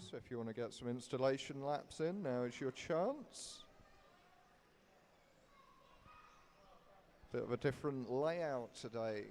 So if you want to get some installation laps in, now is your chance. Bit of a different layout today.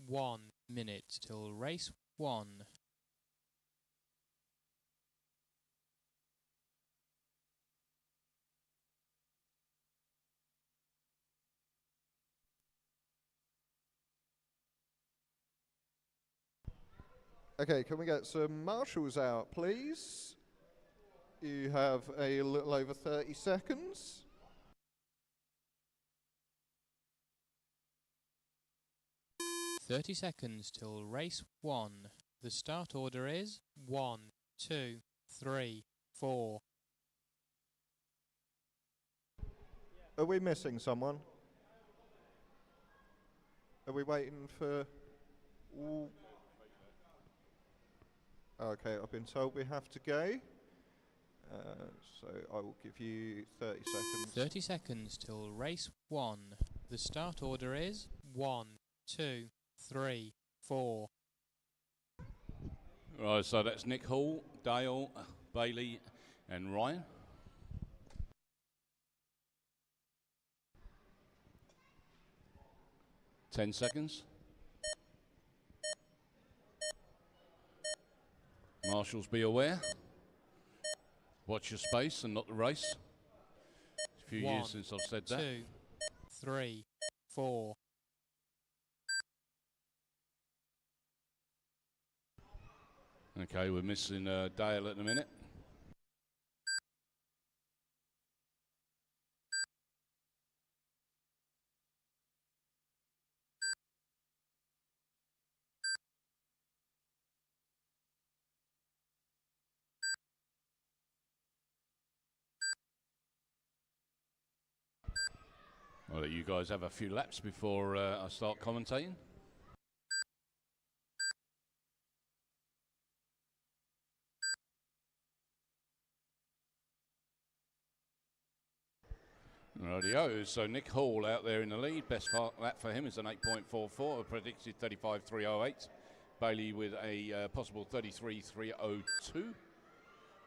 One minute till race one. Okay, can we get some marshals out, please? You have a little over 30 seconds. "30 seconds till race one. The start order is 1, 2, 3, 4. Are we missing someone? Are we waiting for... Ooh. Okay, I've been told we have to go. So I will give you 30 seconds. 30 seconds till race one. The start order is 1, 2, 3, 4. Right, so that's Nick Hall, Dale, Bailey and Ryan. Ten seconds. Marshals, be aware. Watch your space and not the race. It's a few years since I've said that. 2, 3, 4. Okay, we're missing Dale at the minute. I'll let you guys have a few laps before I start commentating. Rightio, so Nick Hall out there in the lead. Best lap for him is an 8.44, a predicted 35.308. Bailey with a possible 33.302.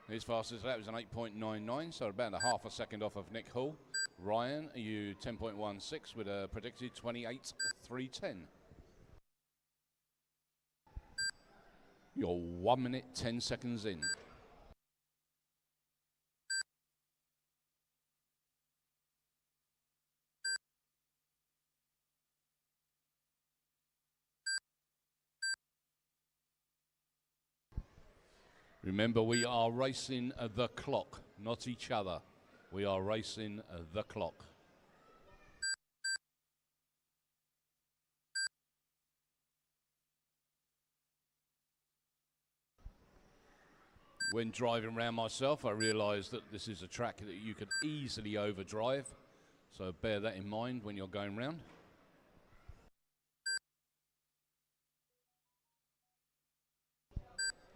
His fastest lap was an 8.99, so about a half a second off of Nick Hall. Ryan, you 10.16 with a predicted 28.310. You're 1 minute 10 seconds in. Remember, we are racing the clock, not each other. We are racing the clock. When driving around myself, I realised that this is a track that you could easily overdrive. So bear that in mind when you're going round.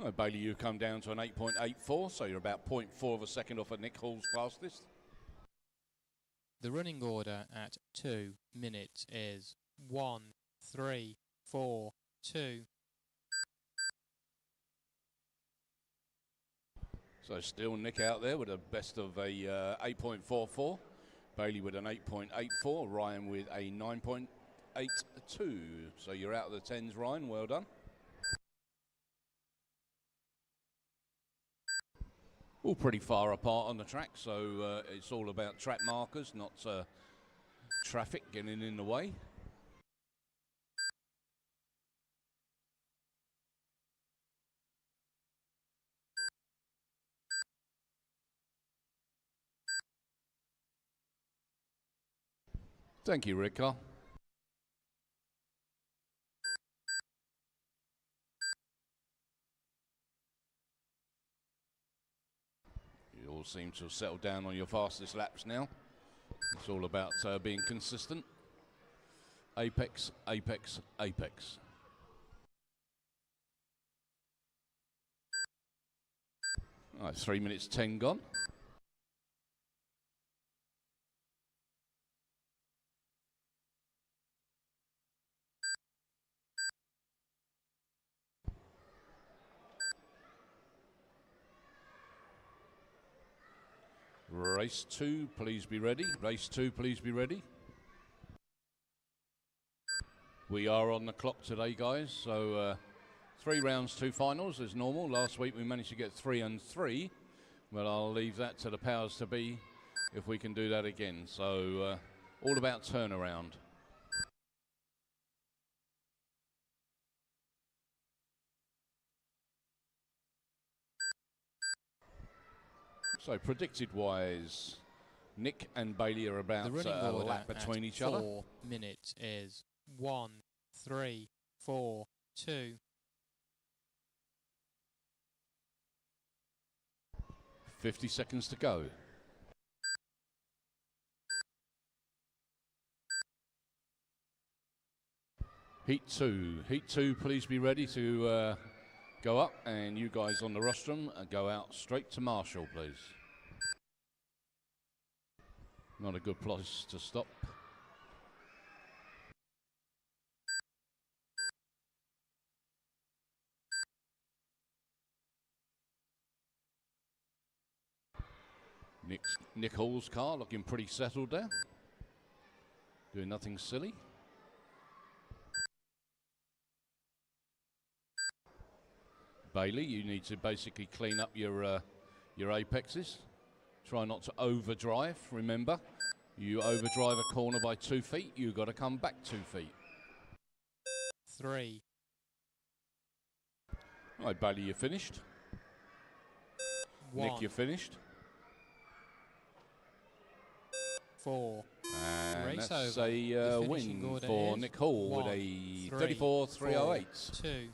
Oh, Bailey, you come down to an 8.84, so you're about 0.4 of a second off of Nick Hall's fastest. The running order at 2 minutes is 1, 3, 4, 2. So still Nick out there with a best of a 8.44. Bailey with an 8.84. Ryan with a 9.82. So you're out of the 10s, Ryan. Well done. All pretty far apart on the track, so it's all about track markers, not traffic getting in the way. Thank you, Rick. You all seem to have settled down on your fastest laps now. It's all about being consistent. Apex, apex, apex. All right, 3 minutes 10 gone. Race 2, please be ready. Race 2, please be ready. We are on the clock today, guys, so 3 rounds, 2 finals as normal. Last week we managed to get 3 and 3. Well, I'll leave that to the powers to be if we can do that again. So all about turnaround. So predicted wise, Nick and Bailey are about The running a order lap between at each other. 4 minutes is 1, 3, 4, 2. 50 seconds to go. Heat 2, please be ready to go up, and you guys on the rostrum go out straight to Marshall, please. Not a good place to stop. Nick Hall's car looking pretty settled there. Doing nothing silly. Bailey, you need to basically clean up your apexes. Try not to overdrive, remember. You overdrive a corner by 2 feet, you've got to come back 2 feet. 3. All right, Bailey, you're finished. 1. Nick, you're finished. 4. And Race that's over. a The finishing win order for is Nick Hall 1, with a 3, 34.308. 2.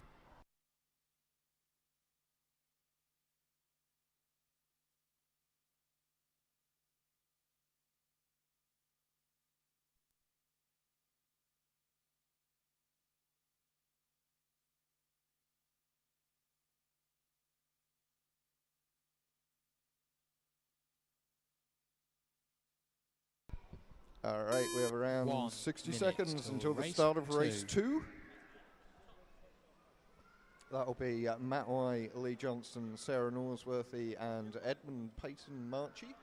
All right, we have around 1 60 minute seconds till until the race start of race 2. 2. That'll be Matt White, Lee Johnston, Sarah Norsworthy, and Edmund Peyton Marchie.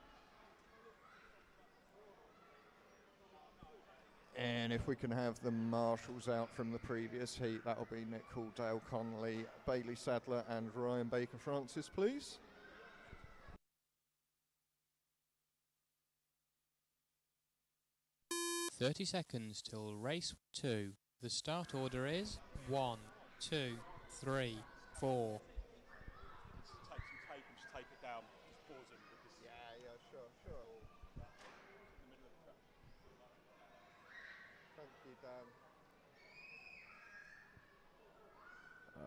And if we can have the marshals out from the previous heat, that'll be Nick Hall, Dale Connolly, Bailey Sadler, and Ryan Baker Francis, please. "30 seconds till race 2. The start order is 1, 2, 3, 4. Take some tape and just tape it down. Just pause him because Yeah, sure. in the middle of the track. Thank you, Dan.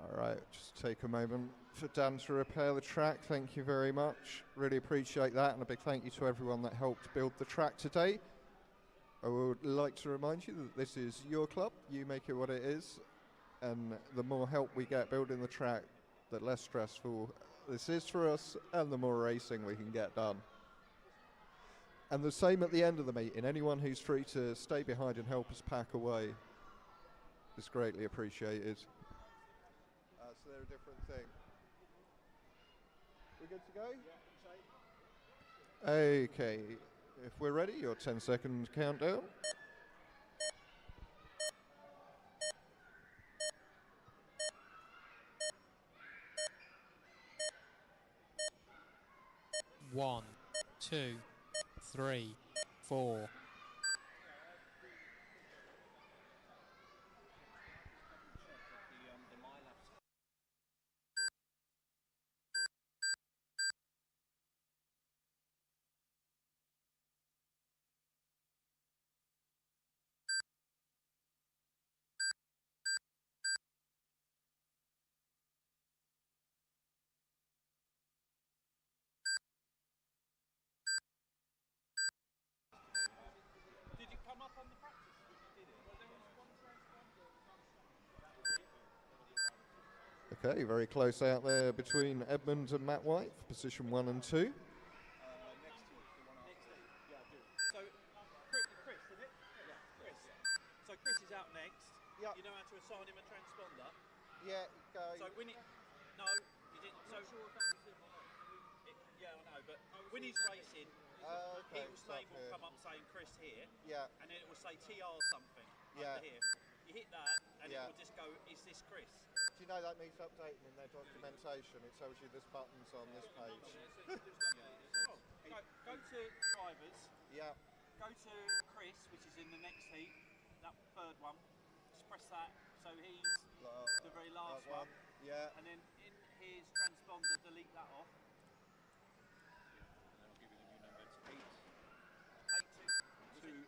All right, just take a moment for Dan to repair the track. Thank you very much. Really appreciate that, and a big thank you to everyone that helped build the track today. I would like to remind you that this is your club. You make it what it is, and the more help we get building the track, the less stressful this is for us, and the more racing we can get done. And the same at the end of the meeting. Anyone who's free to stay behind and help us pack away is greatly appreciated. So they're a different thing. We good to go? Okay. If we're ready, your 10-second countdown. 1, 2, 3, 4. Okay, very close out there between Edmund and Matt White for position 1 and 2. Next to you. Next to you. Yeah, I do. So, Chris, is it? Yeah, Chris. So Chris is out next. Yeah. You know how to assign him a transponder? Yeah, go. So when it... No, you didn't. I'm not sure if that was him or not. Yeah, I know, but when he's racing, Okay, his name will come up saying Chris here. Yeah. And then it will say TR something Yeah. over here. You hit that, and Yeah. it will just go, is this Chris? Do you know that needs updating in their documentation? It tells you this button's on this page. Go to drivers. Yeah. Go to Chris, which is in the next heat, that third one. Just press that, so he's the very last one. Yeah. And then in his transponder, delete that off. And then I'll give you the new number. It's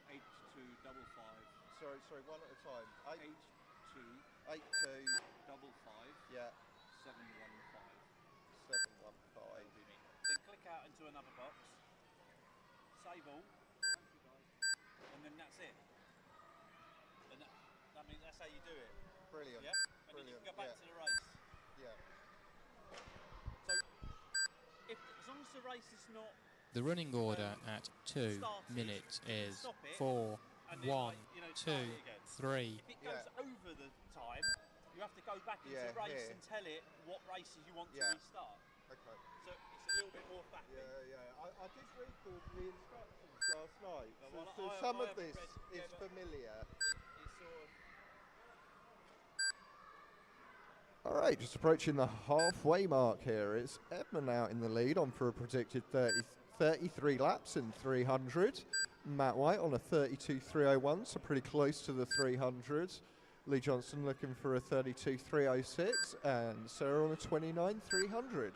8255. Sorry, one at a time. 8255. 82. Yeah. 715. 715. Then click out into another box. Save all. And then that's it. And that means that's how you do it. Brilliant. Yeah? And then you can go back to the race. Yeah. So, as long as the race is not... The running order at 2 minutes is 4, 1, 2, 3. If it goes over the time, you have to go back into race and tell it what races you want to restart. Okay. So it's a little bit more back. Yeah. I did read the instructions last night. Well, So some of this is familiar. It's sort of... All right, just approaching the halfway mark here. It's Edmund out in the lead on for a predicted 33 laps in 300. Matt White on a 32.301, so pretty close to the 300. Lee Johnson looking for a 32.306, and Sarah on a 29.300.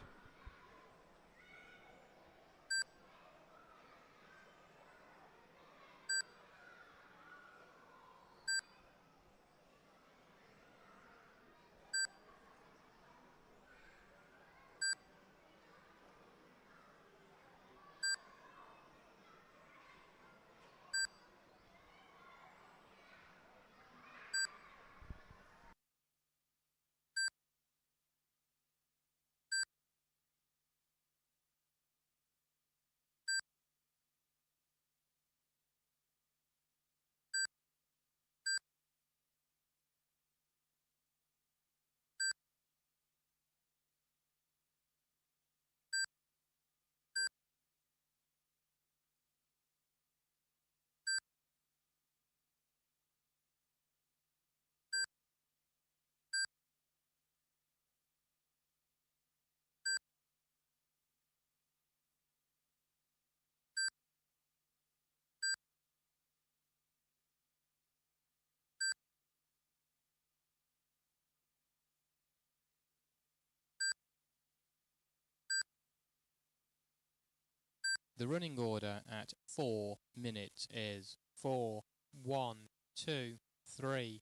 The running order at 4 minutes is 4, 1, 2, 3.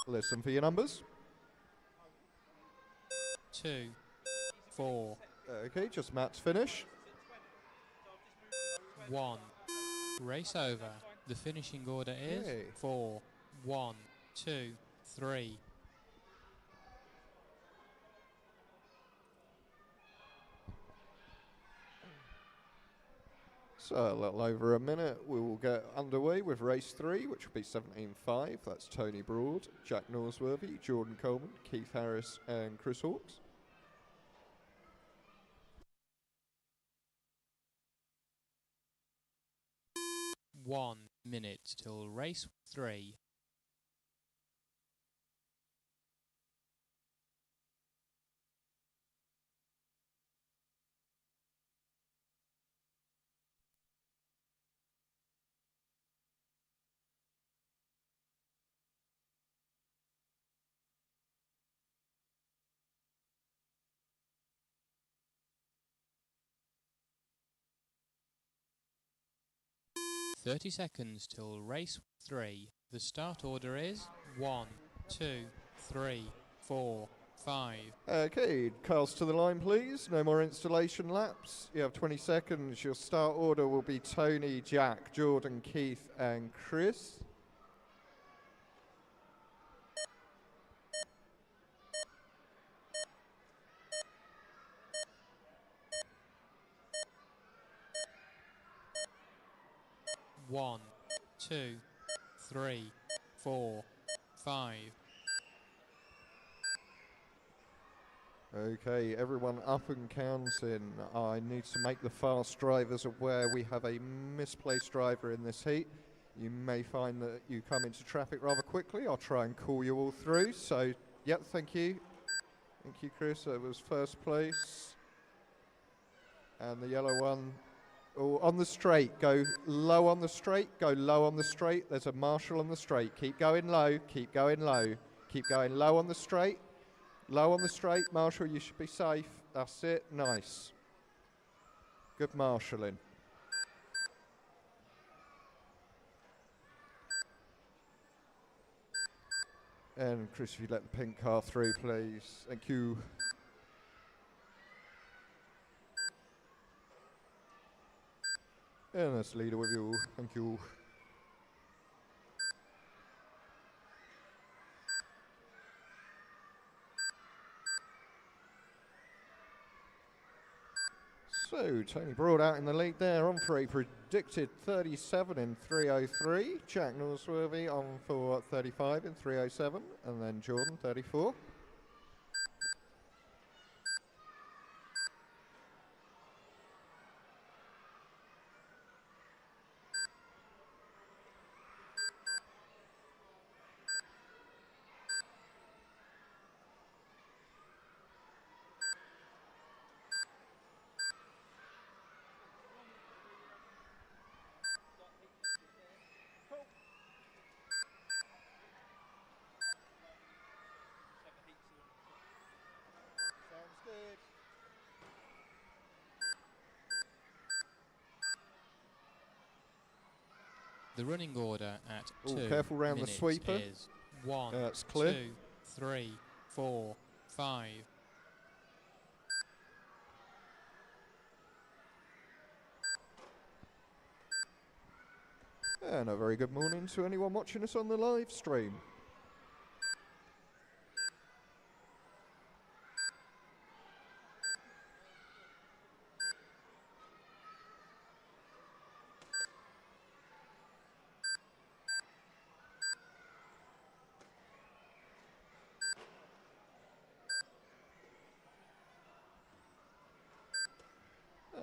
Listen for your numbers. 2, 4, Okay, just Matt's finish. 1. Race over. The finishing order is Okay. 4, 1, 2, 3. So a little over a minute, we will get underway with race 3, which will be 17.5. That's Tony Broad, Jack Norsworthy, Jordan Coleman, Keith Harris, and Chris Hawkes. 1 minute till race 3. "30 seconds till race 3. The start order is 1, 2, 3, 4, 5. Okay, cars to the line, please. No more installation laps. You have 20 seconds. Your start order will be Tony, Jack, Jordan, Keith, and Chris. One, 2, 3, 4, 5. Okay, everyone up and counting. I need to make the fast drivers aware we have a misplaced driver in this heat. You may find that you come into traffic rather quickly. I'll try and call you all through. So, yep, thank you. Thank you, Chris. That was first place. And the yellow one, oh, on the straight. Go low on the straight. Go low on the straight. There's a marshal on the straight. Keep going low. Keep going low. Keep going low on the straight. Low on the straight, Marshall, you should be safe. That's it, nice. Good marshalling. And Chris, if you'd let the pink car through, please. Thank you. And that's the leader with you. Thank you. So, Tony Broad out in the lead there, on for a predicted 37 in 3:03. Jack Norsworthy on for 35 in 3:07, and then Jordan 34. The running order at Ooh, 2 careful round the minutes sweeper. is 1, That's clear. 2, 3, 4, 5. And a very good morning to anyone watching us on the live stream.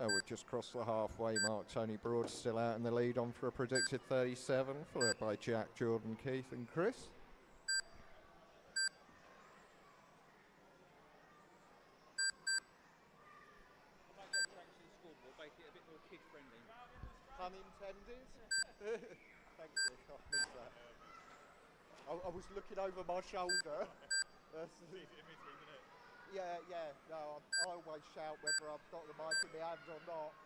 We've just crossed the halfway mark. Tony Broad still out in the lead, on for a predicted 37, followed by Jack, Jordan, Keith, and Chris. Make it a bit more kid friendly. Pun intended. Thank you. I missed that. I was looking over my shoulder. Yeah, yeah. No, I always shout whether I've got the mic in my hand or not. To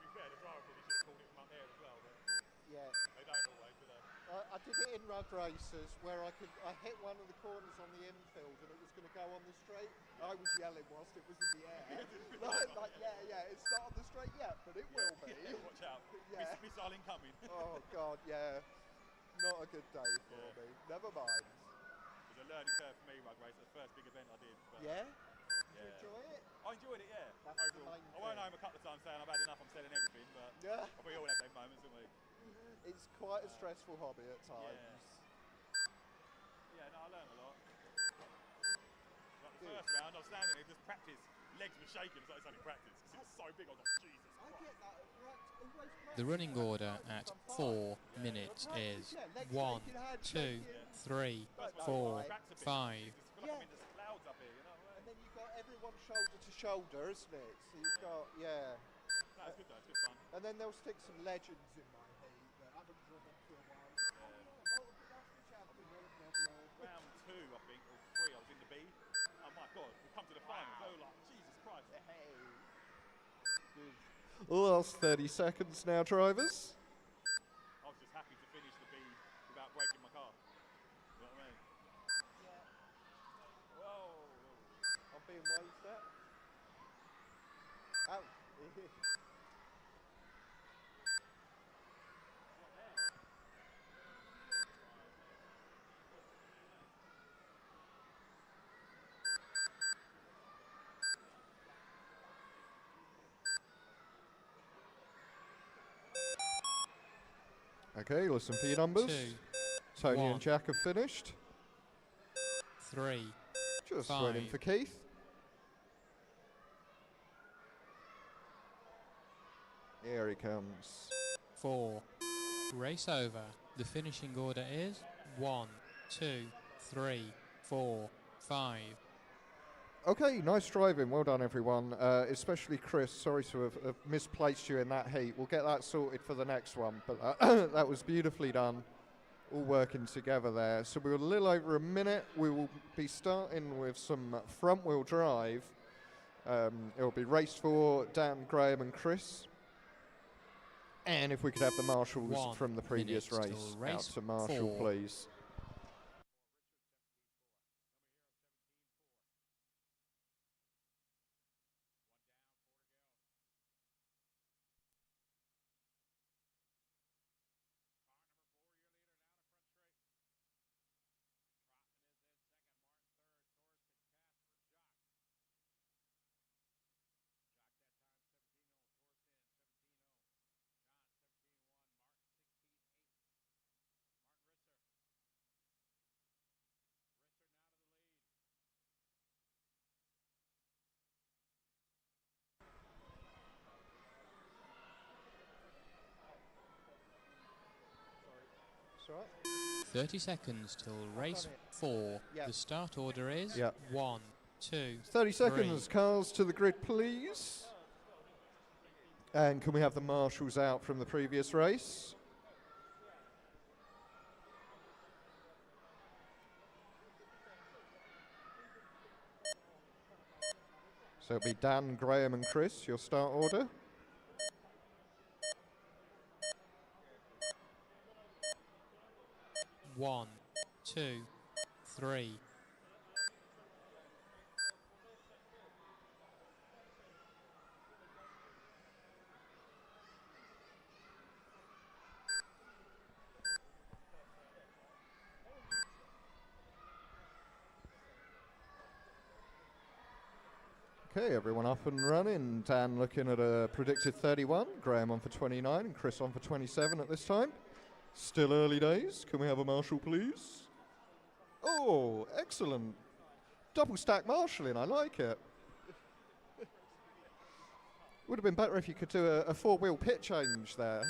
be fair, the driver probably should have called it from up there as well, but Yeah. they don't always, do they? I did it in road races where I hit one of the corners on the infield and it was going to go on the straight. I was yelling whilst it was in the air. Yeah, it's not on the straight yet, but it will be. Yeah, watch out. Yeah. Missile incoming. Oh God, yeah. Not a good day for me. Never mind. It was a learning curve for me, rug race. It was the first big event I did. But Yeah? Did you Yeah. enjoy it? I enjoyed it, yeah. That's the Overall. main I went thing. home a couple of times saying I've had enough, I'm selling everything, but Yeah. we all have them moments, don't we? It's quite a stressful hobby at times. Yeah, no, I learned a lot. Like the first round, I was standing there just practice. legs were shaking. It's like it's only practice. 'Cause it was so big. I was like, Jesus I Christ. get that. Right, The running order at 4 minutes is 1, 2, 3, That's what 4, it cracks a bit. 5. Jesus, I feel like I'm in the clouds up here, you know what I And mean? then you've got everyone shoulder to shoulder, isn't it? So you've got, yeah. No, it's good though. It's good fun. And then they'll stick some legends in my heat that haven't driven for a while. Multiple champion, blah, blah, blah. Round 2, I think, or 3, I was in the B. Oh my God, we come to the finals. They were like, Jesus Christ. Hey. Oh, that's 30 seconds now, drivers. I was just happy to finish the B without breaking my car. You know what I mean? Whoa. I'm being waved at. Ow. Okay, listen for your numbers. 2, Tony 1. and Jack have finished. 3, Just 5. waiting for Keith. Here he comes. 4. Race over. The finishing order is 1, 2, 3, 4, 5. Okay, nice driving. Well done, everyone. Especially Chris. Sorry to have misplaced you in that heat. We'll get that sorted for the next one. But that was beautifully done. All working together there. So we're a little over a minute. We will be starting with some front-wheel drive. It will be race for Dan, Graham and Chris. And if we could have the marshals 1 from the previous minute race till race out to Marshall, 4. please. That's right. 30 seconds till race 4. Yeah. The start order is Yeah. 1, 2, 30 seconds. Cars to the grid, please. And can we have the marshals out from the previous race? So it'll be Dan, Graham and Chris, your start order. One, 2, 3. Okay, everyone up and running. Dan looking at a predicted 31, Graham on for 29 and Chris on for 27 at this time. Still early days. Can we have a marshal, please? Oh, excellent. Double stack marshalling, I like it. Would have been better if you could do a four-wheel pit change there.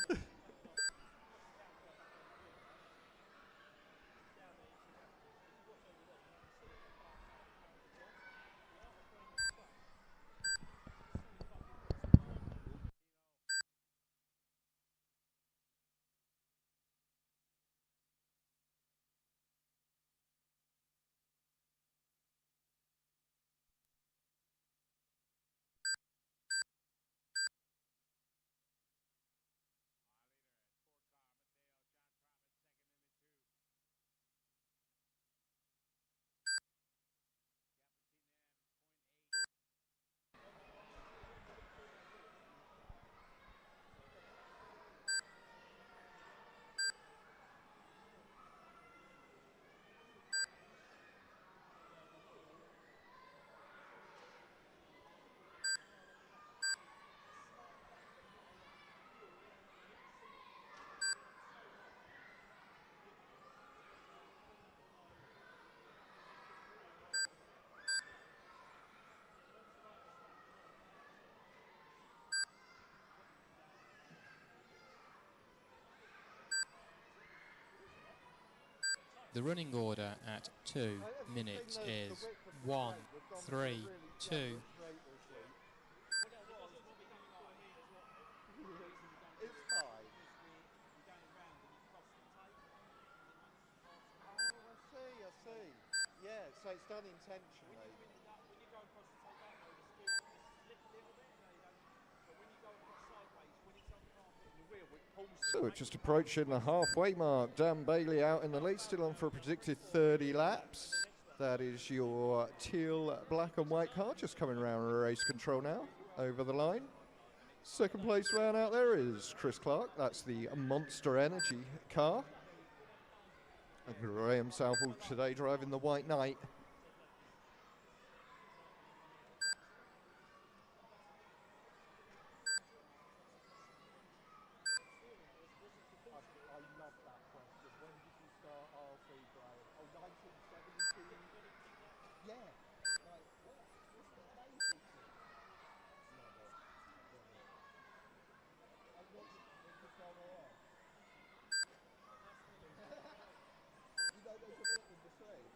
The running order at 2 minutes is 1, 3, 2. It's fine. You're going round and you cross the tape. Oh, I see. Yeah, so it's done intentionally. When you go across the tape that way, the skill slip a little bit. But when you go across sideways, when it's on the carpet in the wheel, it pulls. So we're just approaching the halfway mark. Dan Bailey out in the lead, still on for a predicted 30 laps. That is your teal, black and white car just coming around race control now, over the line. Second place round out there is Chris Clark. That's the Monster Energy car. And Graham Southall today driving the White Knight. I love that question. When did you start RC, Graham? Oh, 1972. Yeah. Like, what's the amazing thing? Love it. And when did you start AF? You know, there's a bit in between.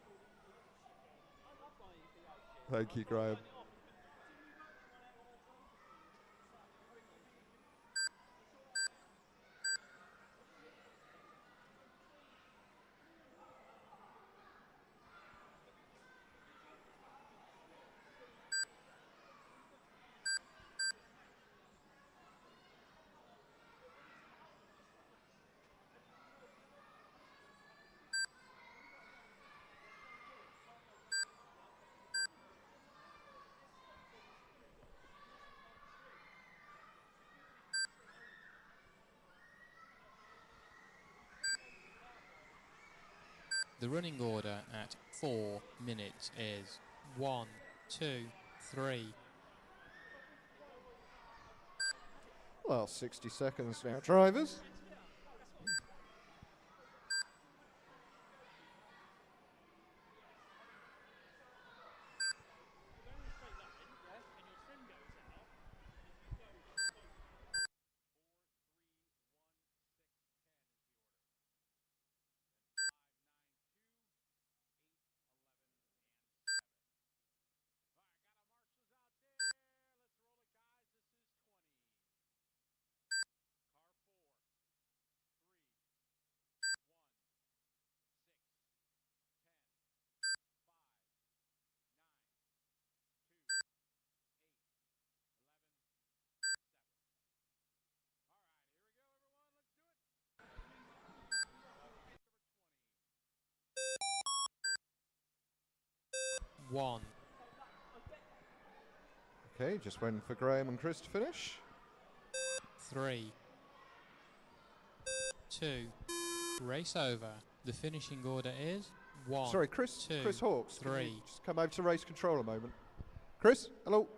Thank you, Graham. The running order at 4 minutes is 1, 2, 3. Last 60 seconds now, drivers. One. Okay, just waiting for Graham and Chris to finish. 3, 2. Race over. The finishing order is 1. Sorry, Chris 2, Hawkes. Can you 3. just come over to race control a moment. Chris, hello.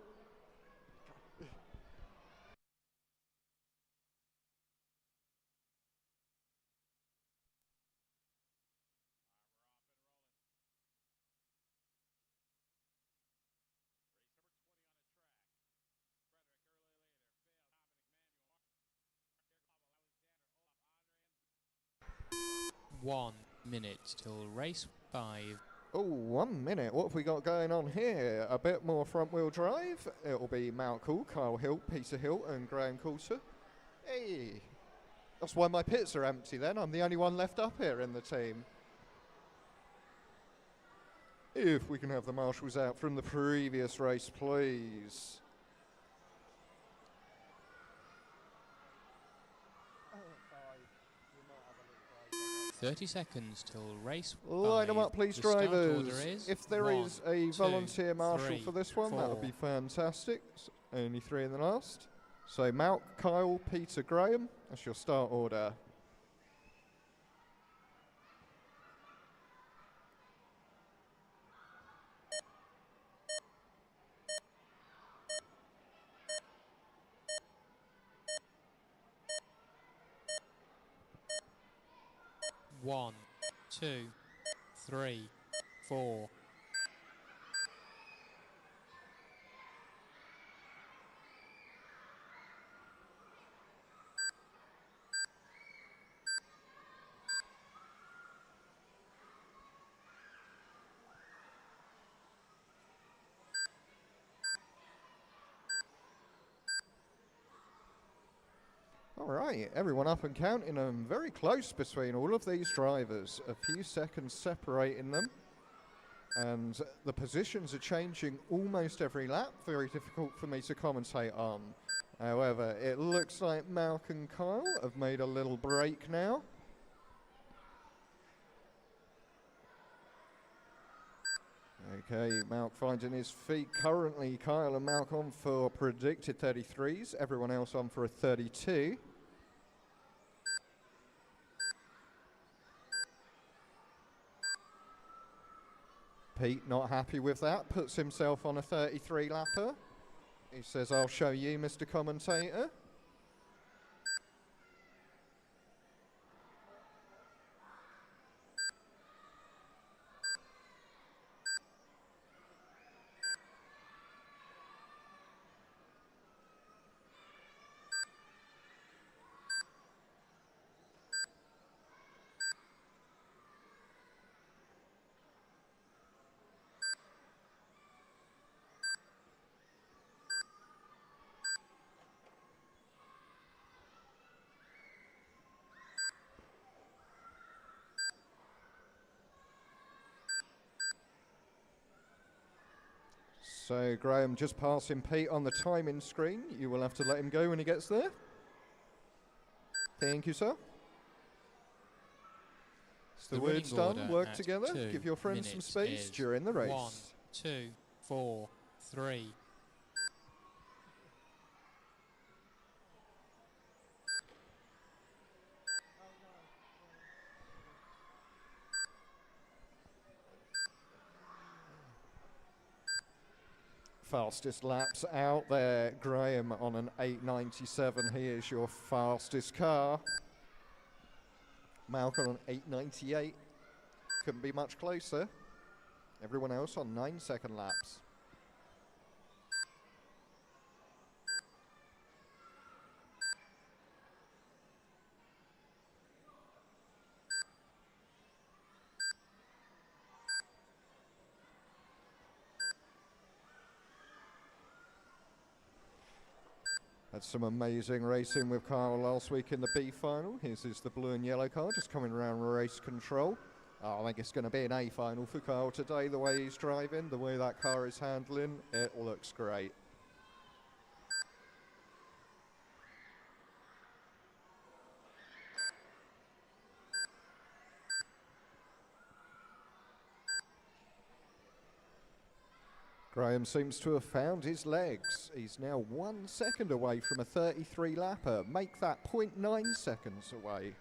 One minute till race 5. Oh, 1 minute. What have we got going on here? A bit more front-wheel drive. It'll be Mount Cool, Kyle Hilt, Peter Hilt, and Graham Coulter. Hey, that's why my pits are empty then. I'm the only one left up here in the team. If we can have the marshals out from the previous race, please. 30 seconds till race 5. Line them up, please, The start order drivers. is If there 1, is a 2, volunteer marshal 3, for this one, that would 4. be fantastic. Only 3 in the last. So Mount, Kyle, Peter, Graham. That's your start order. One, 2, 3, 4. All right, everyone up and counting them. Very close between all of these drivers. A few seconds separating them. And the positions are changing almost every lap. Very difficult for me to commentate on. However, it looks like Malc and Kyle have made a little break now. Okay, Malc finding his feet currently. Kyle and Malc on for predicted 33s. Everyone else on for a 32. Pete not happy with that, puts himself on a 33 lapper. He says, I'll show you, Mr. Commentator. So Graham just passing Pete on the timing screen. You will have to let him go when he gets there. Thank you, sir. It's the words done. Work together. Give your friends some space during the race. 1, 2, 4, 3. Fastest laps out there. Graham on an 8.97. He is your fastest car. Malcolm on 8.98. Couldn't be much closer. Everyone else on 9-second laps. Had some amazing racing with Kyle last week in the B final. His is the blue and yellow car, just coming around race control. I think it's going to be an A final for Kyle today, the way he's driving, the way that car is handling. It looks great. Graham seems to have found his legs. He's now 1 second away from a 33 lapper. Make that 0.9 seconds away.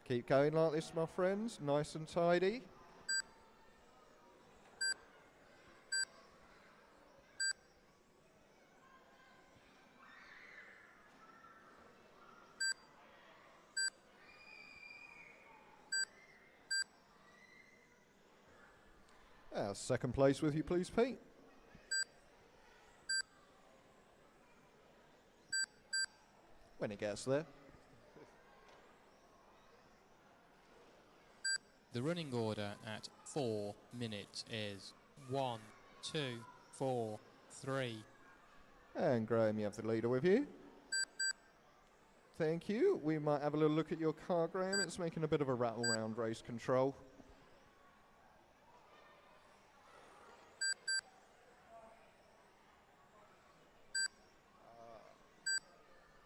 Keep going like this, my friends. Nice and tidy. Second place with you, please, Pete. When he gets there. The running order at 4 minutes is 1, 2, 4, 3. And Graham, you have the leader with you. Thank you. We might have a little look at your car, Graham. It's making a bit of a rattle round race control.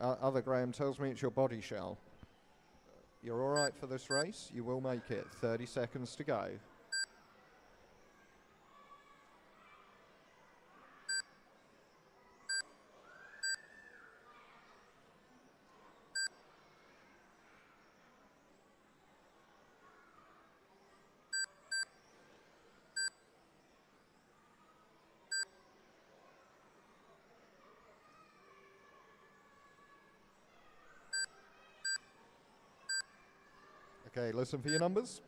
Other Graham tells me it's your body shell. You're all right for this race. You will make it. 30 seconds to go. Okay, listen for your numbers.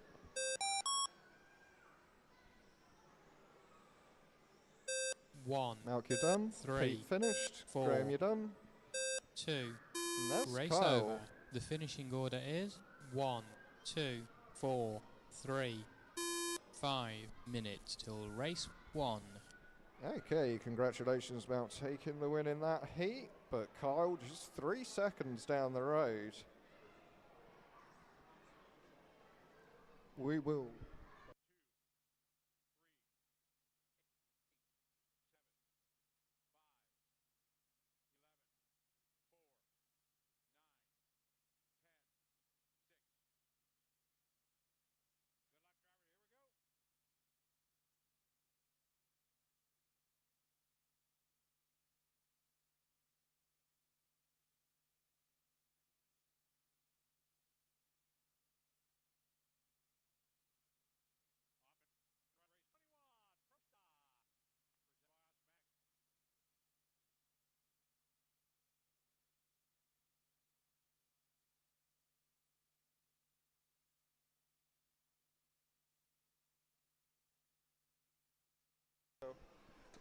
One. Malc, you're done. 3. Pete finished. 4. Graham, you're done. 2. And that's Race Kyle. over. The finishing order is 1, 2, 4, 3. 5 minutes till race 1. Okay, congratulations about taking the win in that heat. But Kyle, just 3 seconds down the road. We will.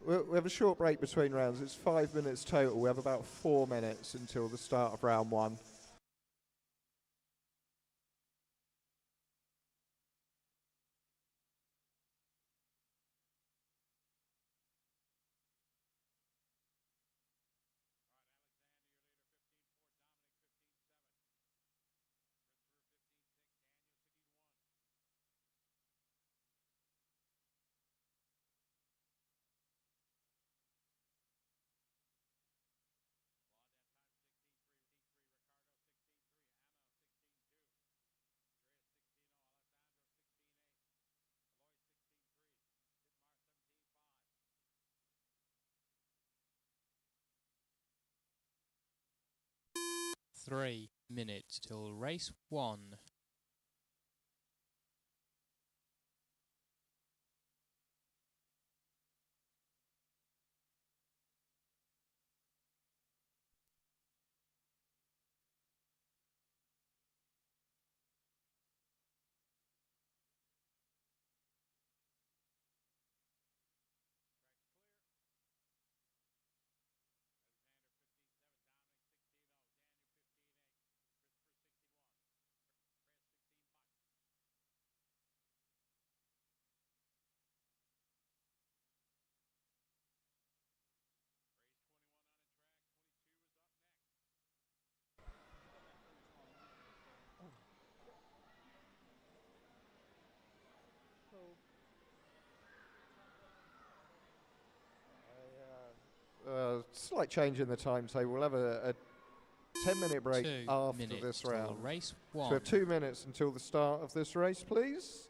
We have a short break between rounds. It's 5 minutes total. We have about 4 minutes until the start of round one. Three minutes till race one. Slight change in the timetable. We'll have a 10-minute break 2 after minutes this till round. race So one. we have 2 minutes until the start of this race, please.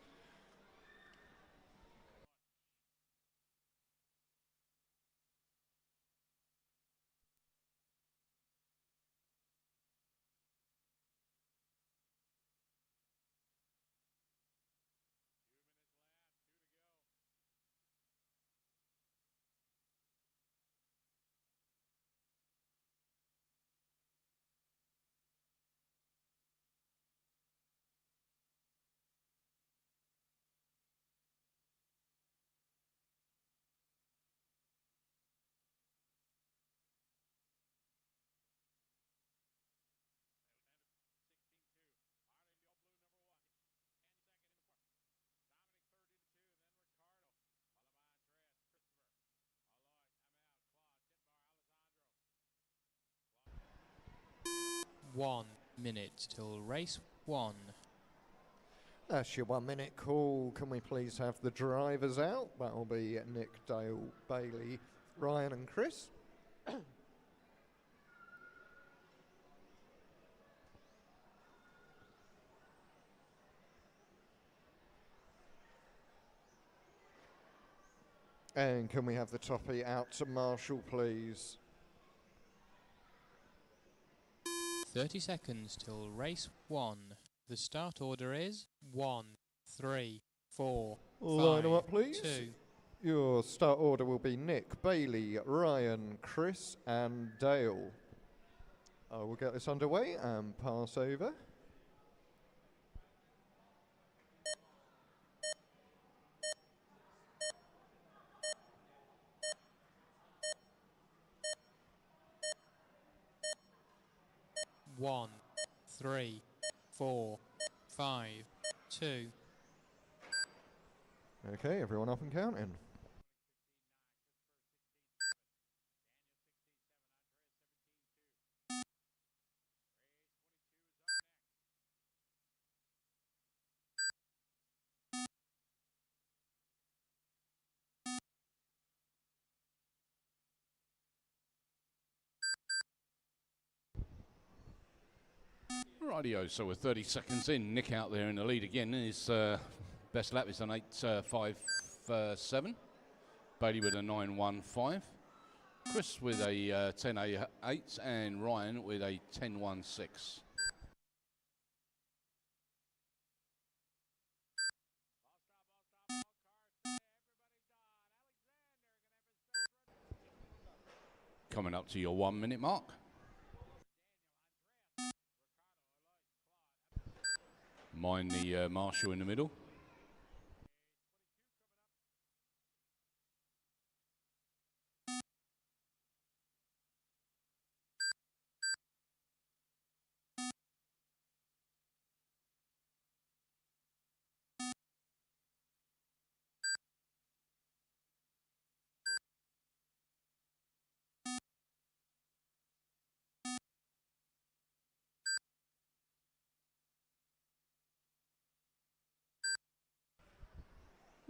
One minute till race one. That's your 1 minute call. Can we please have the drivers out? That'll be Nick, Dale, Bailey, Ryan and Chris. And can we have the toppy out to Marshall, please? 30 seconds till race one. The start order is 1, 3, 4, Line 'em 5, up, please. 2. Your start order will be Nick, Bailey, Ryan, Chris and Dale. I will get this underway and pass over. One, 3, 4, 5, 2. Okay, everyone up and counting. Rightio, so we're 30 seconds in. Nick out there in the lead again. His best lap is an 8.57. Bailey with a 9.15. Chris with a 10.8 and Ryan with a 10.16. Coming up to your 1 minute mark. Mind the marshal in the middle.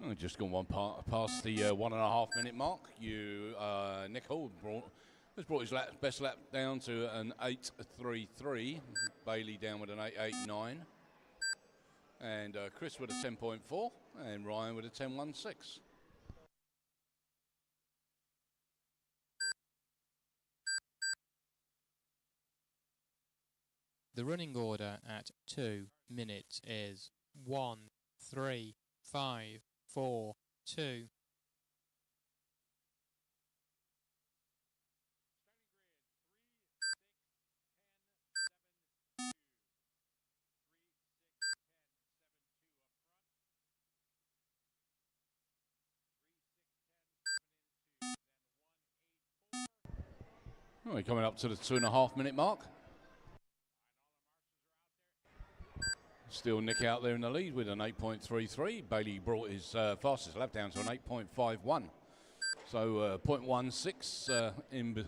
Oh, just gone past the 1.5 minute mark. Nick Hall has brought his best lap down to an 8.33. Bailey down with an 8.89. And Chris with a 10.4 and Ryan with a 10.16. The running order at 2 minutes is 1, 3, 5, 4, 2. Oh, we're coming up to the 2.5 minute mark. Still Nick out there in the lead with an 8.33. Bailey brought his fastest lap down to an 8.51. So 0.16 in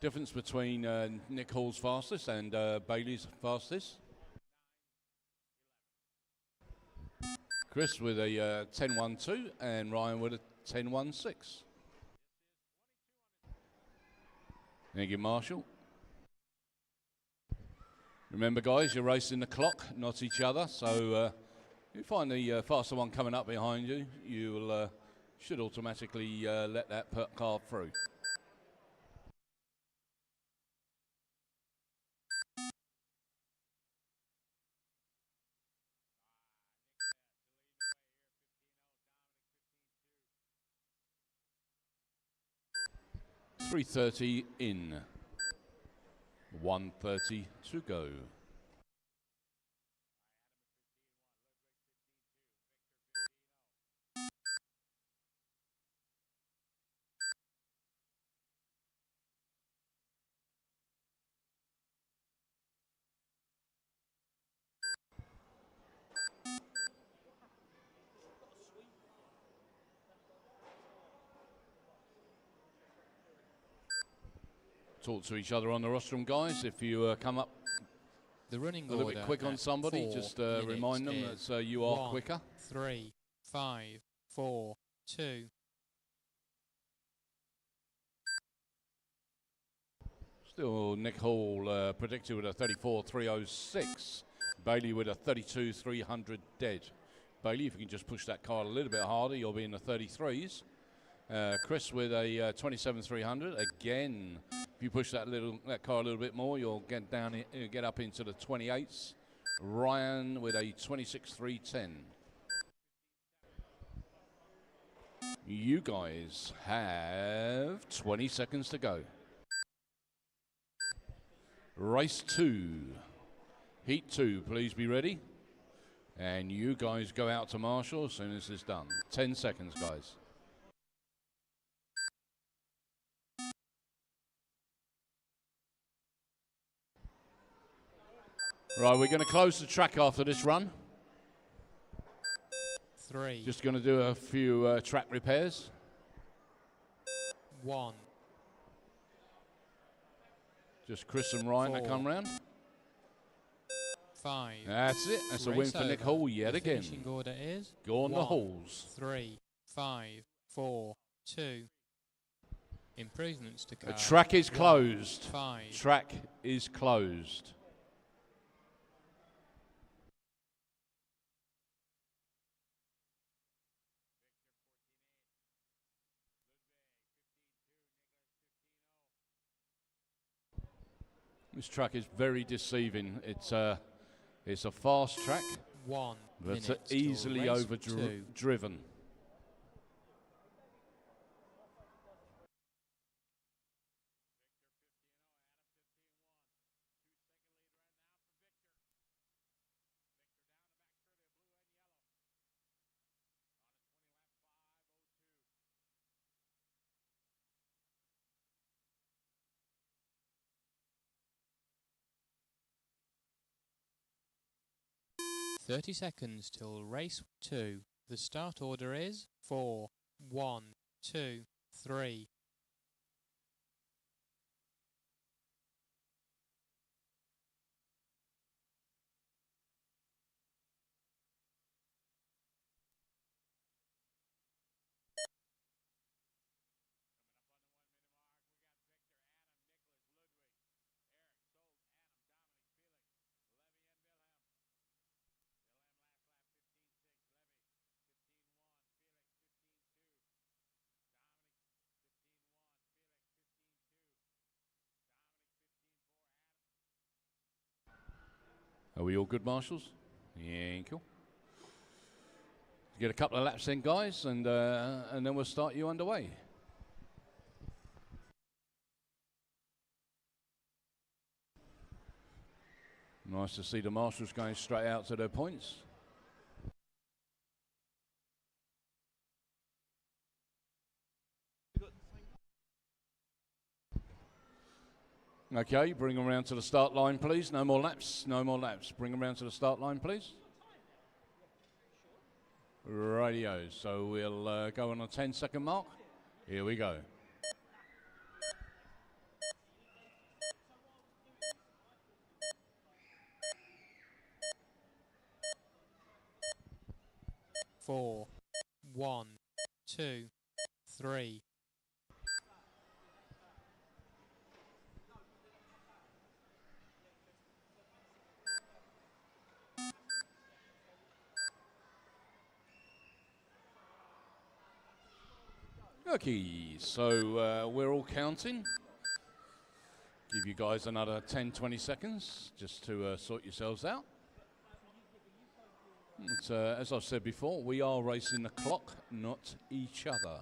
difference between Nick Hall's fastest and Bailey's fastest. Chris with a 10.12 and Ryan with a 10.16. Thank you, Marshall. Remember, guys, you're racing the clock, not each other. So if you find the faster one coming up behind you, you should automatically let that car through. .330 in. 1:30 to go. Talk to each other on the rostrum, guys. If you come up The running a little bit quick on somebody, just remind them that you are 1, quicker. 3, 5, 4, 2. Still Nick Hall predicted with a 34.306. Bailey with a 32.300 dead. Bailey, if you can just push that car a little bit harder, you'll be in the 33s. Chris with a 27.300. Again, if you push that car a little bit more, you'll get up into the 28s. Ryan with a 26.310. You guys have 20 seconds to go. Race 2. Heat 2, please be ready. And you guys go out to Marshall as soon as it's done. 10 seconds, guys. Right, we're going to close the track after this run. 3. Just going to do a few track repairs. 1. Just Chris and Ryan that come round. 5. That's it. That's a win Race for Nick over. Hall yet The again. finishing order is Go on the 1, Halls. 3, 5, 4, 2. Improvements to car. The track is 1, closed. 5. Track is closed. This track is very deceiving. It's a fast track, 1 but minute till easily race overdriven. two. 30 seconds till race 2. The start order is 4, 1, 2, 3. Are we all good, marshals? Yeah, cool. Get a couple of laps in, guys, and then we'll start you underway. Nice to see the marshals going straight out to their points. Okay, bring them around to the start line, please. No more laps, no more laps. Bring them around to the start line, please. Radio, so we'll go on a 10-second mark. Here we go. Four, 1, 2, 3. Okay, so we're all counting. Give you guys another 10-20 seconds just to sort yourselves out. But, as I've said before, we are racing the clock, not each other.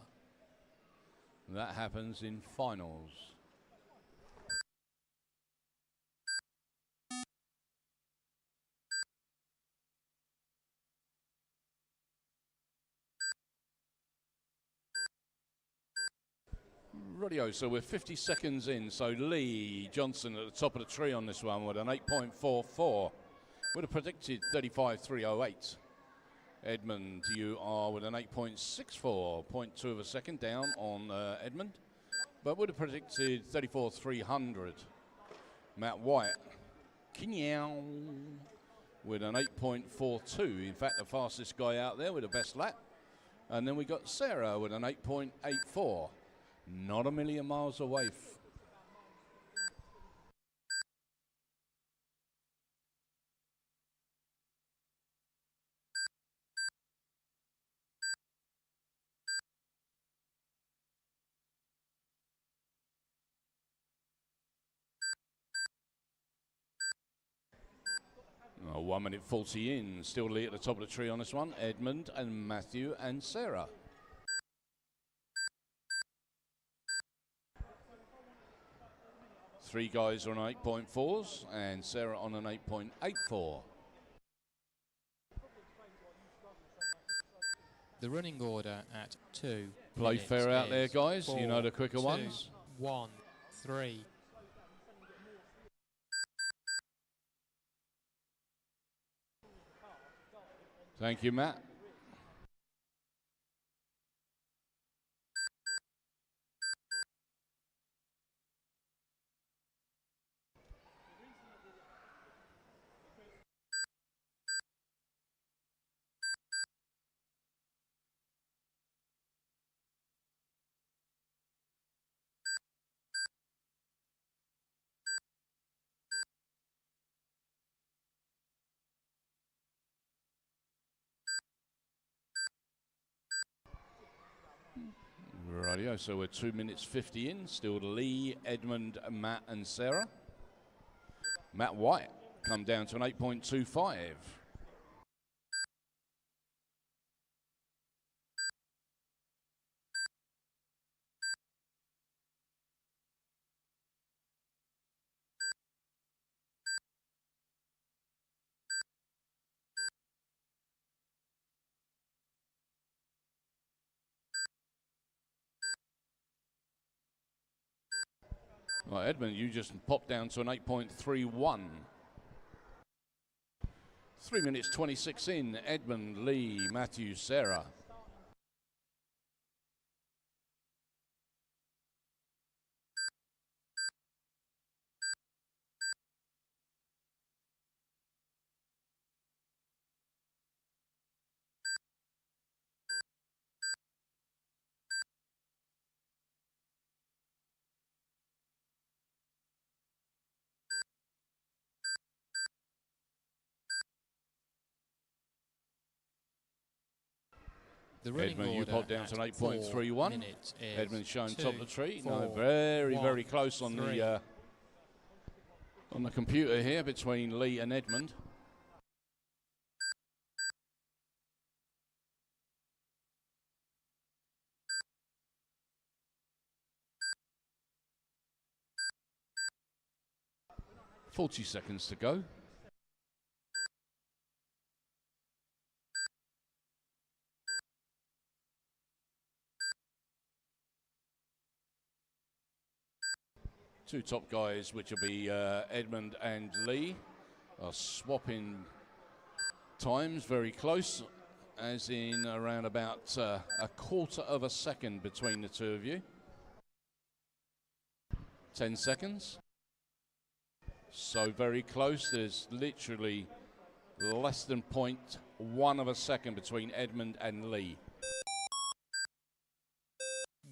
That happens in finals. Radio, so we're 50 seconds in. So Lee Johnson at the top of the tree on this one with an 8.44. Would have predicted 35.308. Edmund, you are with an 8.64, 0.2 of a second down on Edmund, but would have predicted 34.300. Matt White, Kinyow, with an 8.42. In fact, the fastest guy out there with the best lap. And then we got Sarah with an 8.84. Not a million miles away. Oh, 1 minute 40 in. Still Lee at the top of the tree on this one. Edmund and Matthew and Sarah. Three guys are on 8.4s and Sarah on an 8.84. The running order at 2. Play fair out there, guys. 4, you know the quicker 2, ones. 1, 3. Thank you, Matt. Rightio, so we're 2 minutes 50 in. Still Lee, Edmund, Matt and Sarah. Matt White come down to an 8.25. Right, Edmund, you just popped down to an 8.31. 3 minutes 26 in. Edmund, Lee, Matthew, Sarah. The running Edmund, you order popped down to an at 4 8.31. minutes is Edmund showing 2, top of the tree. 4, No, very, 1, very close on 3. the computer here between Lee and Edmund. "40 seconds to go. Two top guys, which will be Edmund and Lee, are swapping times very close, as in around about a quarter of a second between the two of you. 10 seconds. So very close. There's literally less than 0.1 of a second between Edmund and Lee.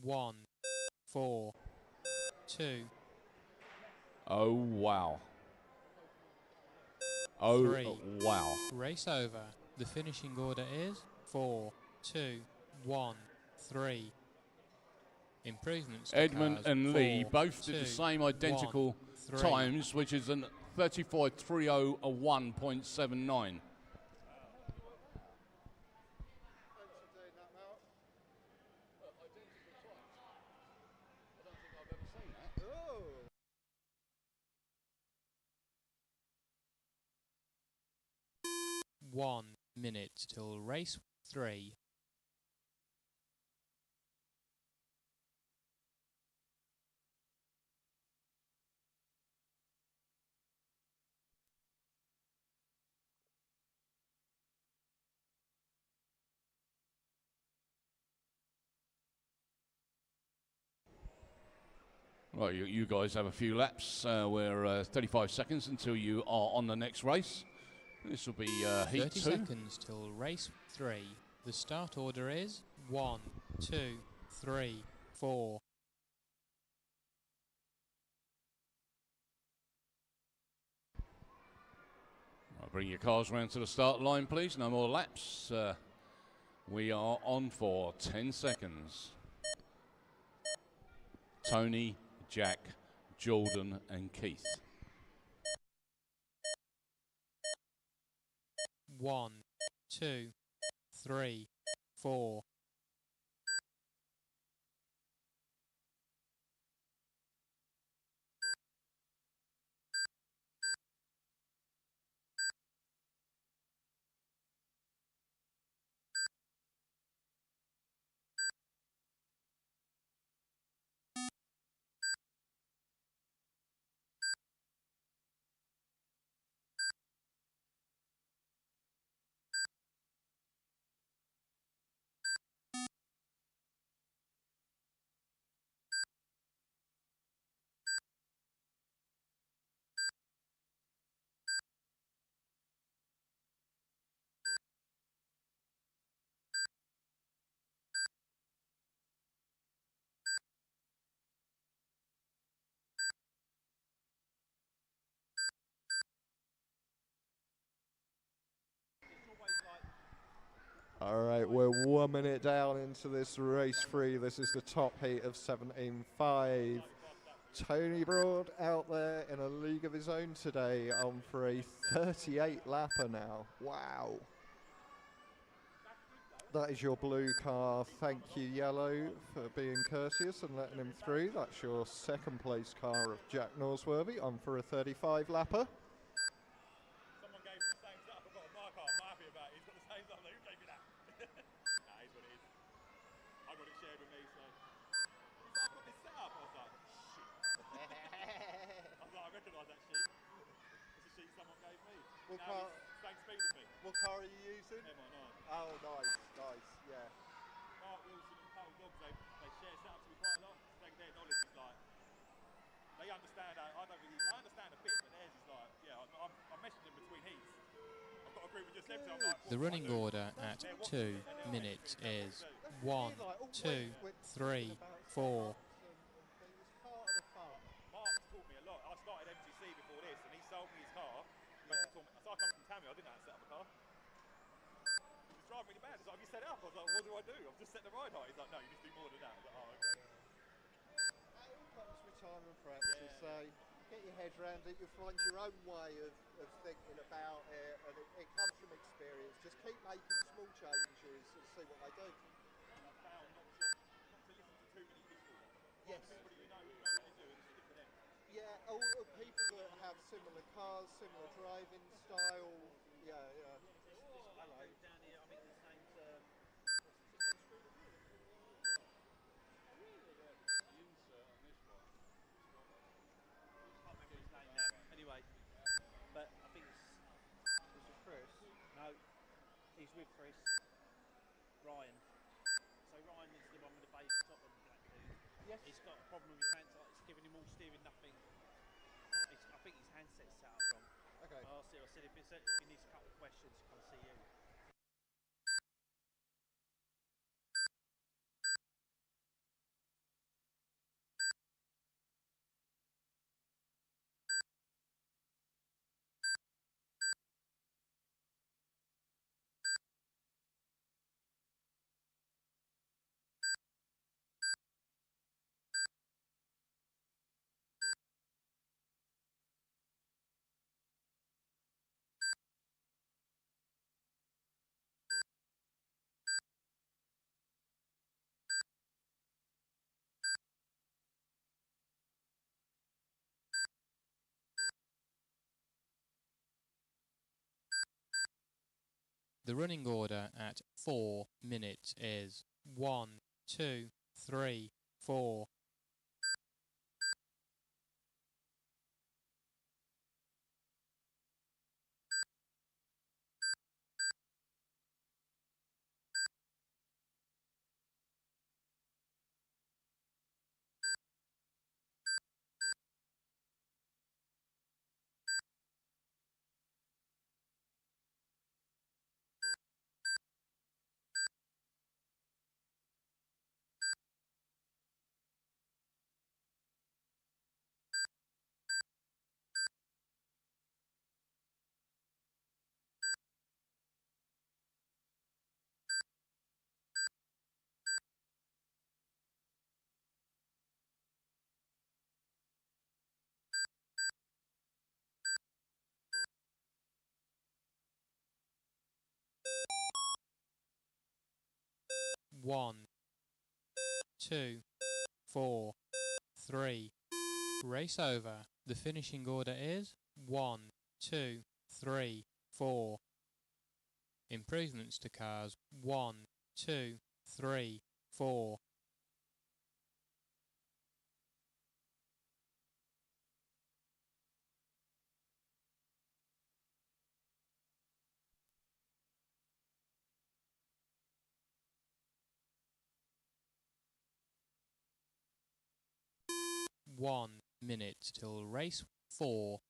1, 4, 2. Oh, wow. Oh, 3. wow. Race over. The finishing order is 4, 2, 1, 3. Improvements. to Edmund cars, and Lee 4, both did 2, the same identical 1, 3. times, which is an 35.301.79. Oh. 1 minute till race 3. Right, you guys have a few laps. We're 35 seconds until you are on the next race. This will be heat 30 2. seconds till race 3. The start order is 1, 2, 3, 4. I'll bring your cars round to the start line, please. No more laps. We are on for 10 seconds. Tony, Jack, Jordan and Keith. 1, 2, 3, 4. All right, we're 1 minute down into this race 3. This is the top heat of 17.5. Tony Broad out there in a league of his own today, on for a 38 lapper now. Wow. That is your blue car. Thank you, Yellow, for being courteous and letting him through. That's your second place car of Jack Norsworthy, on for a 35 lapper. Someone gave me the same stuff. I've got a marker. I'm not happy about it. He's got the same stuff. Like, who gave me that? Nah, he's what it is. I got it shared with me, so. He's like, I've got this set up. I was like, shit. I was like, I recognise that sheet. It's a sheet someone gave me. What Now car? he's same speed as me. What car are you using? MI9. Oh, nice, nice, yeah. Mark Wilson and Cole Dobbs, they share setups with me quite a lot. Their knowledge is like, they understand. I understand a bit, but theirs is like, yeah, I'm messaging between heats. I've got to agree with your steps. I'm like, The running order at 2 minutes is 1, 2, 3, 4. Mark's taught me a lot. I started MTC before this, and he sold me his car. So I come from Tammy. I didn't know how to set up a car. He was driving really bad. He's like, have you set it up? I was like, what do I do? I've just set the ride height. He's like, no, you just do more than that. I was like, oh, okay. It all comes with time and practice, so get your head around it. You'll find your own way of thinking about it, and it comes from experience. Just keep making small changes and see what they do. And I found not to listen to too many people. Yes. Everybody you know what they do and stick to them. Yeah, all the people that have similar cars, similar driving style. Yeah, yeah. This black dude down here, I think his name's The insert on this one. I can't remember his name now. Anyway, but I think it's This is Chris. no, he's with Chris. Ryan. So Ryan is the one with the beige top on, the black dude. Yes. He's got a problem with his hands. Like it's giving him all steering, nothing. I think his handset's set up wrong. Okay. I said if he needs a couple of questions, come see you. The running order at 4 minutes is 1, 2, 3, 4. One, 2, 4, 3. Race over. The finishing order is 1, 2, 3, 4. Improvements to cars 1, 2, 3, 4. One minute till race 4.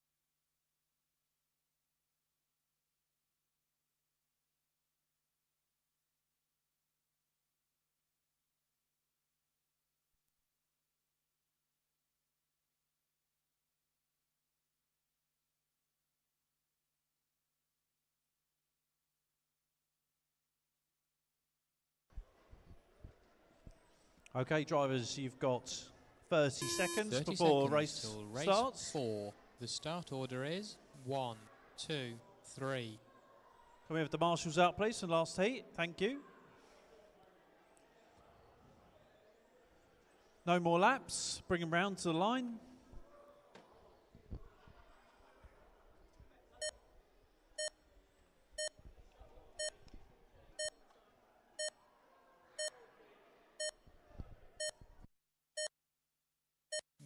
Okay, drivers, you've got 30 seconds 30 before seconds race till race starts. 4. The start order is 1, 2, 3. Can we have the marshals out, please, in the last heat? Thank you. No more laps. Bring them round to the line.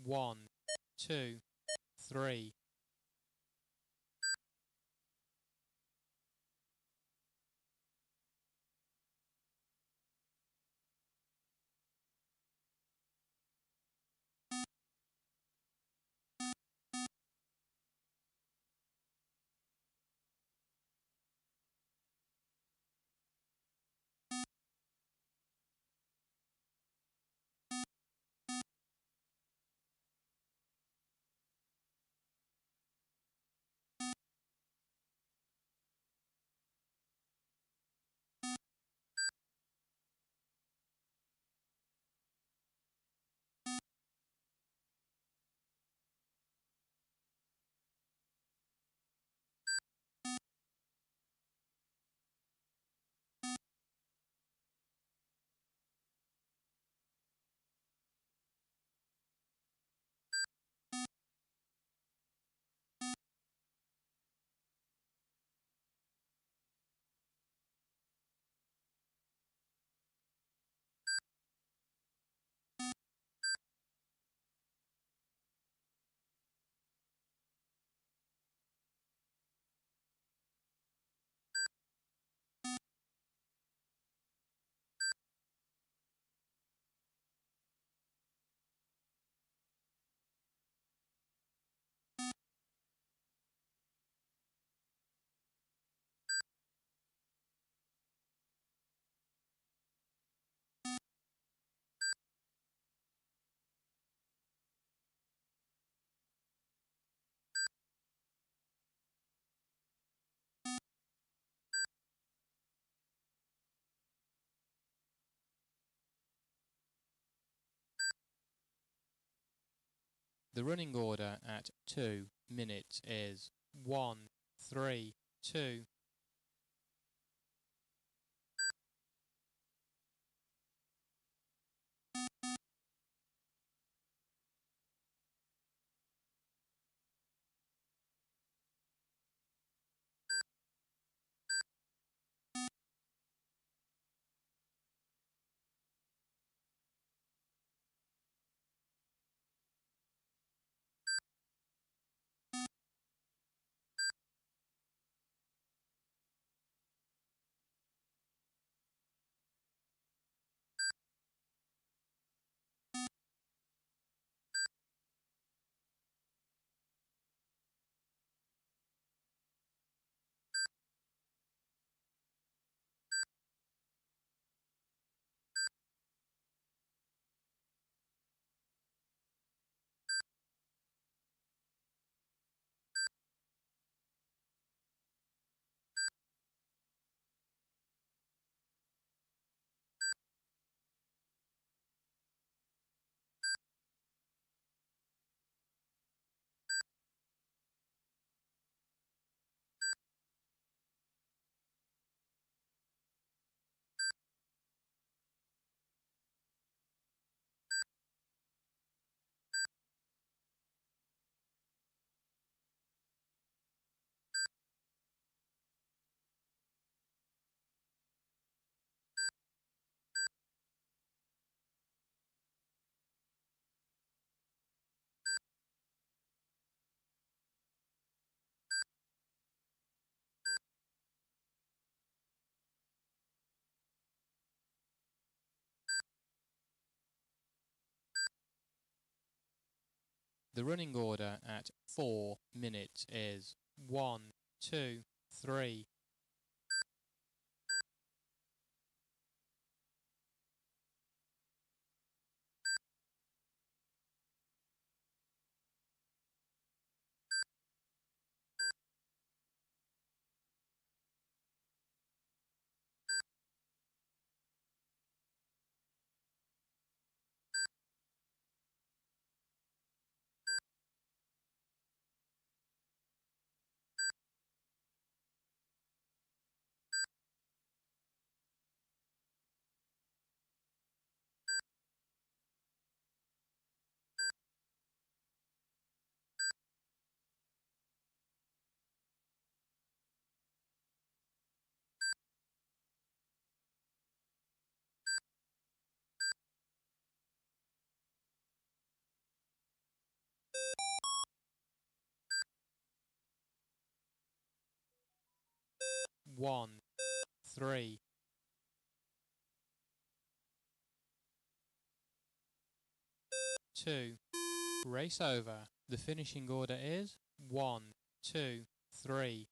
One, 2, 3. The running order at 2 minutes is 1, 3, 2. The running order at 4 minutes is 1, 2, 3. 1, 3. 2. Race over. The finishing order is 1, 2, 3.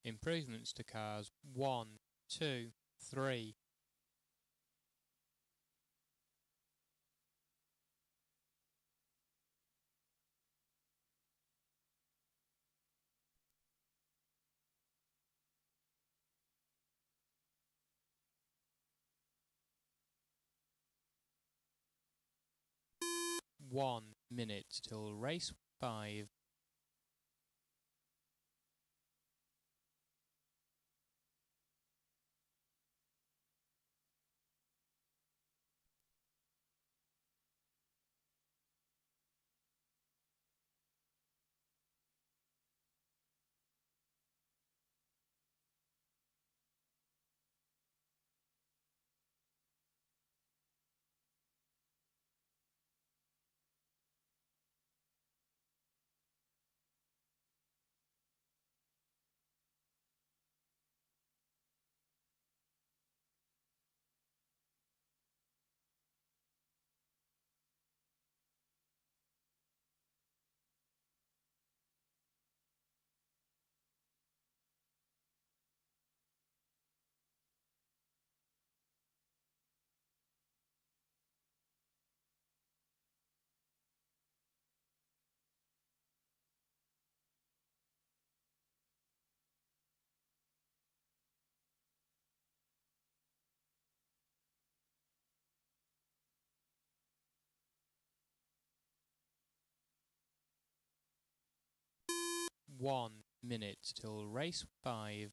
Improvements to cars 1, 2, 3. 1 minute till race 5. One minute till race 5.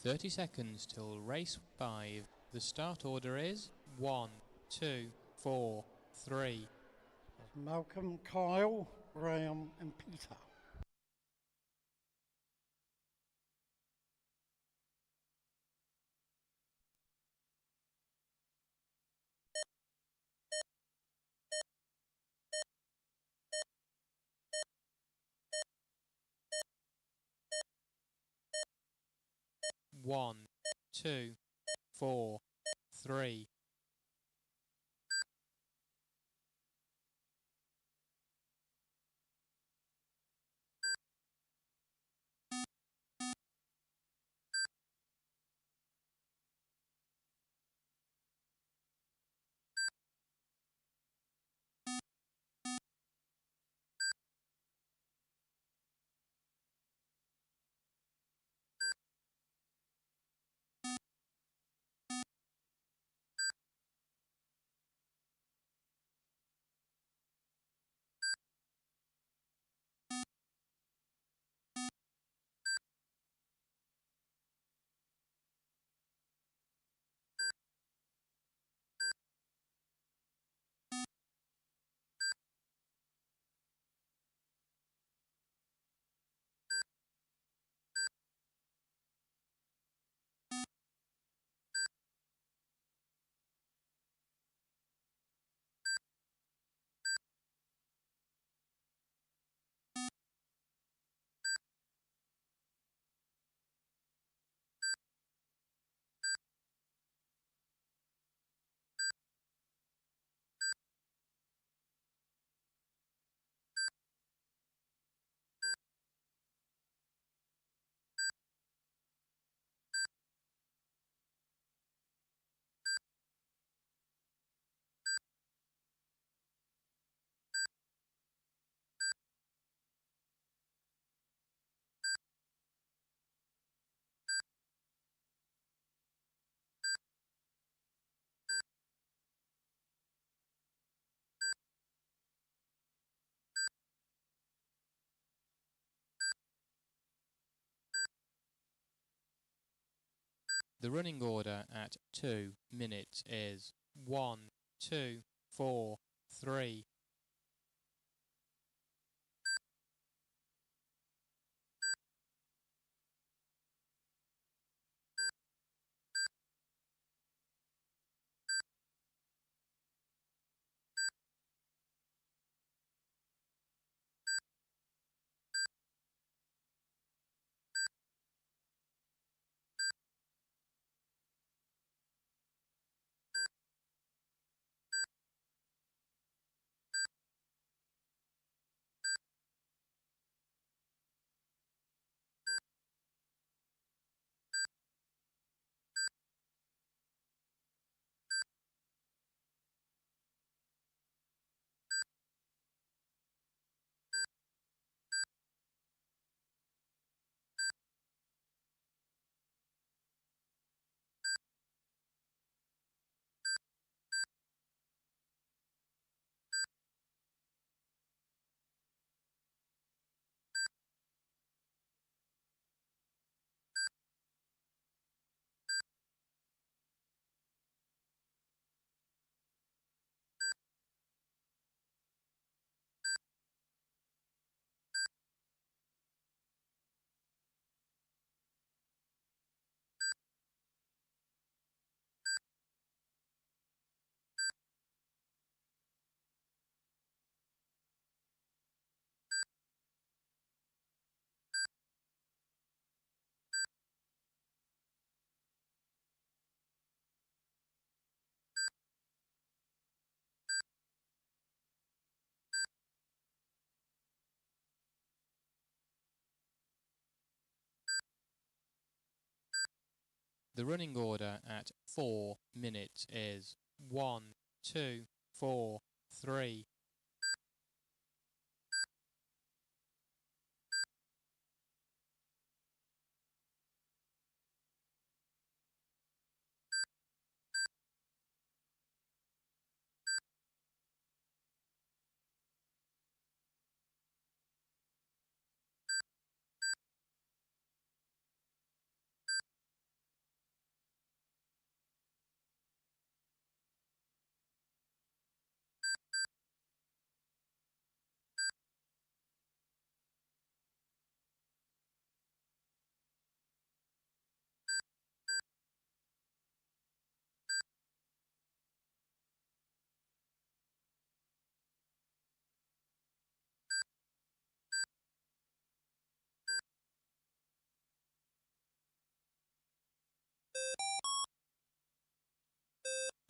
"30 seconds till race 5. The start order is 1, 2, 4, 3. Malcolm, Kyle, Graham and Peter. 1, 2, 4, 3. The running order at 2 minutes is 1, 2, 4, 3. The running order at 4 minutes is 1, 2, 4, 3.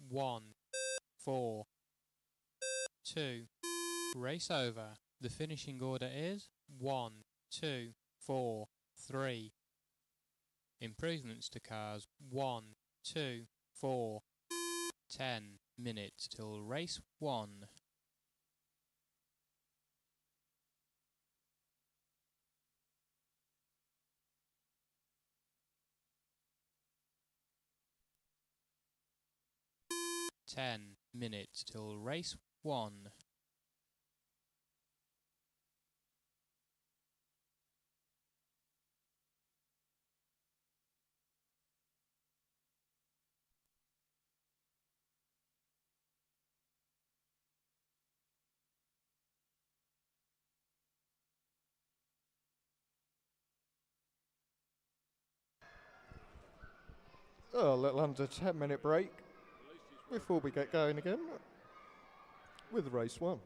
One, 4, 2. Race over. The finishing order is 1, 2, 4, 3. Improvements to cars 1, 2, 4. 10 minutes till race 1. Minutes till race 1. A little under 10-minute break before we get going again with race 1.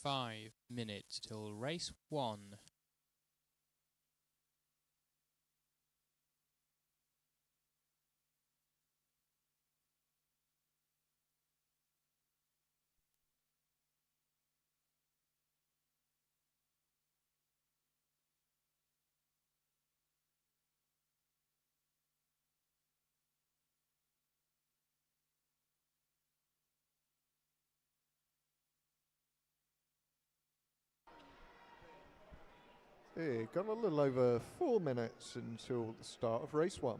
5 minutes till race 1. Yeah, got a little over 4 minutes until the start of race 1.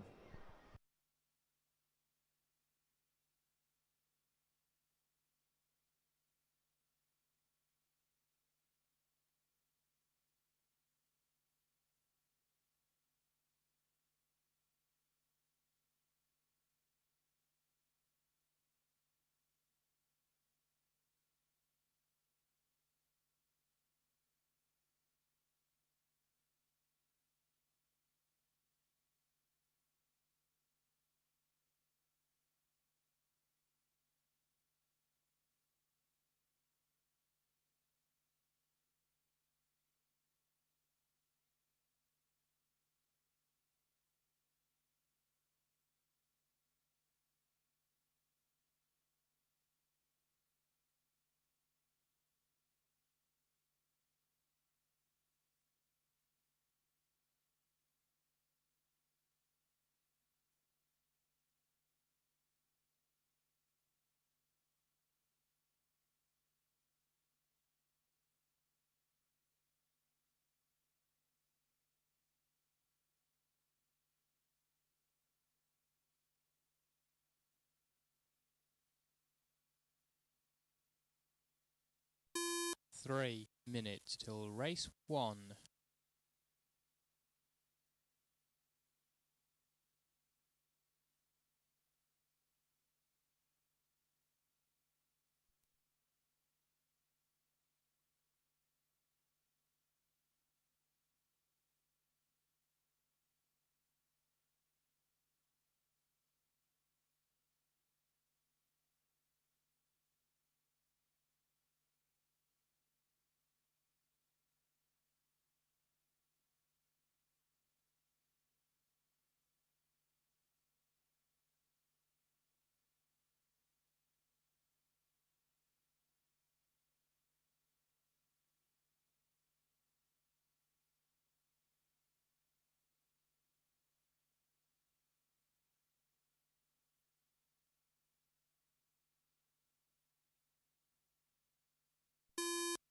Three minutes till race 1.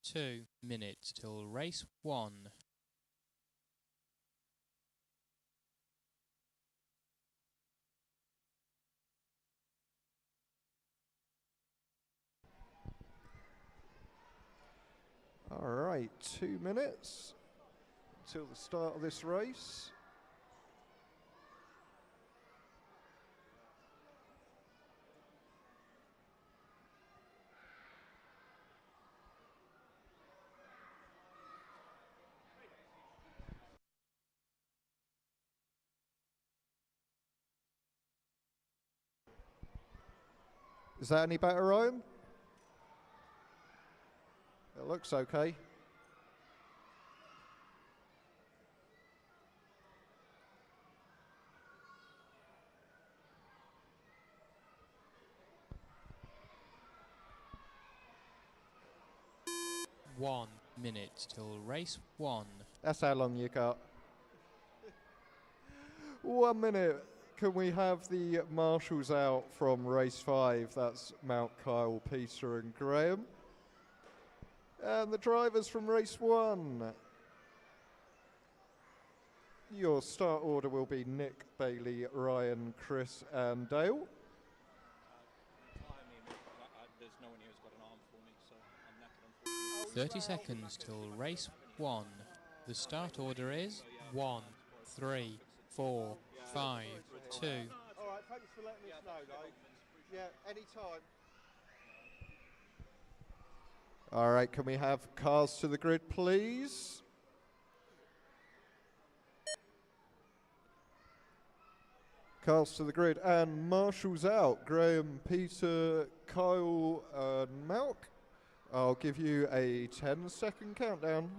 Two minutes till race 1. All right, 2 minutes until the start of this race. Is that any better, Ryan? It looks okay. One minute till race 1. That's how long you got. 1 minute. Can we have the marshals out from race 5? That's Mount, Kyle, Peter and Graham. And the drivers from race 1. Your start order will be Nick, Bailey, Ryan, Chris and Dale. There's no one here who's got an arm for me, so I'm knackered, unfortunately. 30 seconds till race 1. The start order is 1, 3, 4, 5, 2. All right, thanks for letting us know, though. Yeah, any time. All right, can we have cars to the grid, please? Cars to the grid and marshals out. Graham, Peter, Kyle and Malk. I'll give you a 10-second countdown.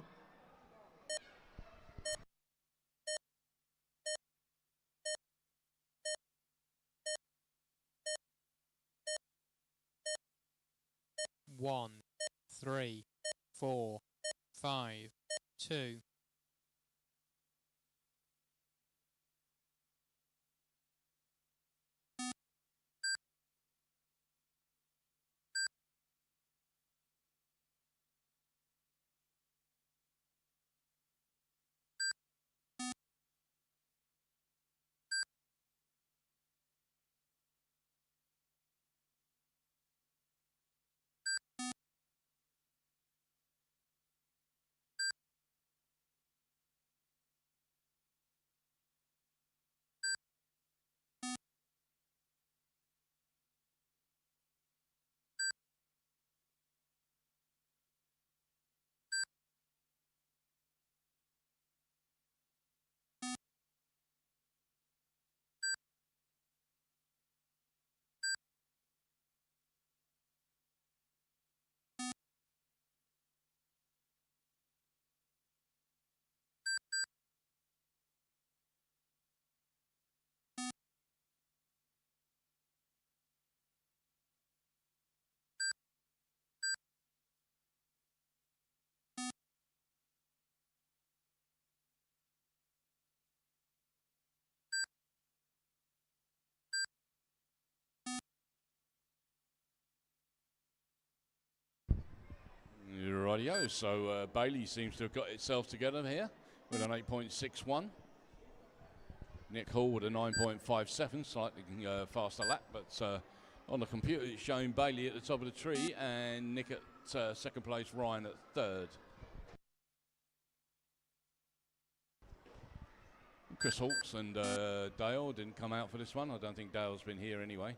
One, 3, 4, 5, 2. Rightio, so Bailey seems to have got itself together here with an 8.61. Nick Hall with a 9.57, slightly faster lap, but on the computer it's showing Bailey at the top of the tree and Nick at second place, Ryan at third. Chris Hawkes and Dale didn't come out for this one. I don't think Dale's been here anyway.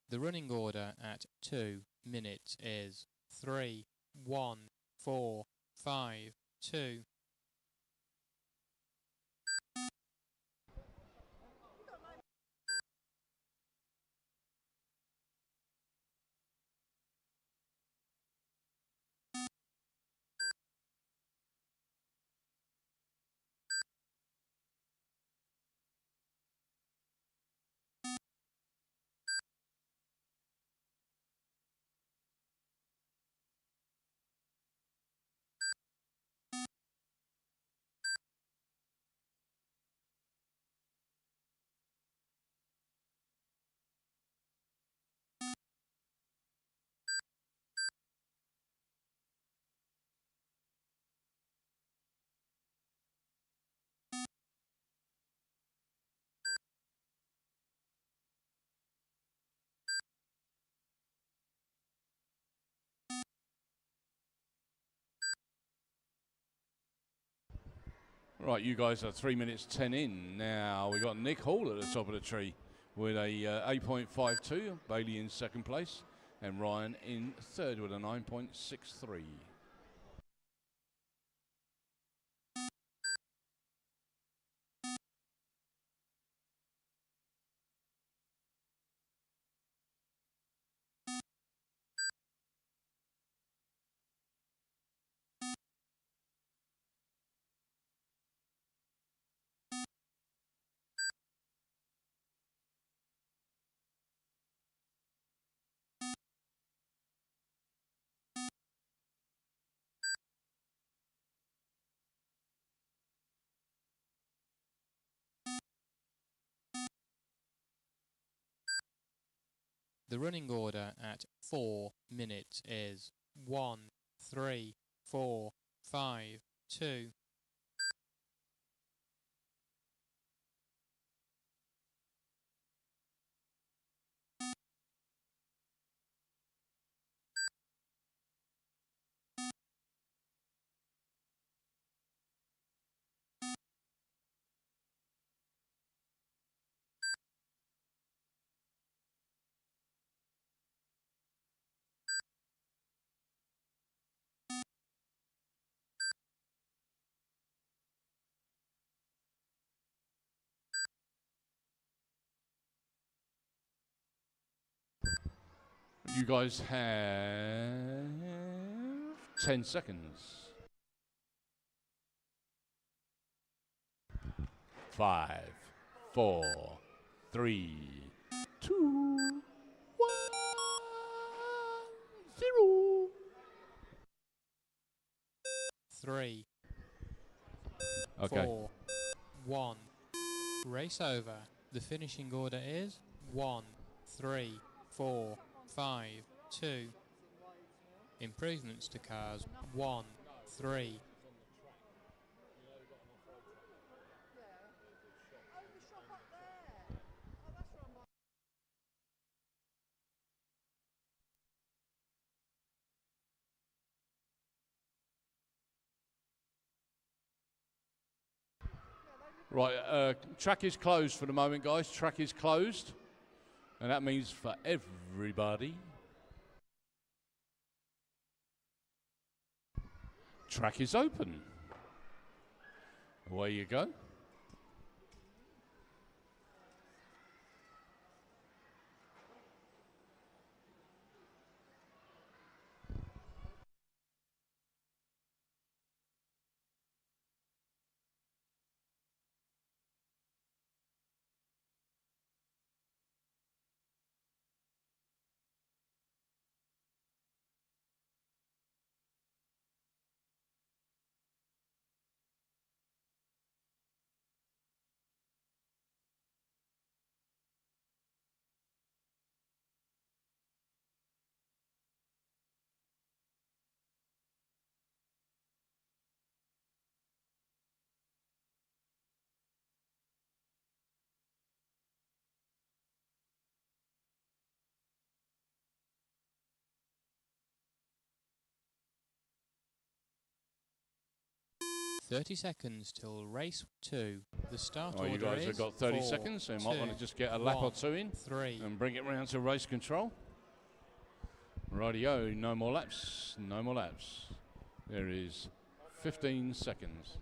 The running order at 2 minutes is 3, 1, 4, 5, 2. Right, you guys are 3 minutes 10 in. Now we've got Nick Hall at the top of the tree with a 8.52, Bailey in second place, and Ryan in third with a 9.63. The running order at 4 minutes is 1, 3, 4, 5, 2. You guys have 10 seconds. 5, 4, 3, 2, 1, 0. 3, Okay. 4, 1. Race over. The finishing order is 1, 3, 4, 5, 2. Improvements to cars 1, 3. Right, track is closed for the moment, guys. Track is closed. And that means for everybody. Track is open. Away you go. "30 seconds till race 2. The start Oh, order you guys is have got 30 4, seconds, so you might want to 2, just get a lap or 1, two in 3. and bring it round to race control. Rightio, no more laps, no more laps. There is 15 seconds.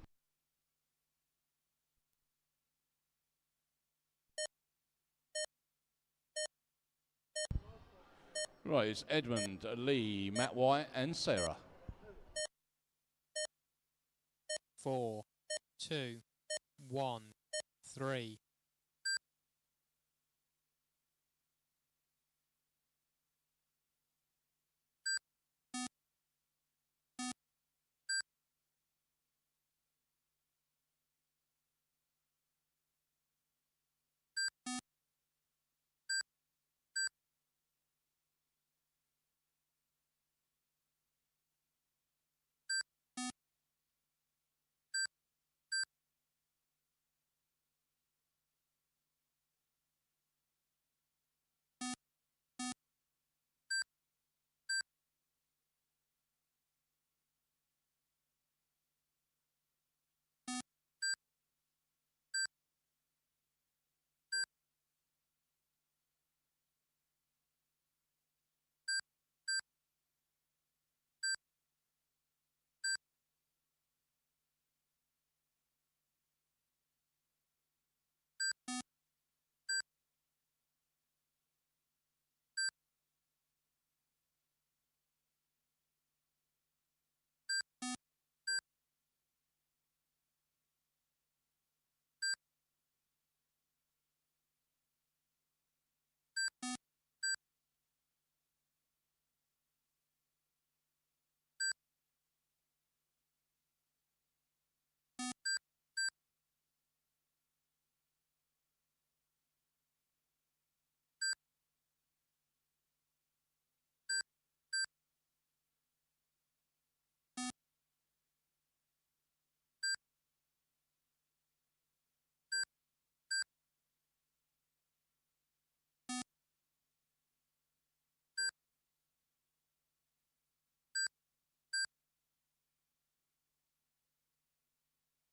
Right, it's Edmund, Lee, Matt White and Sarah. 4, 2, 1, 3.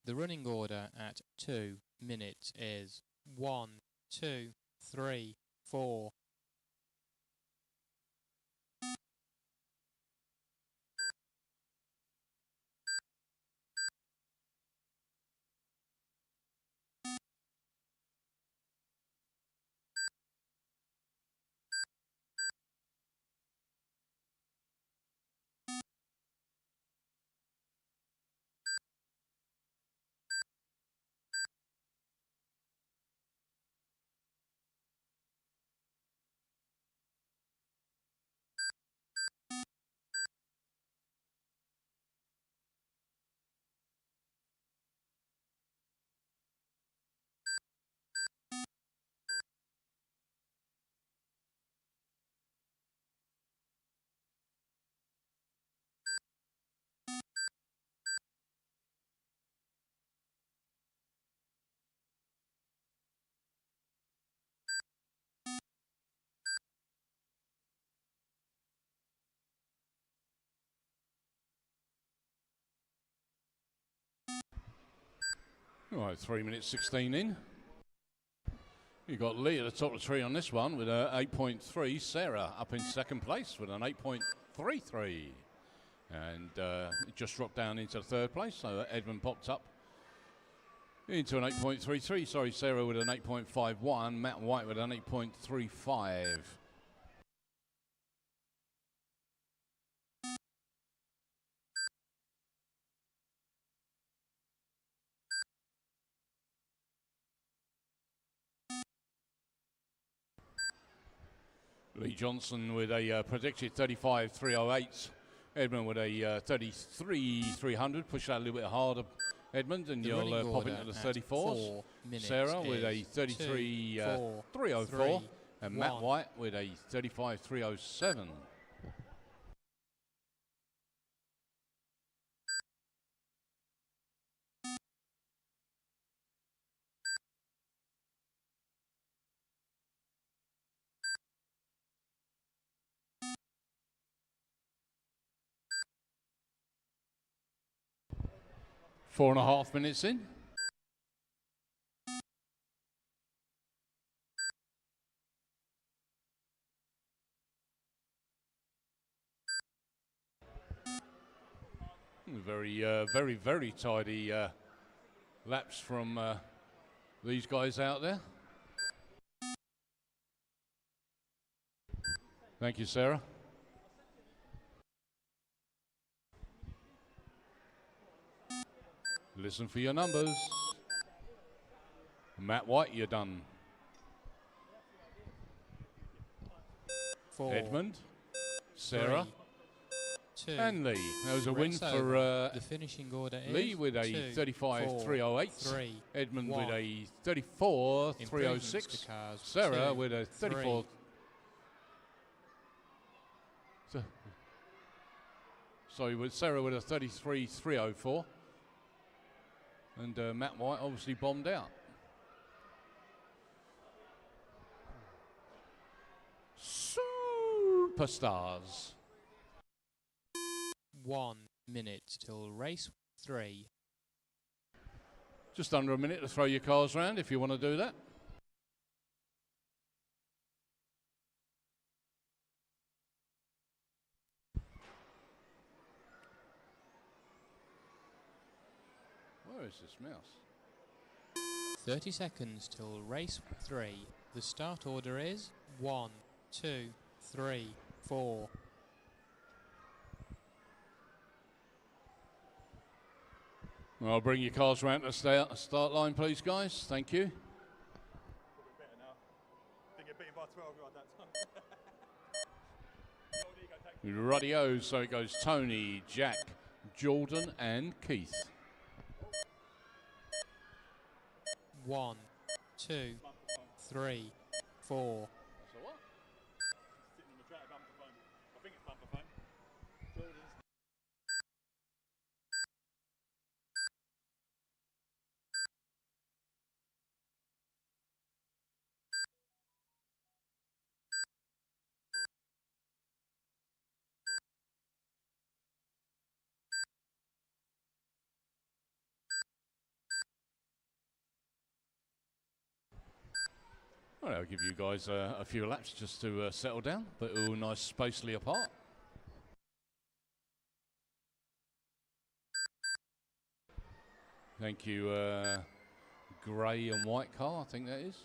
The running order at 2 minutes is 1, 2, 3, 4. All right, 3 minutes 16 in. You've got Lee at the top of the tree on this one with a 8.3. Sarah up in second place with an 8.33. And it just dropped down into third place, so Edmund popped up into an 8.33. Sorry, Sarah with an 8.51. Matt White with an 8.35. Lee Johnson with a predicted 35.308. Edmund with a 33.300. Push that a little bit harder, Edmund, and you'll pop into the 34s. Sarah with a 33.304. And Matt White with a 35.307. Four and a half minutes in. Very tidy laps from these guys out there. Thank you, Sarah. Listen for your numbers. Matt White, you're done. 4, Edmund, Sarah, 3, 2. and Lee. There was a win Race for over. The finishing order is Lee with a 35.308. 3, Edmund 1. with a 34.306. Improvements to cars, Sarah 2, with a 34. 3. Sorry, with Sarah with a 33.304. And Matt White obviously bombed out. Superstars. 1 minute till race 3. Just under a minute to throw your cars around if you want to do that. Where is this mouse? 30 seconds till race 3. The start order is 1, 2, 3, 4. Well, I'll bring your cars around to the start line, please, guys. Thank you. A bit better now. Didn't get beaten by 12 yard that time. Radio, so it goes Tony, Jack, Jordan, and Keith. 1, 2, 3, 4. So what? Sitting on the track, bumper phone. I think it's bumper phone. Jordan's. Well, I'll give you guys a few laps just to settle down, but all nice spacely apart. Thank you, grey and white car, I think that is.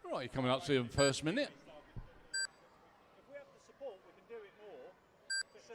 Right, you're coming up to the first minute. If we have the support, we can do it more. Just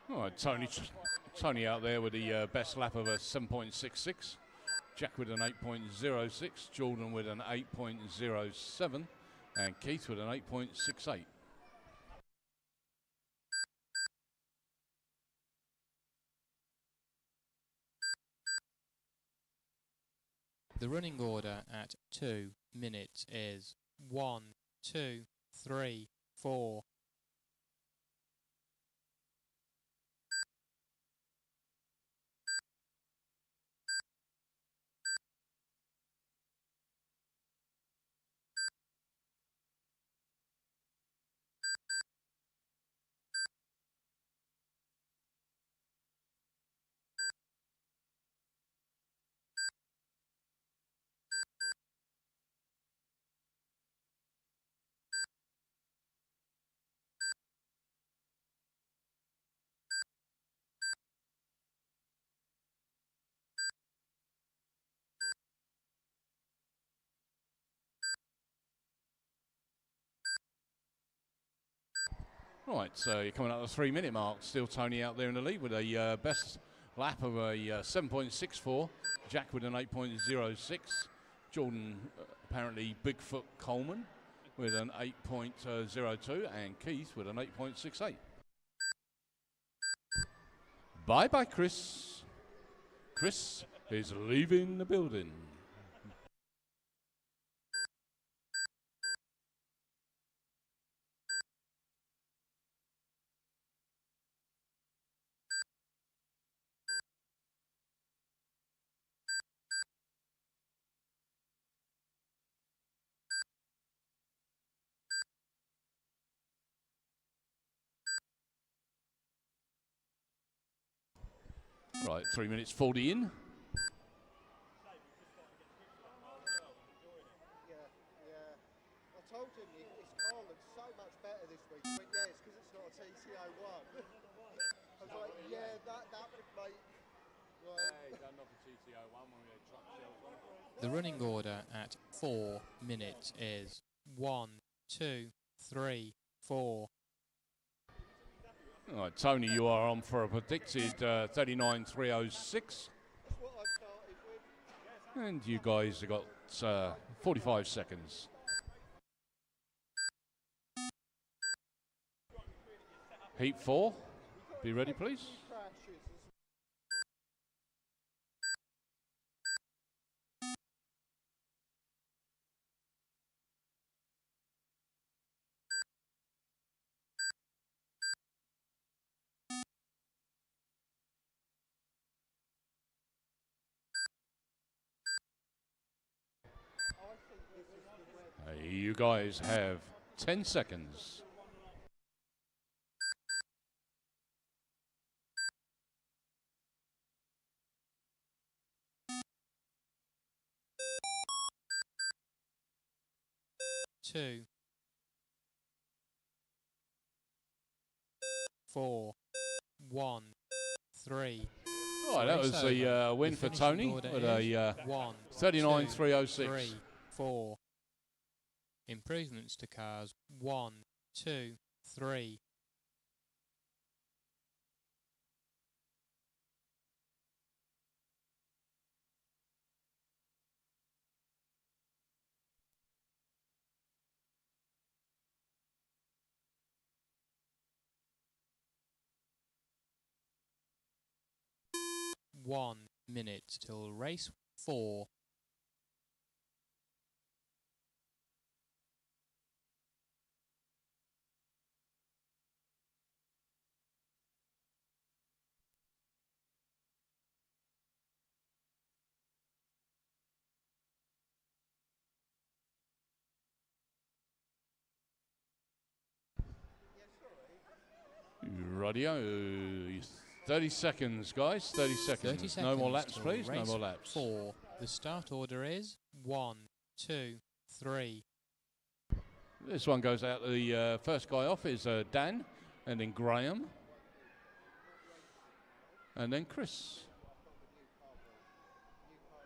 All right, Tony out there with the best lap of a 7.66. Jack with an 8.06. Jordan with an 8.07. And Keith with an 8.68. The running order at 2 minutes is 1, 2, 3, 4. Right, so you're coming up to the 3 minute mark. Still Tony out there in the lead with a best lap of a 7.64. Jack with an 8.06. Jordan, apparently Bigfoot Coleman with an 8.02. And Keith with an 8.68. Bye-bye, Chris. Chris is leaving the building. Right, 3 minutes 40 in. Yeah, yeah. I told him his car looks so much better this week. He went, yeah, it's because it's not a TCO1. I was like, yeah, that would make... The running order at 4 minutes is 1, 2, 3, 4. All right, Tony, you are on for a predicted 39.306. That's what I started with. And you guys have got 45 seconds. Heat 4. Be ready, please. Crashes. I think this is the red. You guys have 10 seconds. Two, 4, 1, 3. Right, that was the win for Tony with a 39.306. 3, 4. Improvements to cars 1, 2, 3. One minute till race 4. Radio. 30 seconds, guys. 30 seconds. 30 seconds. No more laps, till please. No race more laps. 4. The start order is 1, 2, 3. This one goes out. The first guy off is Dan, and then Graham, and then Chris.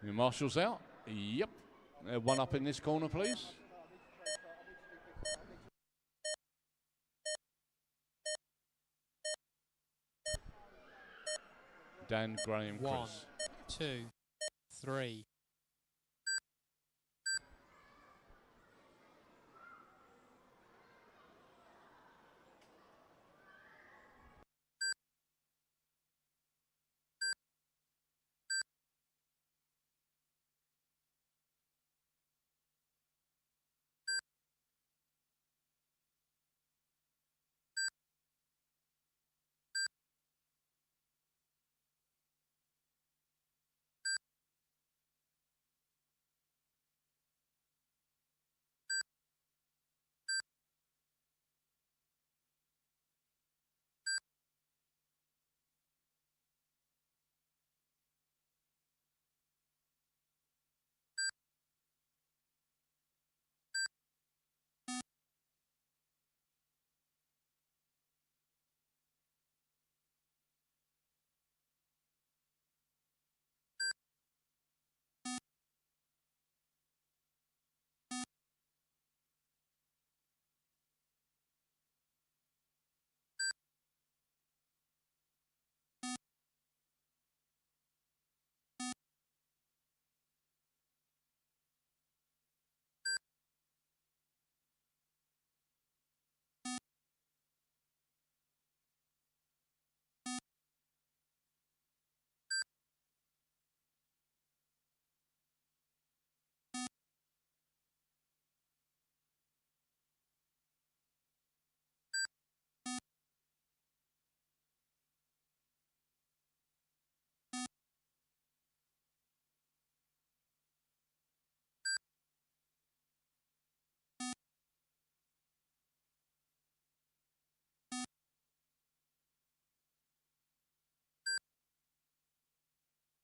Your marshal's out. Yep. One up in this corner, please. Dan, Graham, 1, Chris. 2, 3.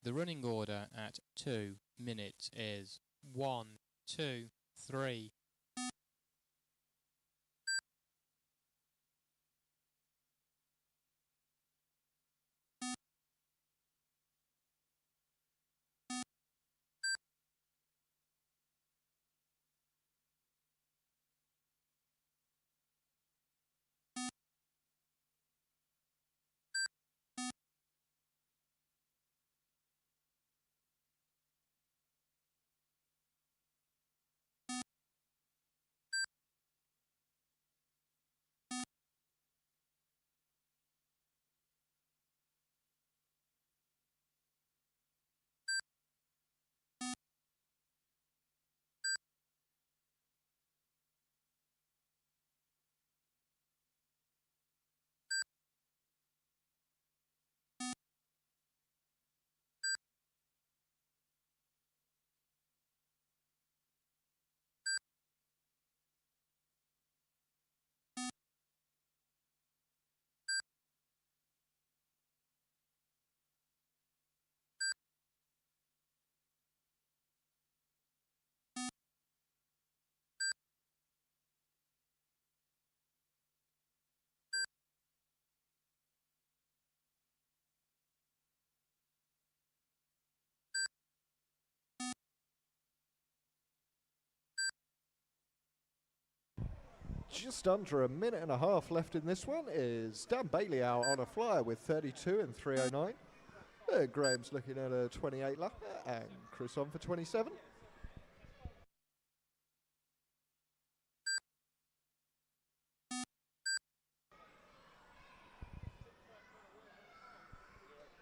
The running order at 2 minutes is 1, 2, 3. Just under a minute and a half left in this one is Dan Bailey out on a flyer with 32 and 309. Graham's looking at a 28 lapper and Chris on for 27.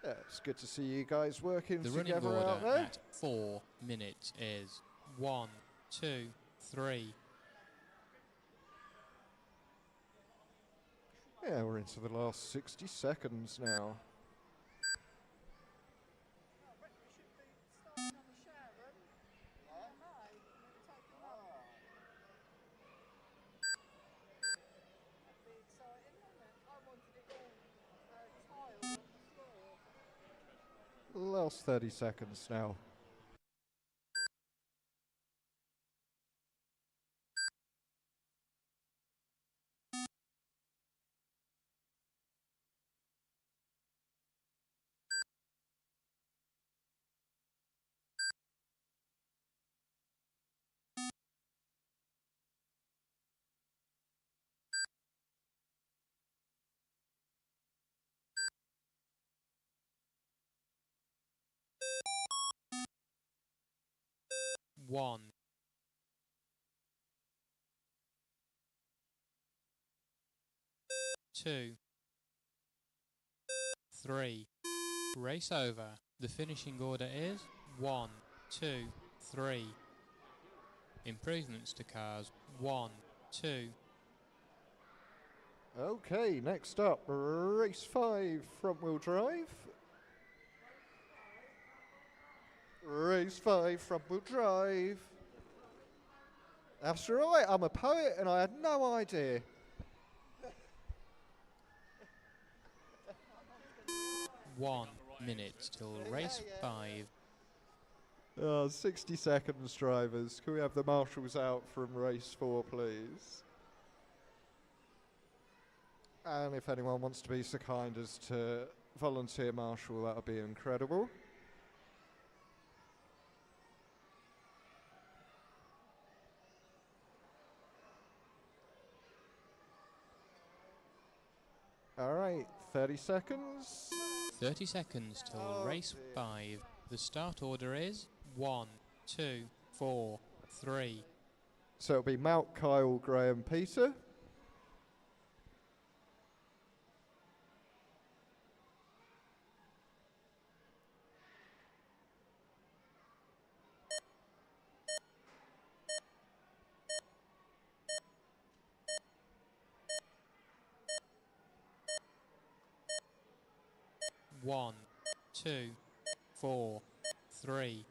Yeah, it's good to see you guys working The running together order out there. at 4 minutes is 1, 2, 3. Yeah, we're into the last 60 seconds now. Last 30 seconds now. 1. 2. 3. Race over. The finishing order is 1, 2, 3. Improvements to cars 1, 2. Okay, next up, race 5, front wheel drive. Race 5, front wheel drive. That's right, I'm a poet and I had no idea. 1 minute till race 5. 60 seconds, drivers. Can we have the marshals out from race 4, please? And if anyone wants to be so kind as to volunteer marshal, that would be incredible. All right, 30 seconds. 30 seconds till race 5. The start order is 1, 2, 4, 3. So it'll be Mount, Kyle, Graham, Peter. One, 2, 4, 3.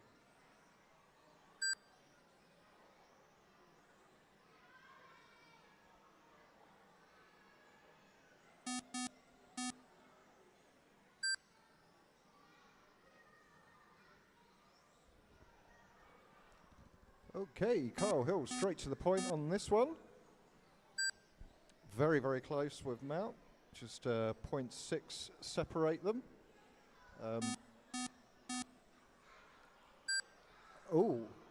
Okay, Kyle Hill straight to the point on this one. Very, very close with Mount. Just 0.6 separate them.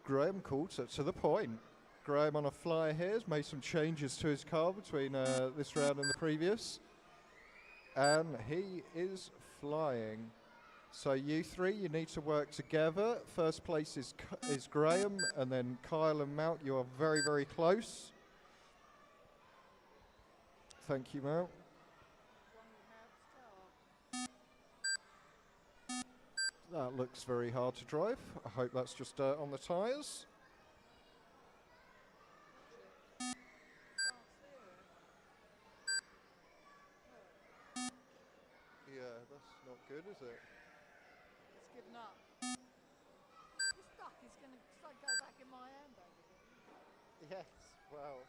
Graham caught it to the point. Graham on a flyer here has made some changes to his car between this round and the previous. And he is flying. So you three, you need to work together. First place is Graham, and then Kyle and Mount, you are very, very close. Thank you, Mount. That looks very hard to drive. I hope that's just dirt on the tyres. Yeah, that's not good, is it? It's given up. It's stuck. It's going to go back in my handbag again. Yes, well.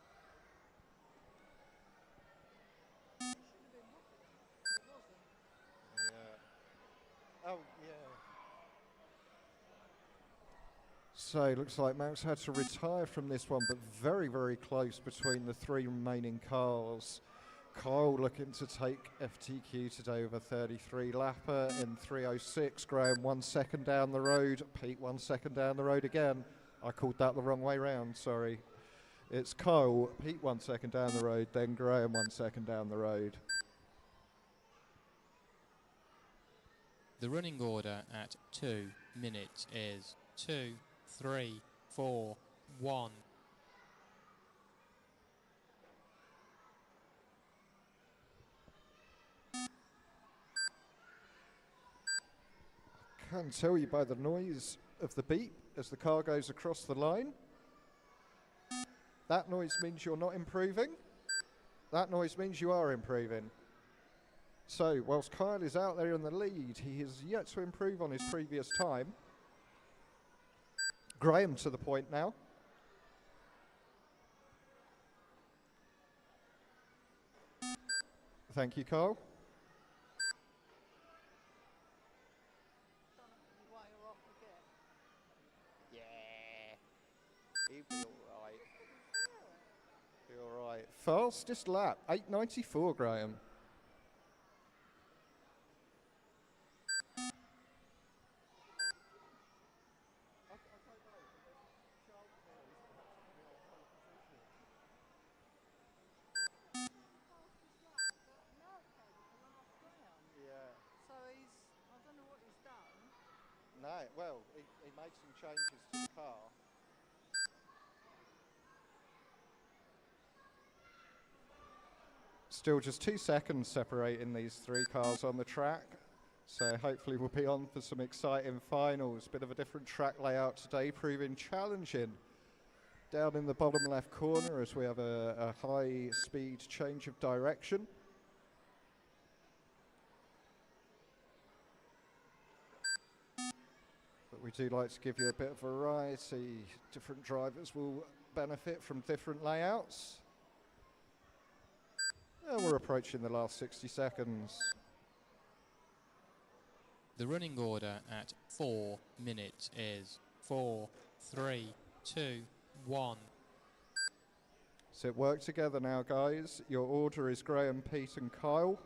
It should have been happening. It wasn't. Yeah. Oh, yeah. So, looks like Max had to retire from this one, but very, very close between the three remaining cars. Kyle looking to take FTQ today with a 33 lapper in 3:06. Graham 1 second down the road. Pete 1 second down the road again. I called that the wrong way round, sorry. It's Kyle, Pete 1 second down the road, then Graham 1 second down the road. The running order at 2 minutes is 2, 3, 4, 1. I can tell you by the noise of the beep as the car goes across the line. That noise means you're not improving. That noise means you are improving. So, whilst Kyle is out there in the lead, he has yet to improve on his previous time. Graham to the point now. Thank you, Kyle. Why you're off again? Yeah. He'll be alright. Be alright. Fastest lap, 8:94, Graham. No, well, he made some changes to the car. Still just 2 seconds separating these 3 cars on the track. So hopefully we'll be on for some exciting finals. Bit of a different track layout today, proving challenging. Down in the bottom left corner as we have a high speed change of direction. But we do like to give you a bit of variety. Different drivers will benefit from different layouts. And we're approaching the last 60 seconds. The running order at 4 minutes is 4, 3, 2, 1. So work together now, guys. Your order is Graham, Pete and Kyle.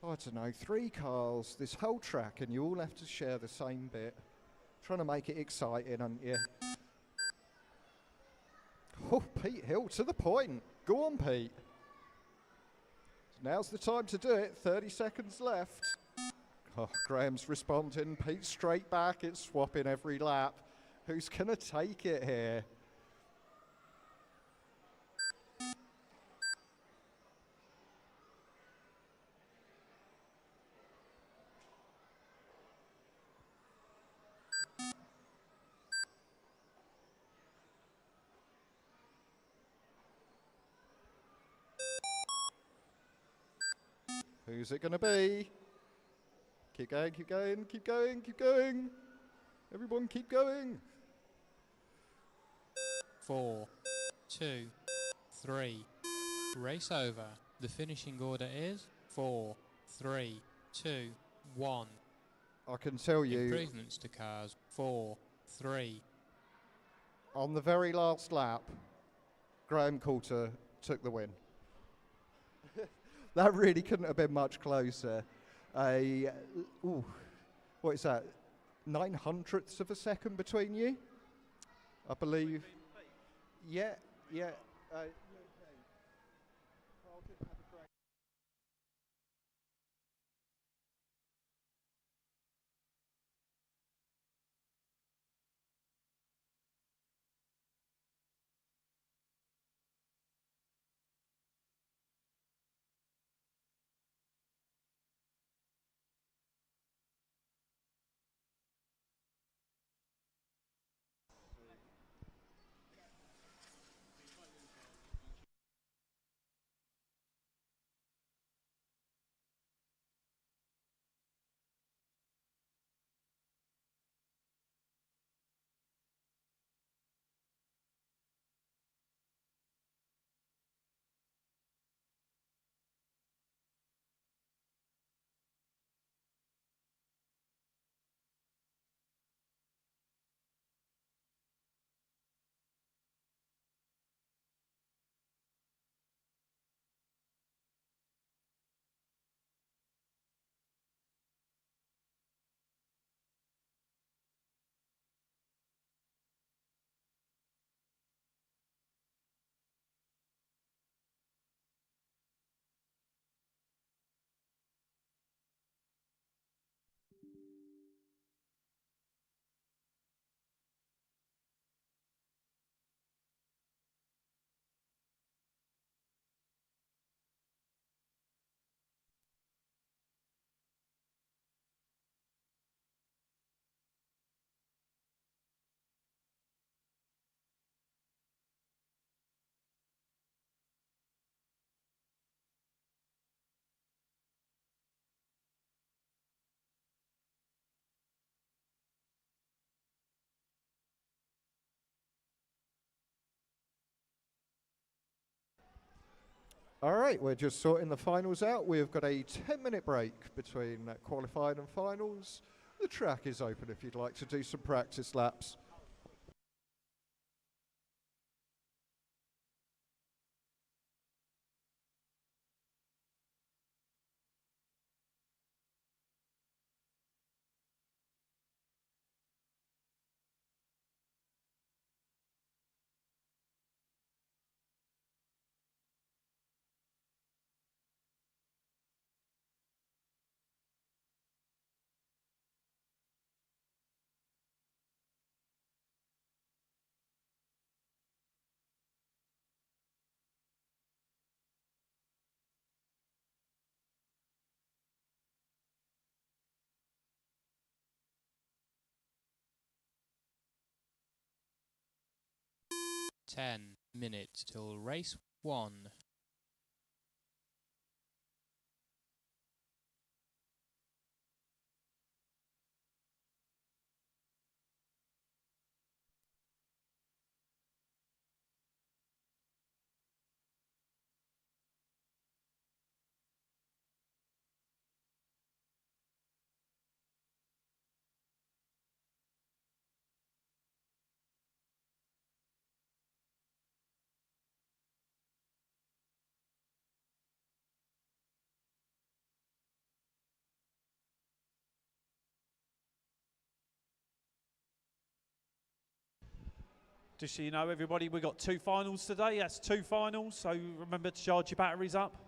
I don't know, 3 cars, this whole track, and you all have to share the same bit. Trying to make it exciting, aren't you? Oh, Pete Hill to the point. Go on, Pete. Now's the time to do it. 30 seconds left. Oh, Graham's responding. Pete's straight back. It's swapping every lap. Who's going to take it here? Who's it going to be? Keep going, keep going, keep going, keep going. Everyone keep going. 4, 2, 3. Race over. The finishing order is 4, 3, 2, 1. I can tell you, Improvements to cars 4, 3. on the very last lap, Graham Coulter took the win. That really couldn't have been much closer. What is that? 900ths of a second between you, I believe. Yeah, yeah. All right, we're just sorting the finals out. We've got a 10-minute break between qualifying and finals. The track is open if you'd like to do some practice laps. 10 minutes till race 1. Just so you know, everybody, we've got 2 finals today. That's 2 finals, so remember to charge your batteries up.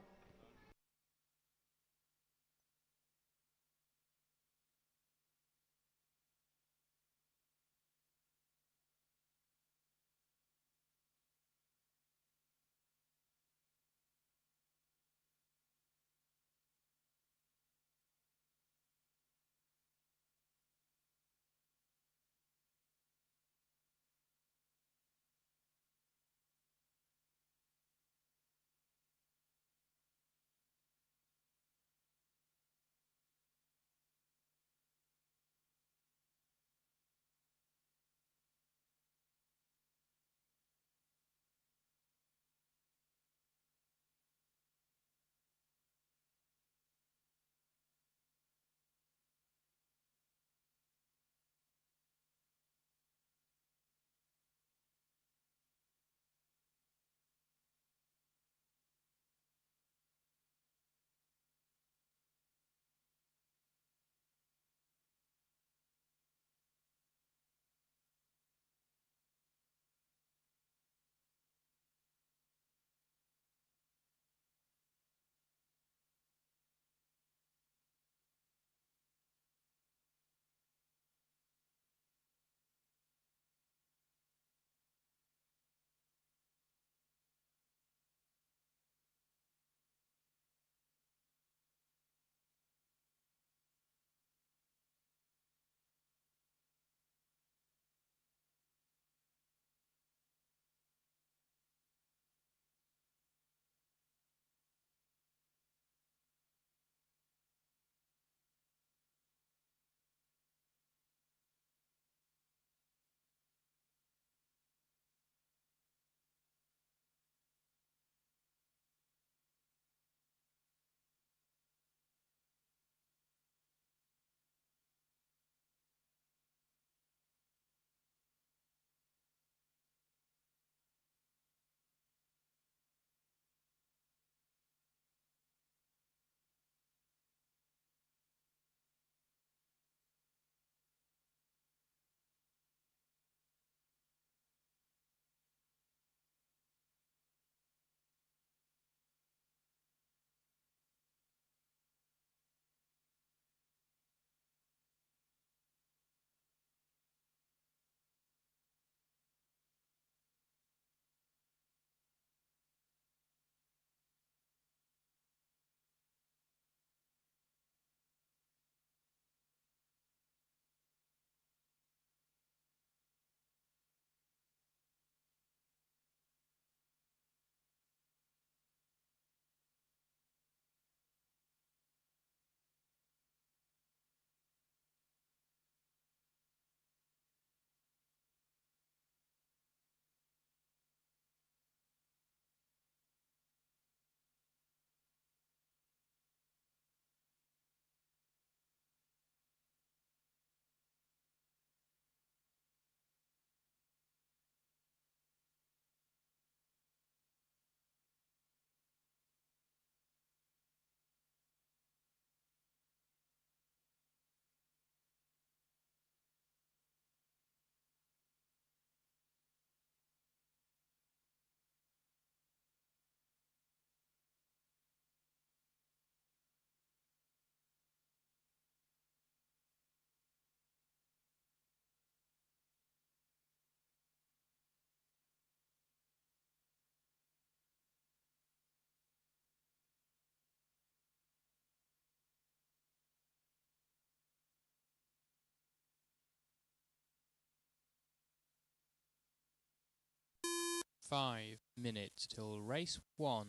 5 minutes till race 1.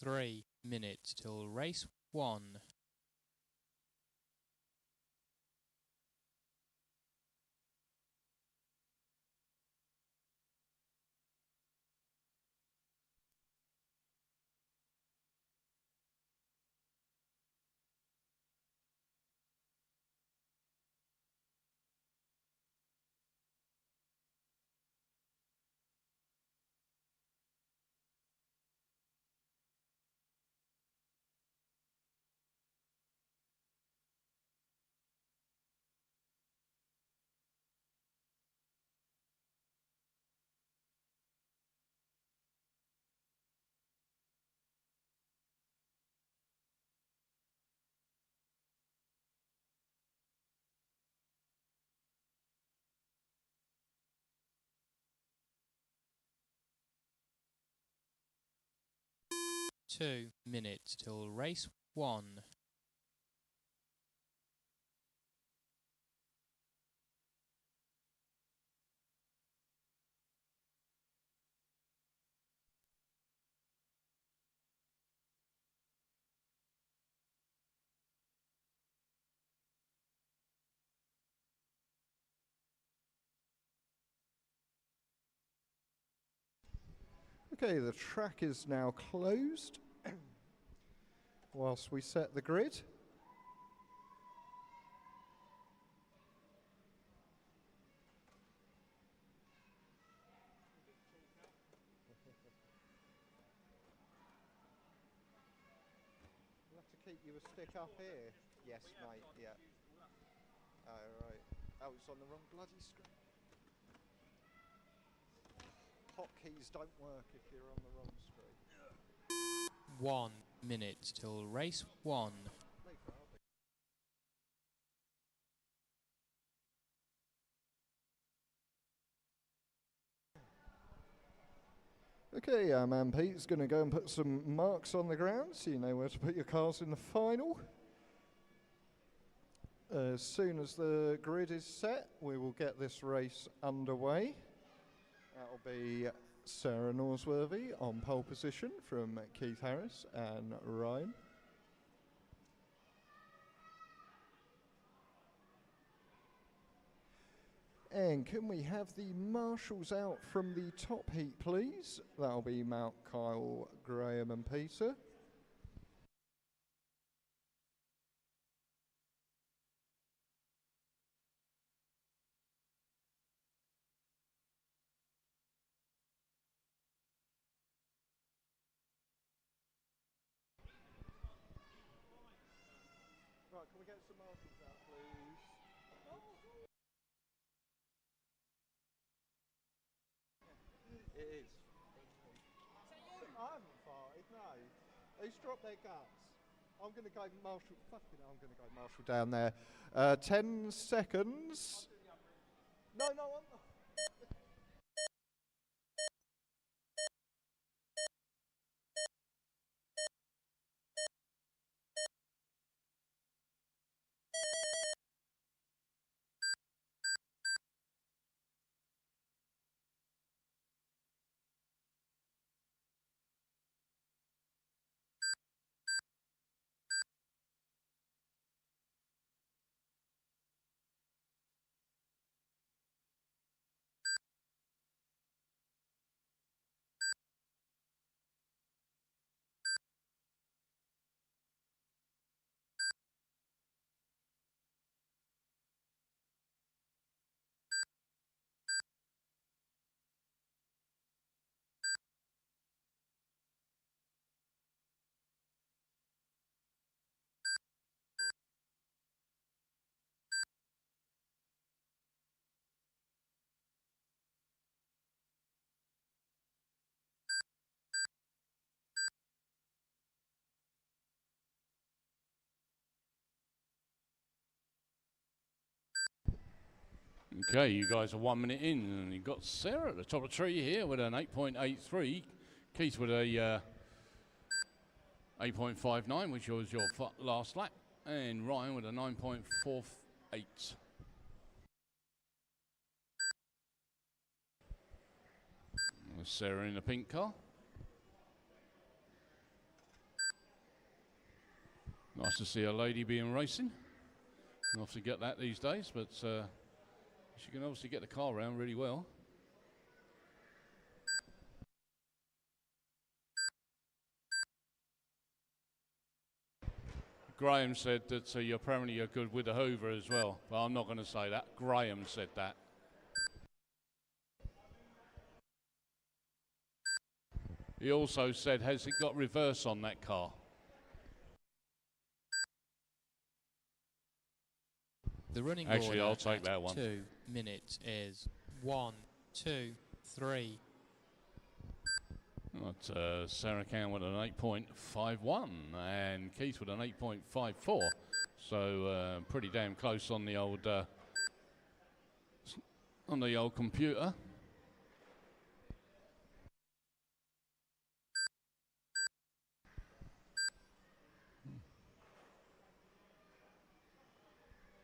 Three minutes till race 1. Two minutes till race 1. Okay, the track is now closed whilst we set the grid. We'll have to keep you a stick up here. Yes, mate, yeah. Oh, right. Oh, it's on the wrong bloody screen. Hotkeys don't work if you're on the wrong screen. 1 minute till race 1. Okay, our man Pete's going to go and put some marks on the ground so you know where to put your cars in the final. As soon as the grid is set, we will get this race underway. That'll be Sarah Norsworthy on pole position from Keith Harris and Ryan. And can we have the marshals out from the top heat, please? That'll be Mount Kyle, Graham and Peter. Right, can we get some marshals out, please? It is. I haven't farted, no. Who's dropped their guts? I'm going to go marshal. Fucking hell, I'm going to go marshal down there. 10 seconds. No, I'm not. Okay, you guys are 1 minute in, and you've got Sarah at the top of the tree here with an 8.83. Keith with a 8.59, which was your last lap, and Ryan with a 9.48. Sarah in the pink car. Nice to see a lady being racing. You often get that these days, but she can obviously get the car around really well. Graham said that you apparently are good with the Hoover as well, but I'm not going to say that. Graham said that. He also said, has it got reverse on that car? The running Actually, order I'll take at that one. 2 minutes is 1, 2, 3. But, Sarah Cowan with an 8.51 and Keith with an 8.54. So pretty damn close on the old computer.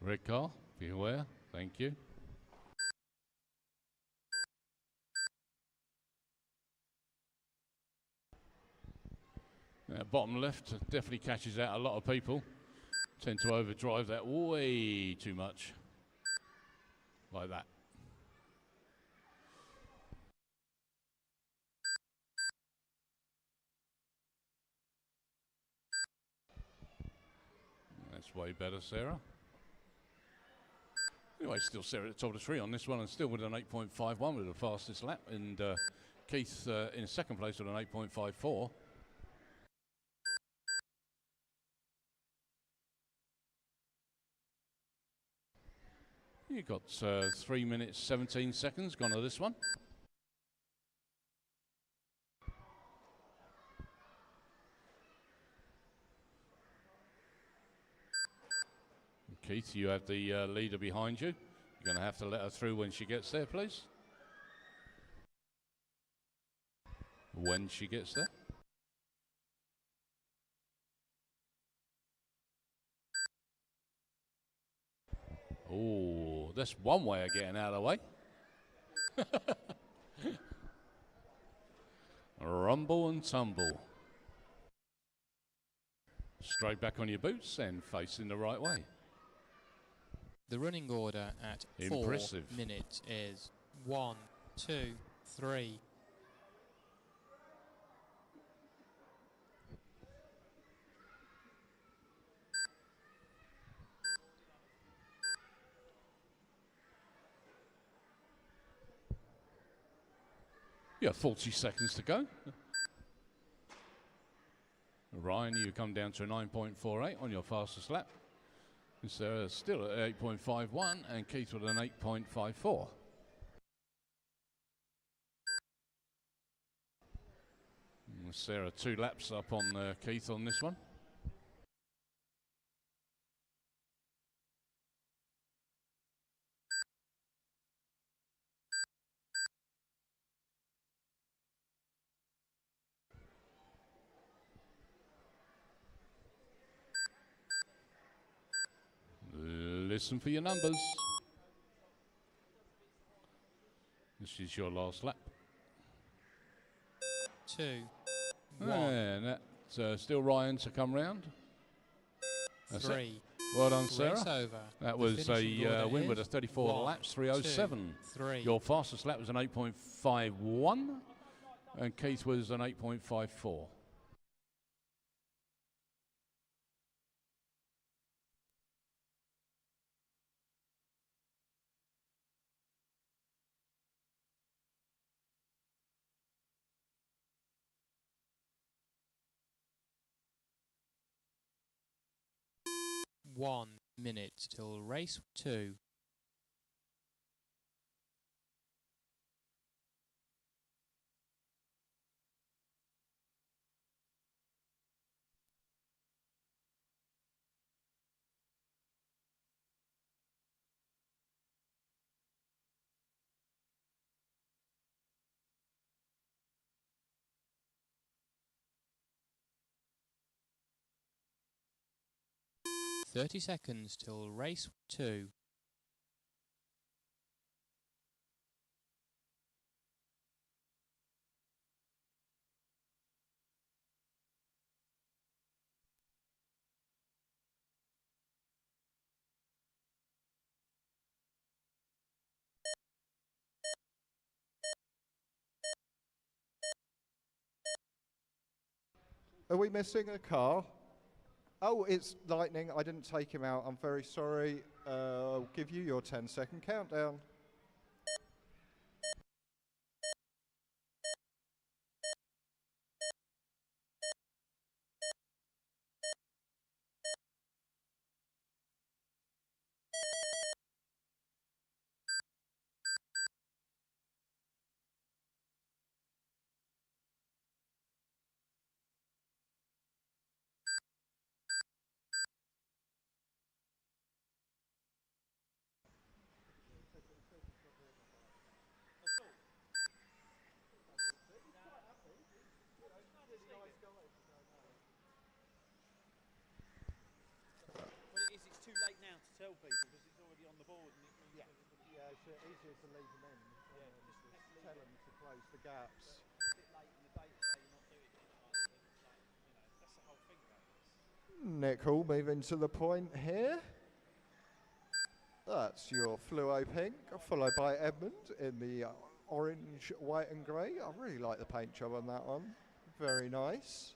Red car, be aware. Thank you. Bottom left definitely catches out a lot of people. Tend to overdrive that way too much. Like that. That's way better, Sarah. Anyway, still Sarah at the top of the tree on this one, and still with an 8.51 with the fastest lap, and Keith in second place with an 8.54. You got 3 minutes 17 seconds gone to this one. Keith, you have the leader behind you. You're going to have to let her through when she gets there, please. When she gets there. Oh, that's one way of getting out of the way. Rumble and tumble. Straight back on your boots and facing the right way. The running order at 4 minutes is 1, 2, 3. You have 40 seconds to go. Ryan, you come down to a 9.48 on your fastest lap. Sarah still at 8.51 and Keith with an 8.54. Sarah 2 laps up on Keith on this one. Listen for your numbers. This is your last lap. 2, 1, And that's still Ryan to come round. That's 3. it. Well done, Sarah. Race over. That The was finishing a order win with is a 34 1, laps, 3:07. 2, 3. Your fastest lap was an 8.51 and Keith was an 8.54. One minute till race 2. Thirty seconds till race 2. Are we missing a car? Oh, it's Lightning. I didn't take him out. I'm very sorry. I'll give you your 10-second countdown. Well, it's too late now to tell people because it's already on the board. And it means Yeah, yeah, it's easier to leave them in. Yeah, just leave tell it. them to close the gaps. It's a bit late in the day to say you're not doing it. That's the whole thing about this. Nick Hall moving to the point here. That's your fluo pink, followed by Edmund in the orange, white and grey. I really like the paint job on that one. Very nice.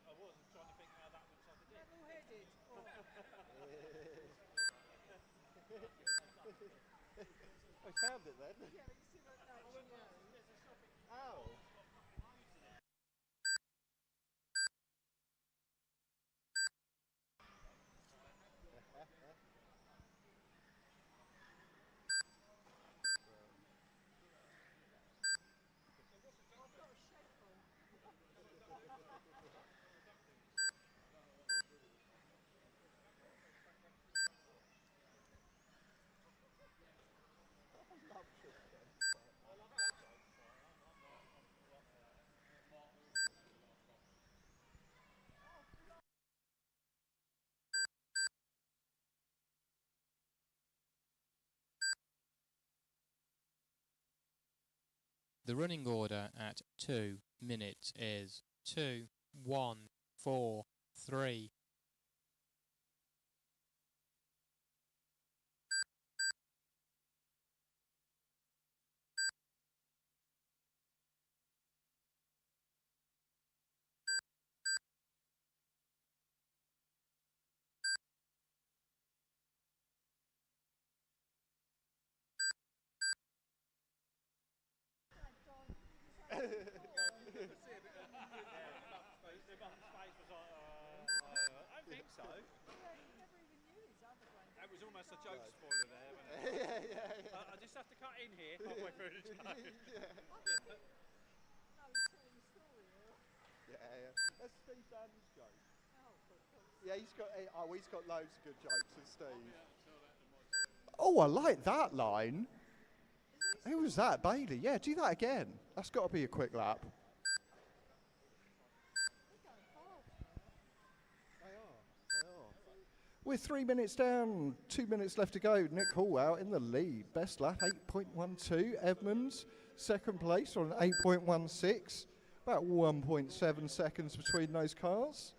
I was trying to think how that looks like a dick. Level-headed. I found it then. Yeah, but you see what that Oh. The running order at 2 minutes is 2, 1, 4, 3. so. You never even knew his other one. That was almost a joke spoiler there, wasn't it? yeah. I just have to cut in here halfway through the joke. yeah. No, you're telling a story, or? Yeah. That's Steve Dan's joke. Oh, for God's Yeah, he's got loads of good jokes with Steve. Oh, I like that line. Who was that? Bailey. Yeah, do that again. That's got to be a quick lap. They're going fast. They are. We're 3 minutes down, 2 minutes left to go. Nick Hall out in the lead. Best lap, 8.12. Edmonds, second place on 8.16. About 1.7 seconds between those cars.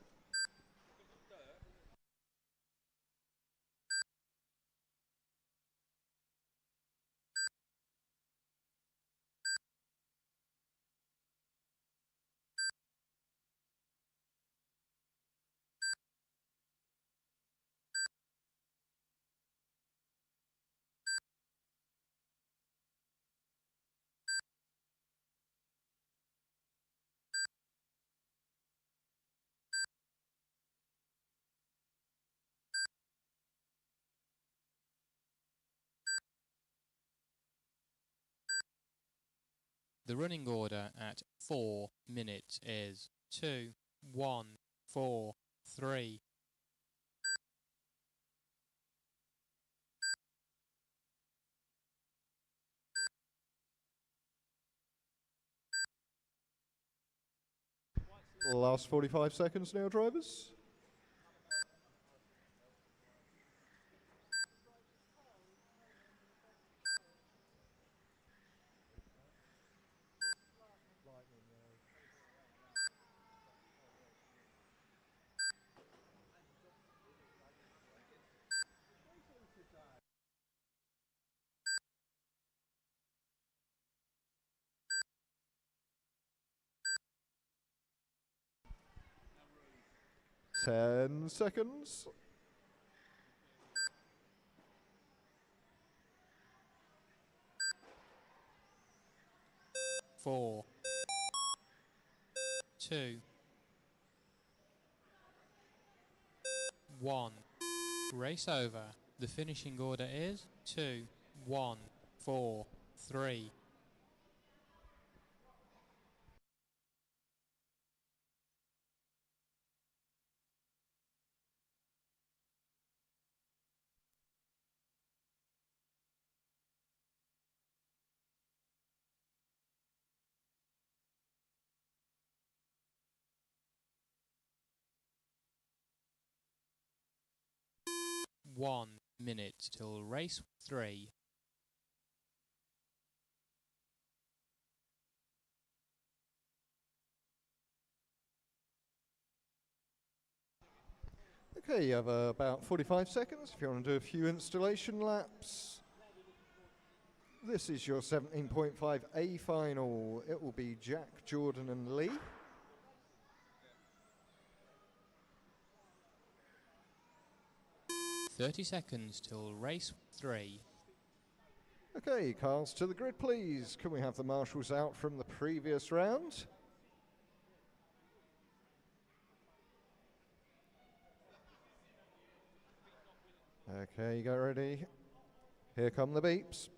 The running order at 4 minutes is 2, 1, 4, 3. Last 45 seconds now, drivers. Ten seconds. 4, 2, 1. Race over. The finishing order is 2, 1, 4, 3. One minute till race 3. Okay, you have about 45 seconds if you want to do a few installation laps. This is your 17.5A final. It will be Jack, Jordan and Lee. "30 seconds till race 3. Okay, cars to the grid, please. Can we have the marshals out from the previous round? Okay, get ready. Here come the beeps.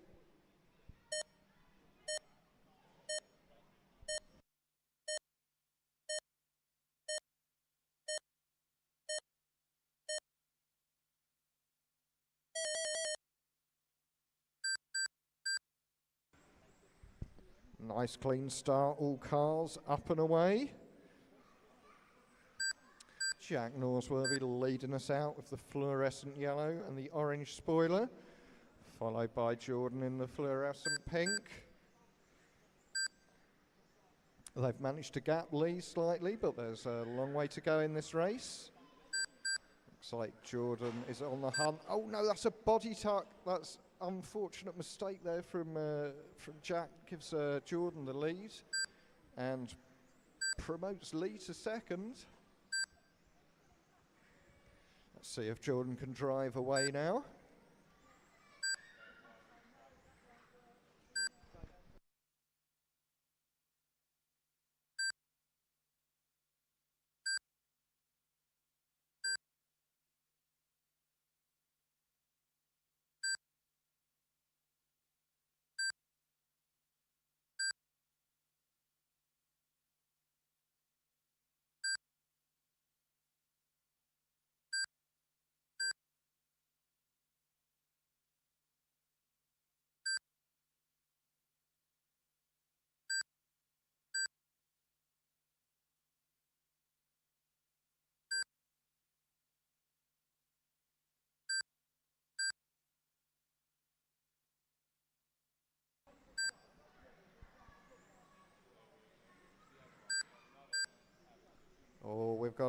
Nice clean start, all cars up and away. Jack Norsworthy leading us out with the fluorescent yellow and the orange spoiler, followed by Jordan in the fluorescent pink. They've managed to gap Lee slightly, but there's a long way to go in this race. Looks like Jordan is on the hunt. Oh no, that's a body tuck. That's unfortunate mistake there from Jack. Gives Jordan the lead and promotes Lee to second. Let's see if Jordan can drive away now.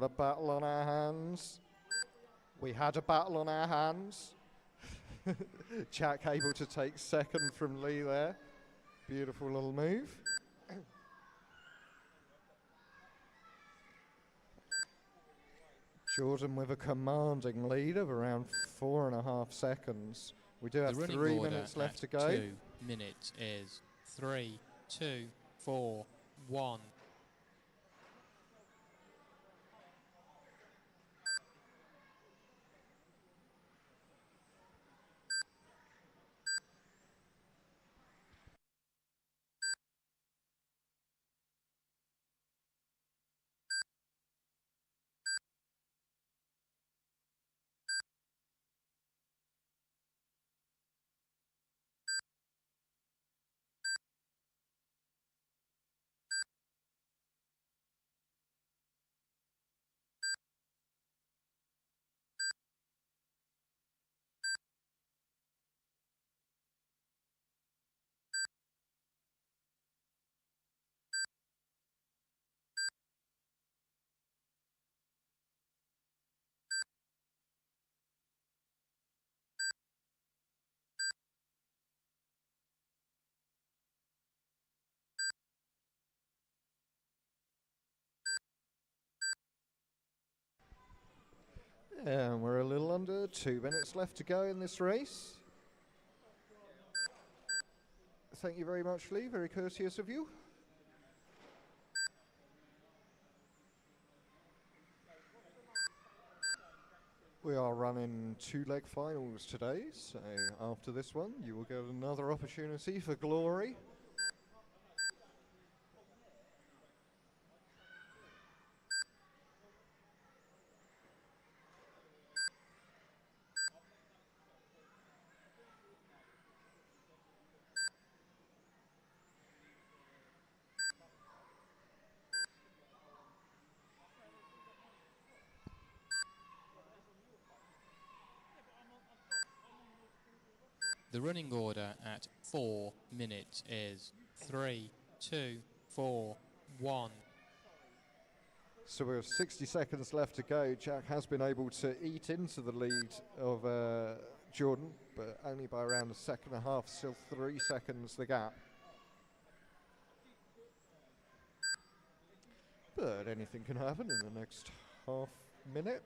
a battle on our hands. We had a battle on our hands. Jack able to take second from Lee there. Beautiful little move. Jordan with a commanding lead of around 4.5 seconds. We do have The running 3 order minutes left at to go. 2 minutes is 3, 2, 4, 1. And we're a little under 2 minutes left to go in this race. Thank you very much, Lee. Very courteous of you. We are running 2-leg finals today, so after this one, you will get another opportunity for glory. The running order at 4 minutes is 3, 2, 4, 1. So we have 60 seconds left to go. Jack has been able to eat into the lead of Jordan, but only by around a second and a half, still 3 seconds the gap. But anything can happen in the next half minute.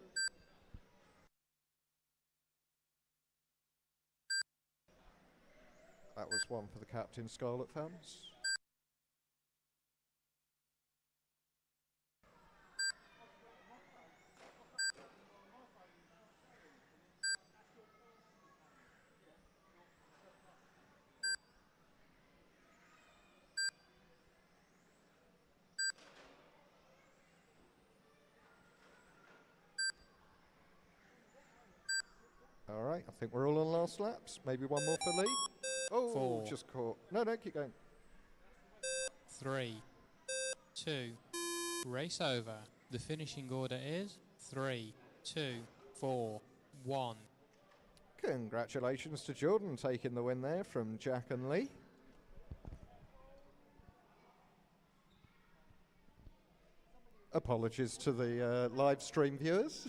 That was one for the captain, Scarlet fans. All right, I think we're all on last laps. Maybe one more for Lee. Oh, 4. just caught. No, keep going. 3, 2, race over. The finishing order is 3, 2, 4, 1. Congratulations to Jordan taking the win there from Jack and Lee. Apologies to the live stream viewers.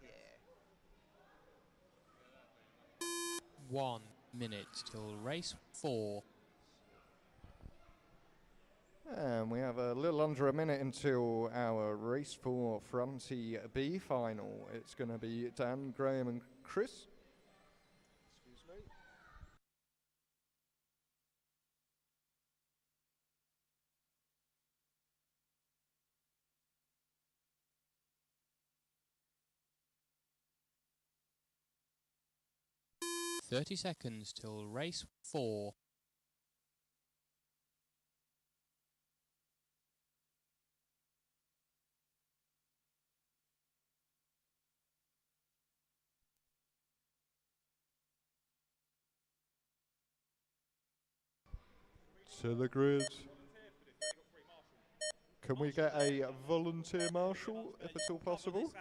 Yeah. 1 minute till race 4. And we have a little under a minute until our race 4 Fronty B final. It's going to be Dan, Graham and Chris. Excuse me. 30 seconds till race 4. To the grid. Can we get a volunteer marshal, if at all possible?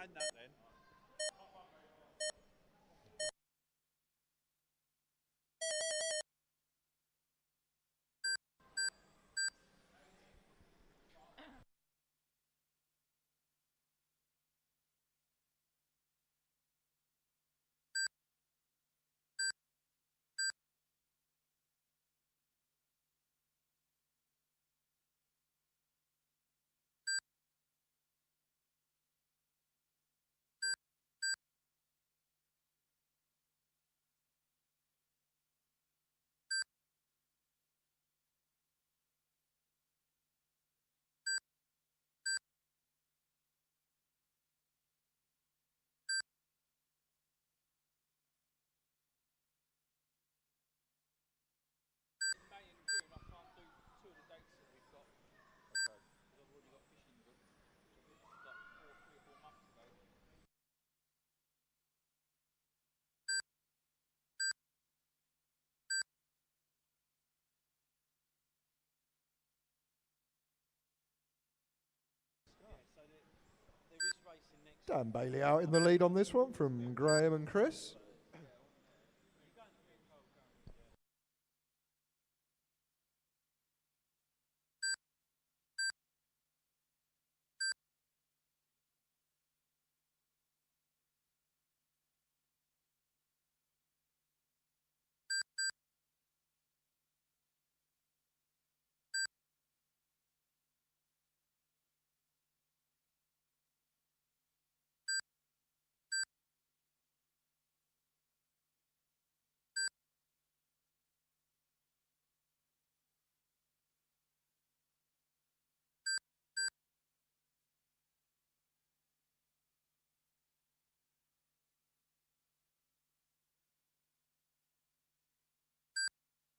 Dan Bailey out in the lead on this one from Graham and Chris.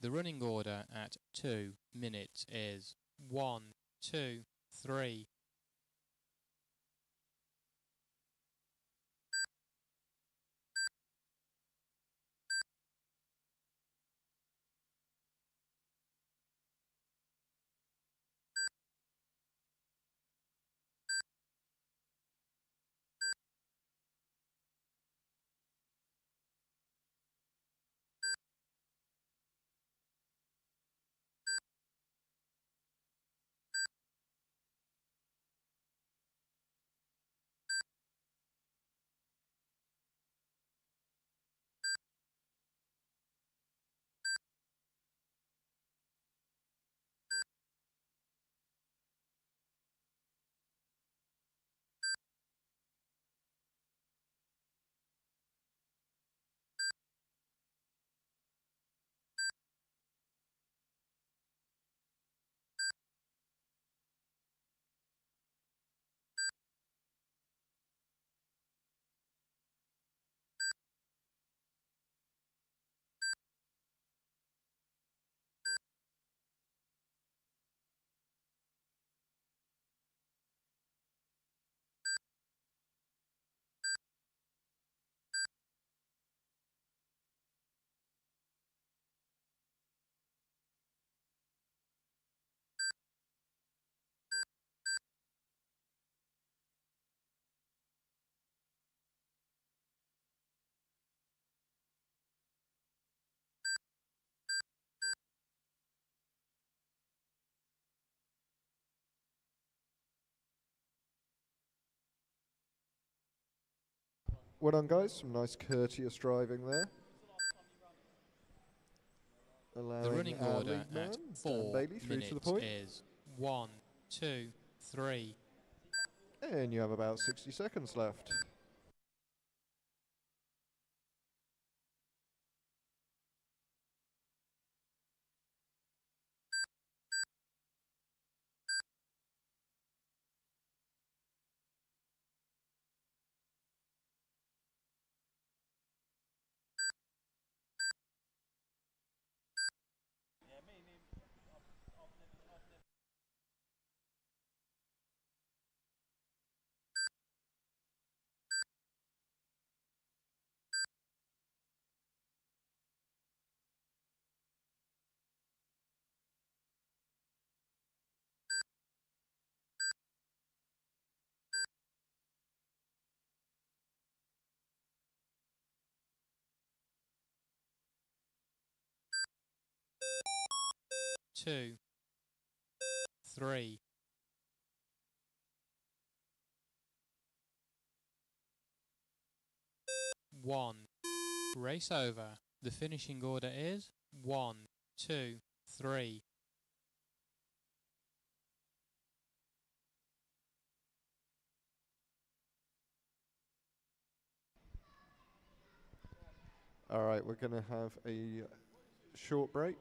The running order at 2 minutes is 1, 2, 3. Well done, guys. Some nice courteous driving there. Allowing The running our order lead man, at Dan 4 Bailey, through to the minutes point. is 1, 2, 3. And you have about 60 seconds left. Yeah, me and him. I've never. 2, 3. 1. Race over. The finishing order is 1, 2, 3. All right, we're going to have a short break.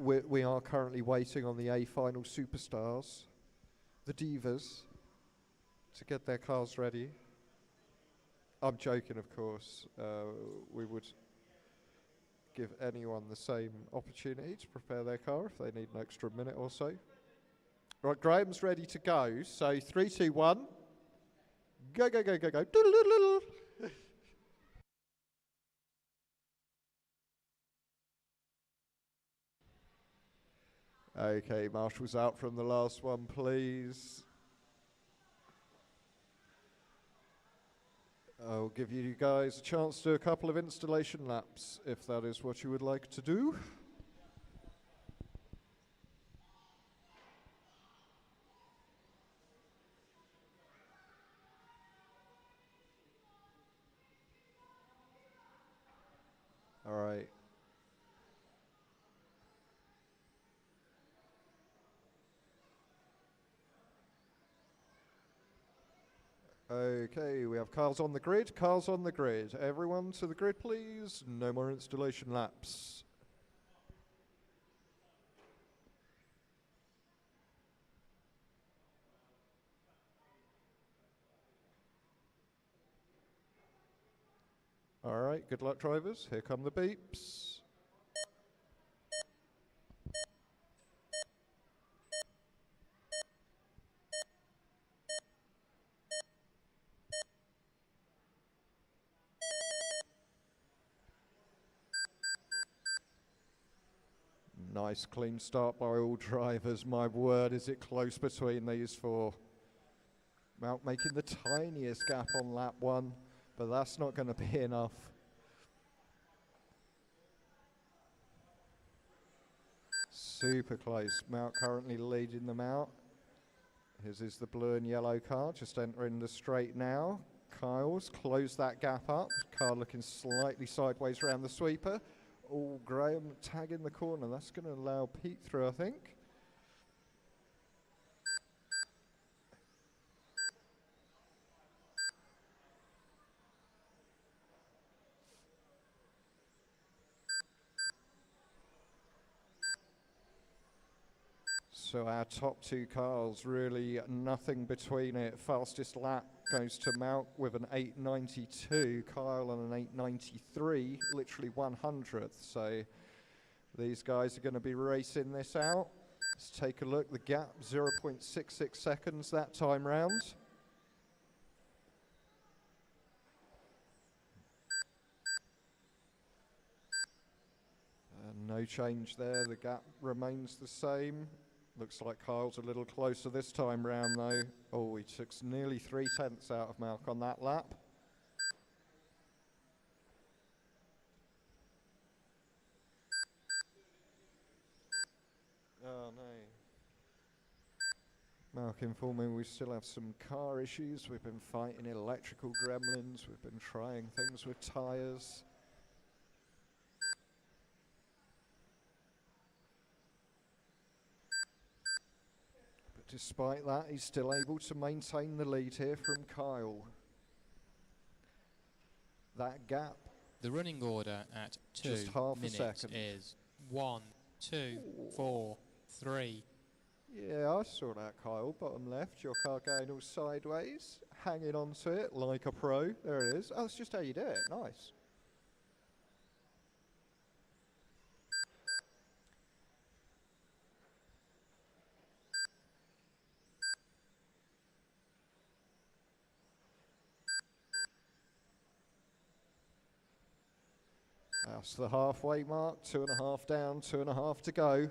We are currently waiting on the A final superstars, the divas, to get their cars ready. I'm joking, of course. We would give anyone the same opportunity to prepare their car if they need an extra minute or so. Right, Graham's ready to go. So 3, 2, 1. Go, go, go, go, go. Doodle-doodle-doodle. Okay, Marshall's out from the last one, please. I'll give you guys a chance to do a couple of installation laps, if that is what you would like to do. All right. Okay, we have cars on the grid. Cars on the grid. Everyone to the grid, please. No more installation laps. All right, good luck, drivers. Here come the beeps. Nice clean start by all drivers. My word, is it close between these four. Mount making the tiniest gap on lap 1, but that's not going to be enough. Super close. Mount currently leading them out. His is the blue and yellow car, just entering the straight now. Kyle's closed that gap up. Car looking slightly sideways around the sweeper. Oh, Graham tagging the corner. That's going to allow Pete through, I think. So our top two cars, really nothing between it. Fastest lap goes to Mount with an 8.92, Kyle on an 8.93, literally 100th. So these guys are going to be racing this out. Let's take a look. The gap, 0.66 seconds that time round. No change there. The gap remains the same. Looks like Kyle's a little closer this time round though. Oh, he took nearly 3/10 out of Malk on that lap. Oh no. Malk informing we still have some car issues. We've been fighting electrical gremlins. We've been trying things with tyres. Despite that, he's still able to maintain the lead here from Kyle. That gap. The running order at 2 minutes is 1, 2, 4, 3. Yeah, I saw that, Kyle. Bottom left, your car going all sideways, hanging onto it like a pro. There it is. Oh, that's just how you do it. Nice. That's the halfway mark, 2.5 down, 2.5 to go.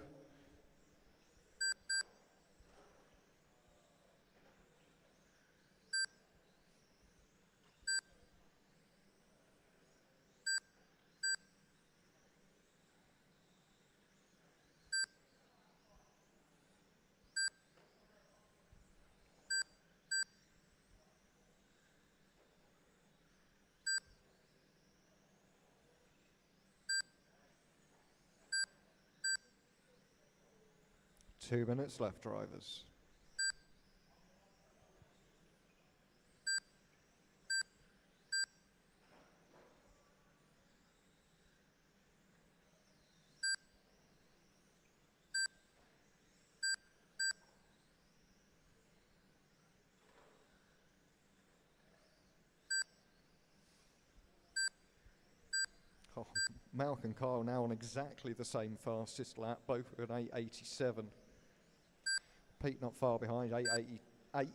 Two minutes left, drivers. Malcolm Kyle now on exactly the same fastest lap, both with an 8.87. Pete not far behind, 8.88,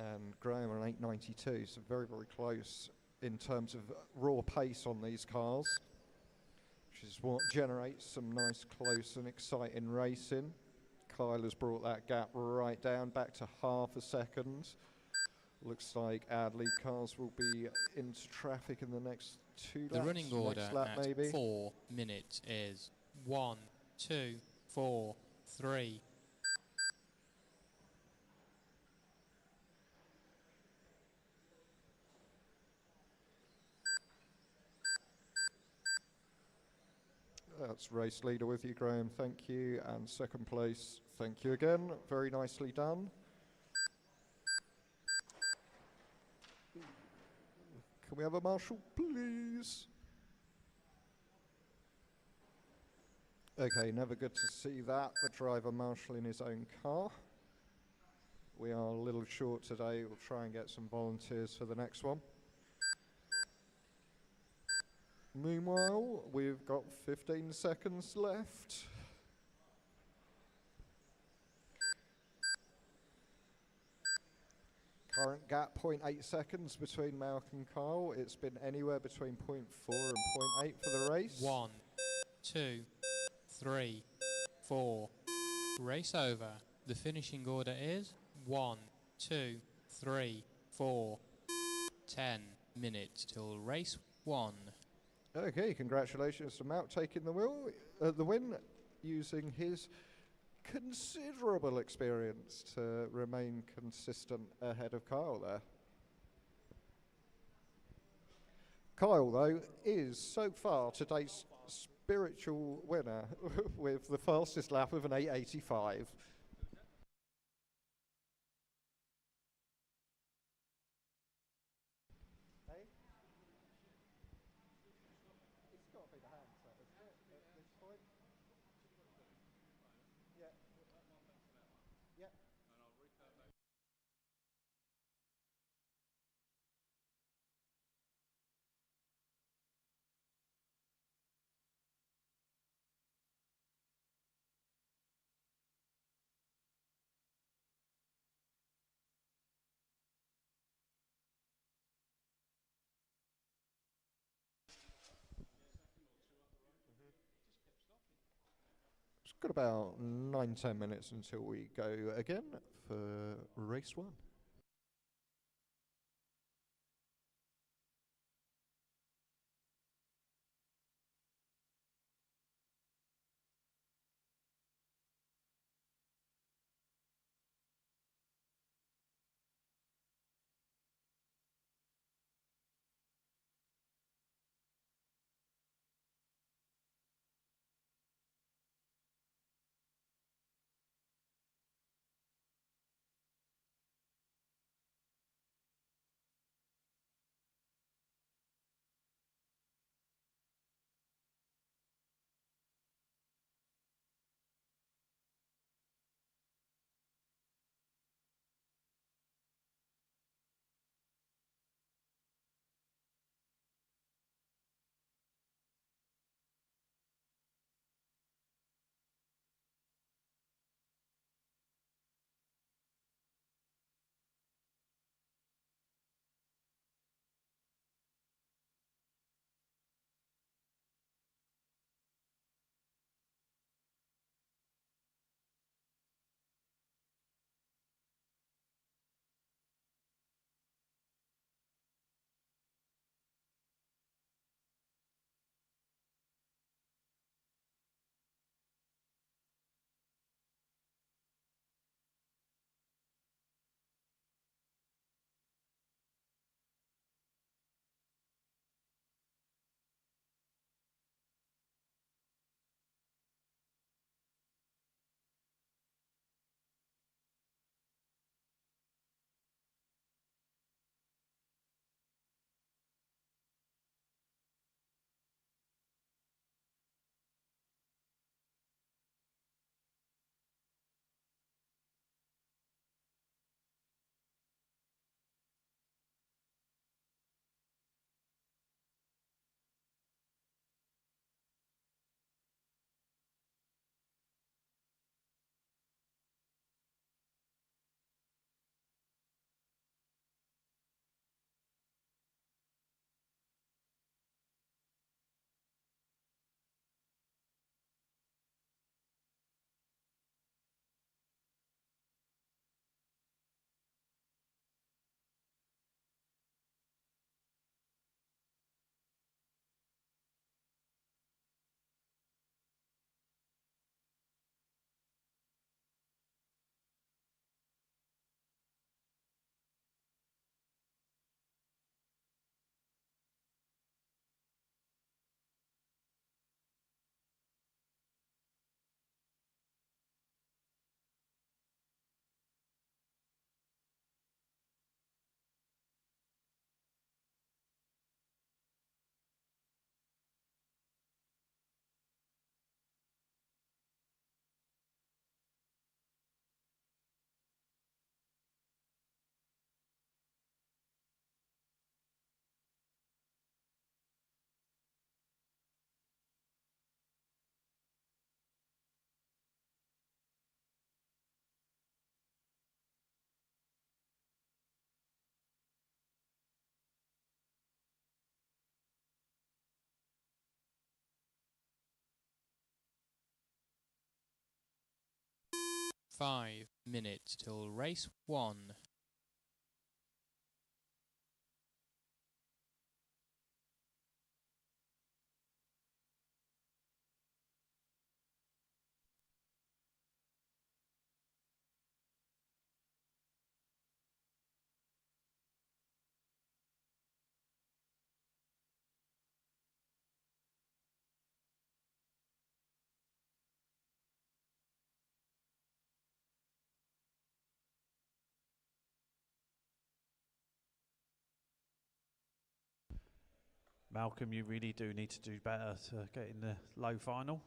and Graham on 8.92, so very, very close in terms of raw pace on these cars, which is what generates some nice, close and exciting racing. Kyle has brought that gap right down, back to half a second. Looks like Adley cars will be into traffic in the next 2 laps. The running order next lap at maybe. 4 minutes is 1, 2, 4, 3. That's race leader with you, Graham. Thank you. And second place, thank you again. Very nicely done. Can we have a marshal, please? Okay, never good to see that. The driver marshalling his own car. We are a little short today. We'll try and get some volunteers for the next one. Meanwhile, we've got 15 seconds left. Current gap 0.8 seconds between Malcolm and Kyle. It's been anywhere between 0.4 and 0.8 for the race. 1, 2, 3, 4. Race over. The finishing order is 1, 2, 3, 4. 10 minutes till race 1. Okay, congratulations to Mount taking the win, using his considerable experience to remain consistent ahead of Kyle there. Kyle, though, is so far today's spiritual winner with the fastest lap of an 8.85. It's got about 9-10 minutes until we go again for race 1. 5 minutes till race 1. Malcolm, you really do need to do better to get in the low final.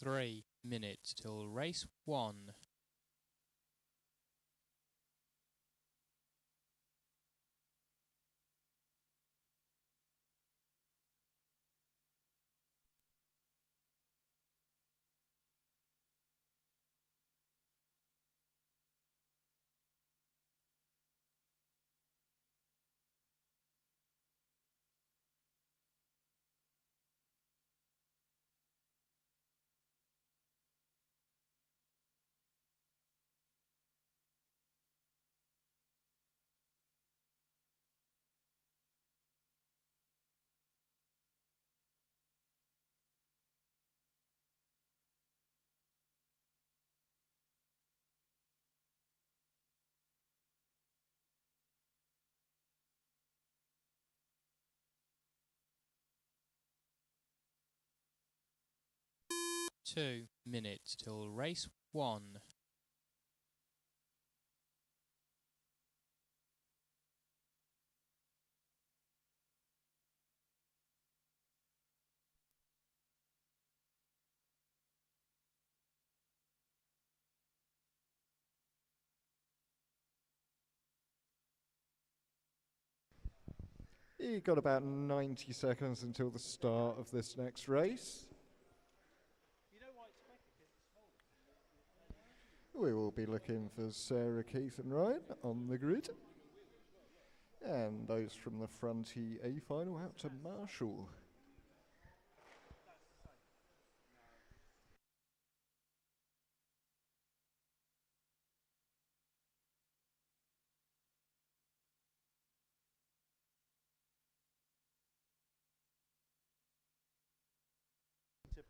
Three minutes till race 1. Two minutes till race 1. You've got about 90 seconds until the start of this next race. We will be looking for Sarah, Keith and Ryan on the grid. And those from the front A final out to Marshall.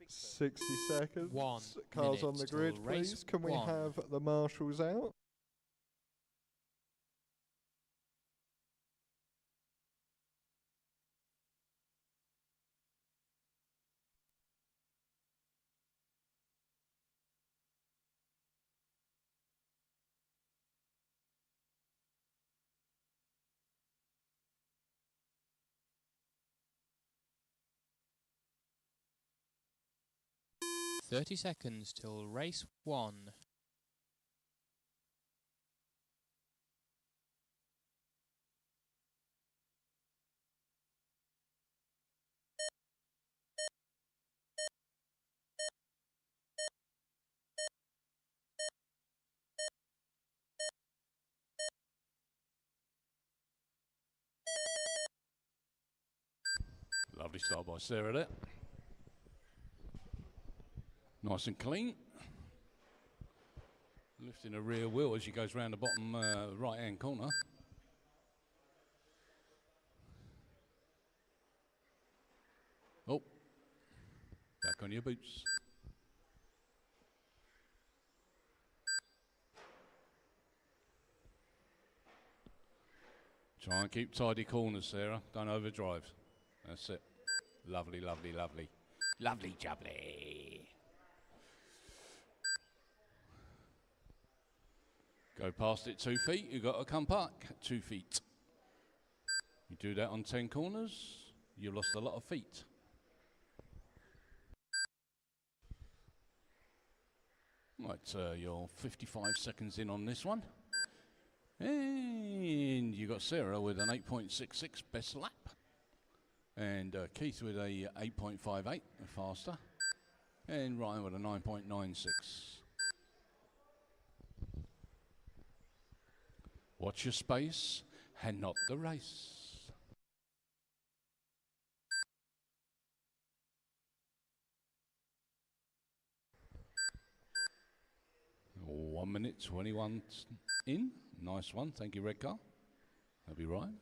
Big 60 seconds. 1 Cars on the minute grid, till race please. Can we 1. have the marshals out? Thirty seconds till race 1. Lovely start by Sarah there. Nice and clean. Lifting the rear wheel as she goes round the bottom right-hand corner. Oh, back on your boots. Try and keep tidy corners, Sarah. Don't overdrive. That's it. Lovely, lovely, lovely. Lovely jubbly. Go past it 2 feet, you've got to come back 2 feet. You do that on 10 corners, you've lost a lot of feet. Right, you're 55 seconds in on this one. And you got Sarah with an 8.66 best lap. And Keith with a 8.58 faster. And Ryan with a 9.96. Watch your space and not the race. One minute 21 in. Nice one. Thank you, Red Car. That'll be Ryan.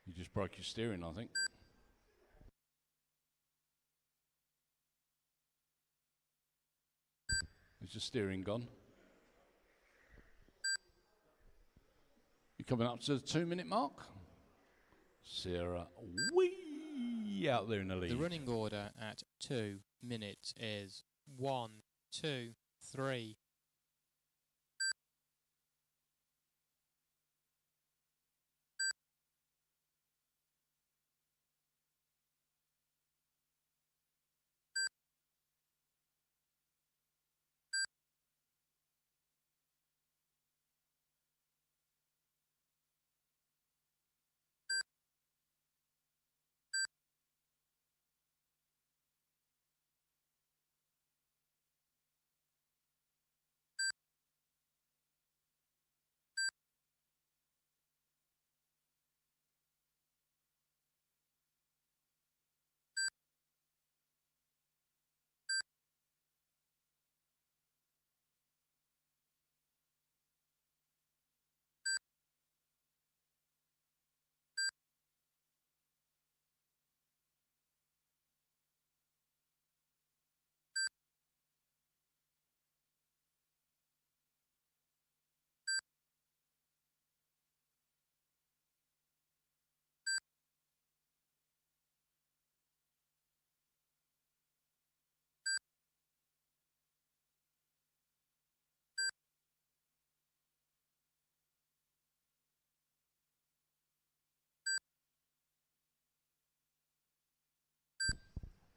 You just broke your steering, I think. Is your steering gone? You're coming up to the 2 minute mark. Sarah, way out there in the lead. The running order at 2 minutes is 1, 2, 3.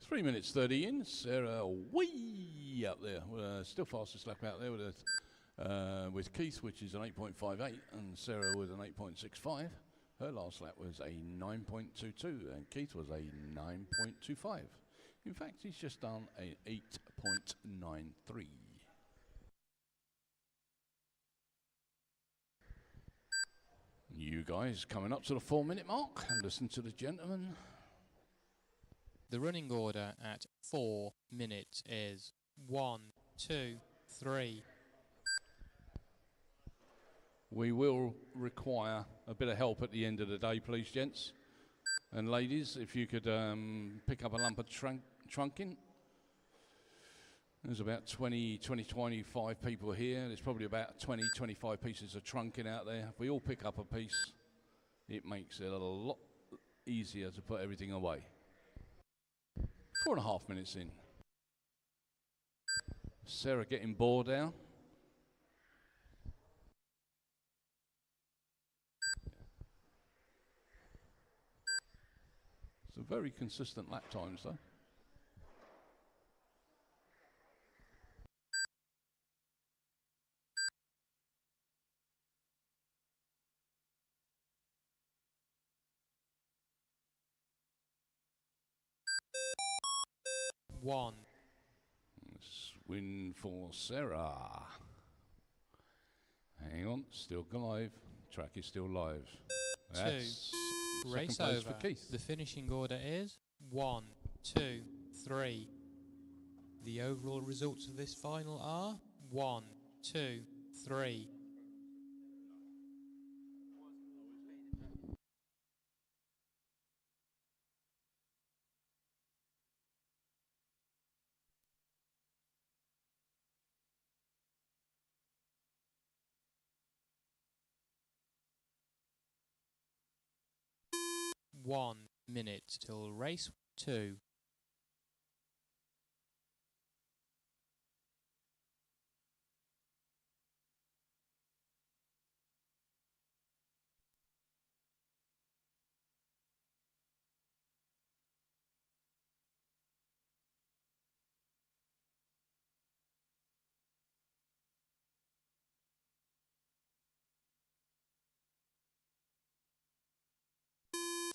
Three minutes 30 in. Sarah way up there. Still fastest lap out there with Keith, which is an 8.58, and Sarah with an 8.65. Her last lap was a 9.22, and Keith was a 9.25. In fact, he's just done an 8.93. You guys coming up to the 4 minute mark. Listen to the gentleman. The running order at 4 minutes is 1, 2, 3. We will require a bit of help at the end of the day, please, gents and ladies. If you could pick up a lump of trunking. There's about 25 people here. There's probably about 25 pieces of trunking out there. If we all pick up a piece, it makes it a lot easier to put everything away. 4.5 minutes in. Sarah getting bored now. Some very consistent lap times though. One. Win for Sarah. Hang on, still live. Track is still live. That's Race second place over. for Keith. The finishing order is 1, 2, 3. The overall results of this final are 1, 2, 3. One minute till race 2.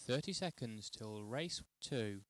Thirty seconds till race 2.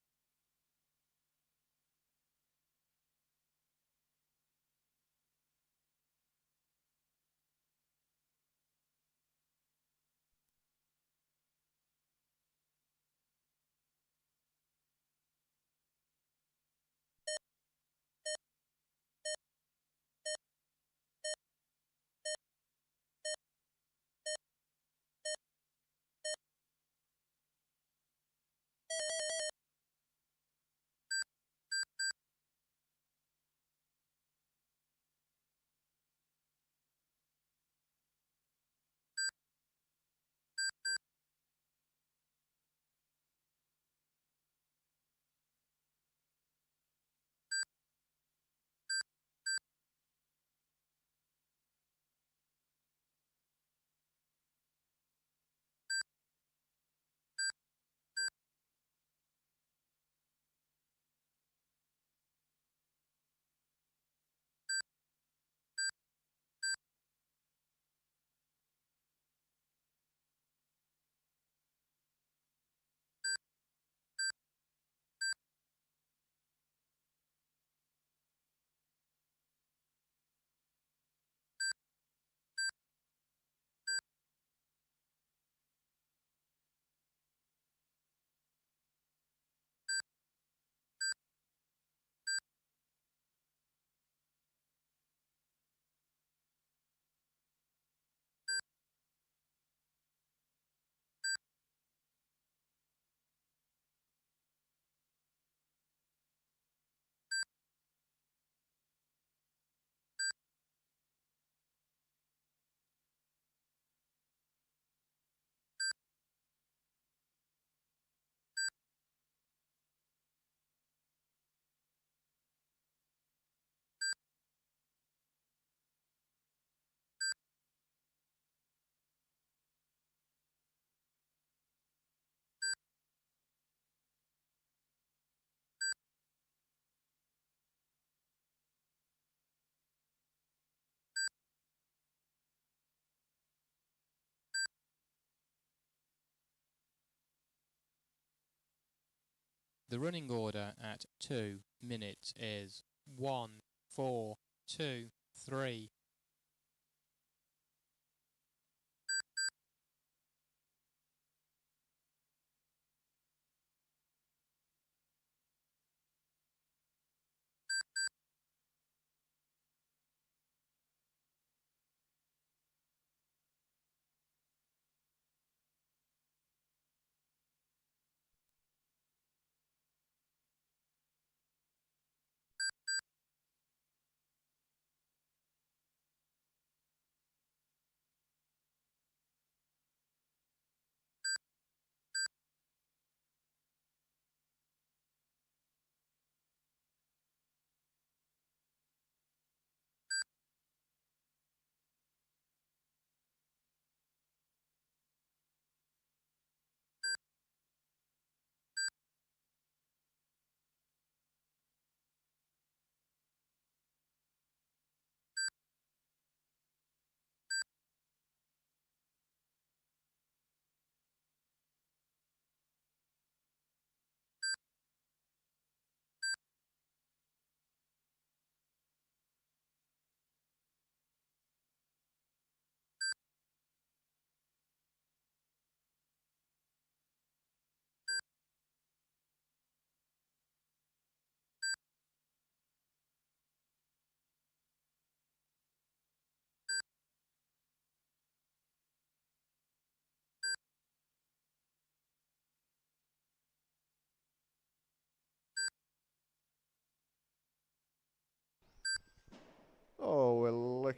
The running order at 2 minutes is 1, 4, 2, 3.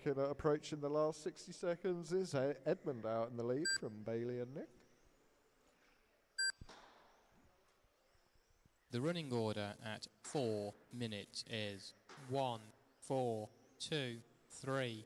looking at approaching the last 60 seconds is Edmund out in the lead from Bailey and Nick. The running order at 4 minutes is 1, 4, 2, 3.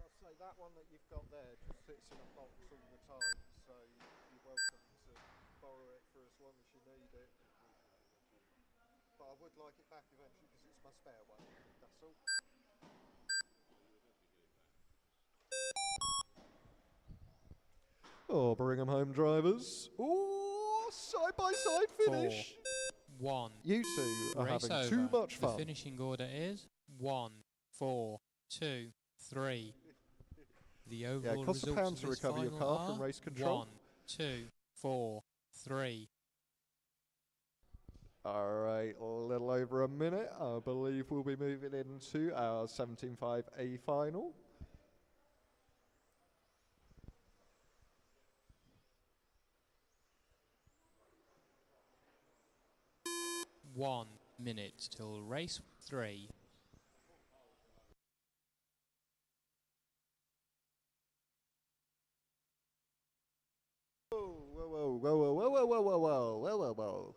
I'll say that one that you've got there just sits in a box all the time, so you're welcome to borrow it for as long as you need it. But I would like it back eventually because it's my spare one, that's all. Oh, Birmingham home drivers. Oh, side-by-side finish. 4, 1. You two are Race having over. too much The fun. finishing order is 1, 4, 2, 3. The overall it costs results a pound of to this recover your final car from are race control. 1, 2, 4, 3. All right, a little over a minute. I believe we'll be moving into our 17.5A final. One minute till race 3. Whoa, whoa, whoa, whoa, whoa, whoa, whoa, whoa, whoa, whoa, whoa, whoa.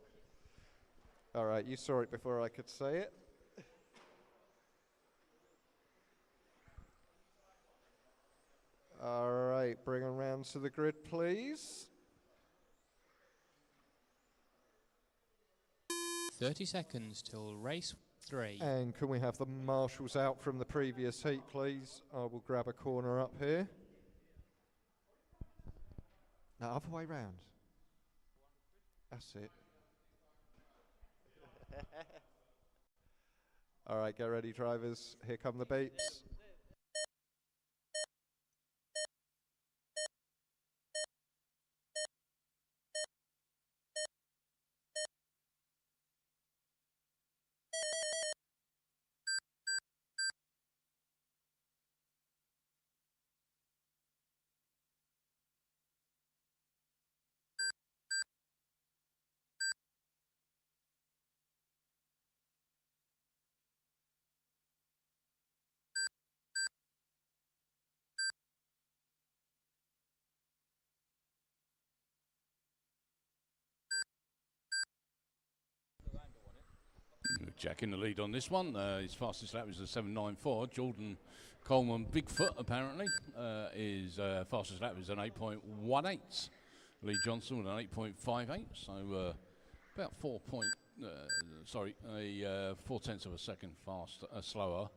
All right, you saw it before I could say it. All right, bring them round to the grid, please. 30 seconds till race 3. And can we have the marshals out from the previous heat, please? I will grab a corner up here. No, other way round. That's it. All right, get ready, drivers. Here come the beeps. Jack in the lead on this one. His fastest lap was a 7.94. Jordan Coleman Bigfoot apparently his fastest lap was an 8.18. Lee Johnson with an 8.58. So about 4 tenths of a second slower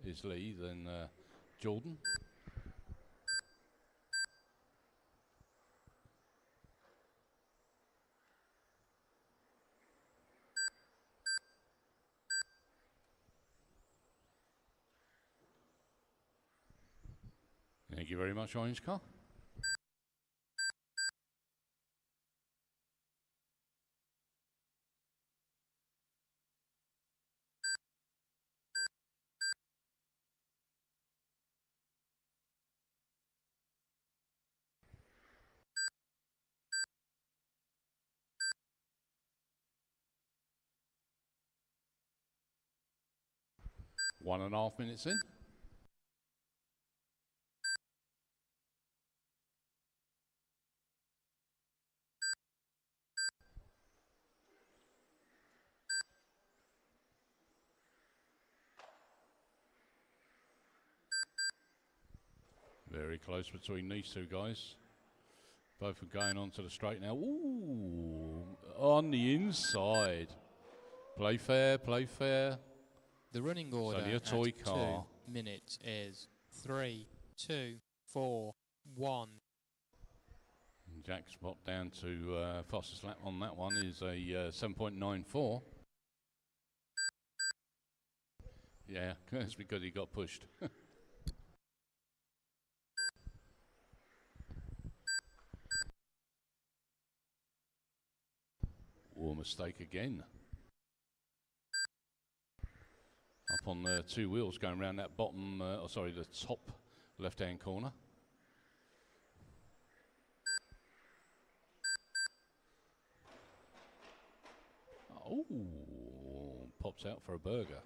is Lee than Jordan. Thank you very much, Orange Car. One and a half minutes in. Very close between these two guys. Both are going onto the straight now. Ooh, on the inside. Play fair, play fair. The running order Only a toy at car. 2 minutes is 3, 2, 4, 1. Jack's spot down to fastest lap on that one is a 7.94. Yeah, that's because he got pushed. Or mistake again. Up on the two wheels going around that bottom, the top left-hand corner. Oh, pops out for a burger.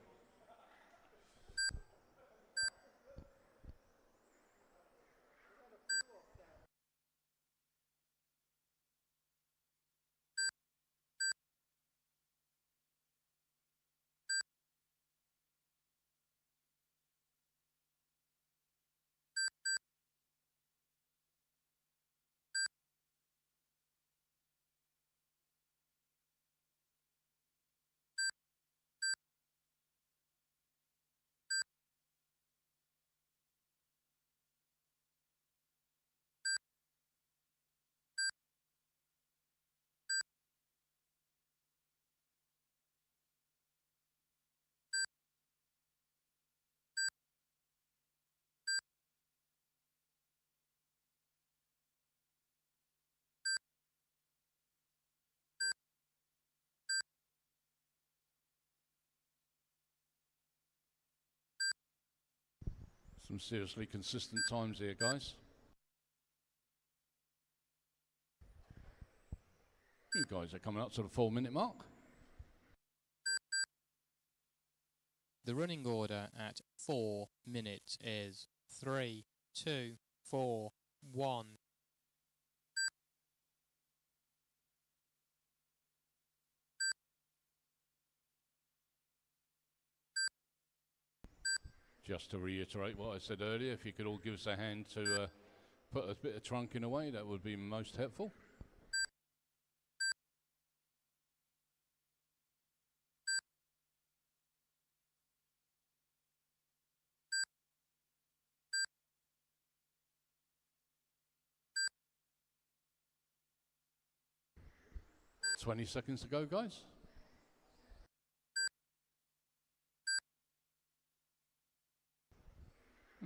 Some seriously consistent times here, guys. You guys are coming up to the 4-minute mark. The running order at 4 minutes is 3, 2, 4, 1. Just to reiterate what I said earlier, if you could all give us a hand to put a bit of trunking away, that would be most helpful. "20 seconds to go, guys."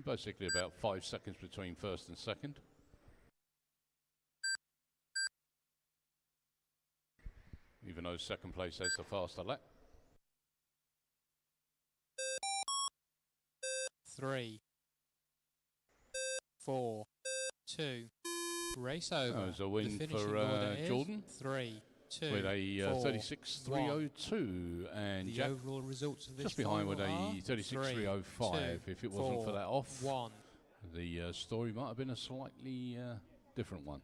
Basically about 5 seconds between first and second. Even though second place has the faster lap. 3, 4, 2. Race over. That was a win the finishing for order is Jordan 3, 2, with a 4, 36.302, and the Jack overall results of this just behind with a final are 36.305. If it wasn't for that off, 1. the story might have been a slightly different one.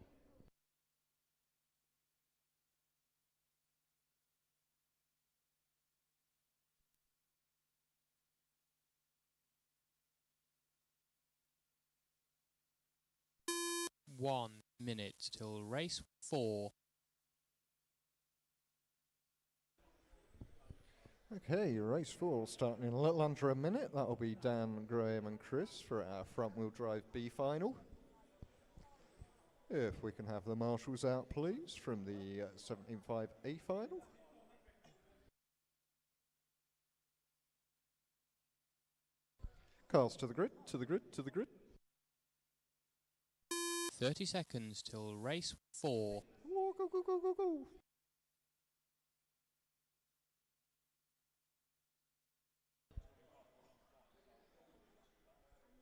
One minute till race 4. Okay, race 4 starting in a little under a minute. That'll be Dan, Graham and Chris for our front-wheel drive B final. If we can have the marshals out, please, from the 17.5 A final. Cars to the grid, to the grid, to the grid. 30 seconds till race 4. Oh, go, go, go, go, go.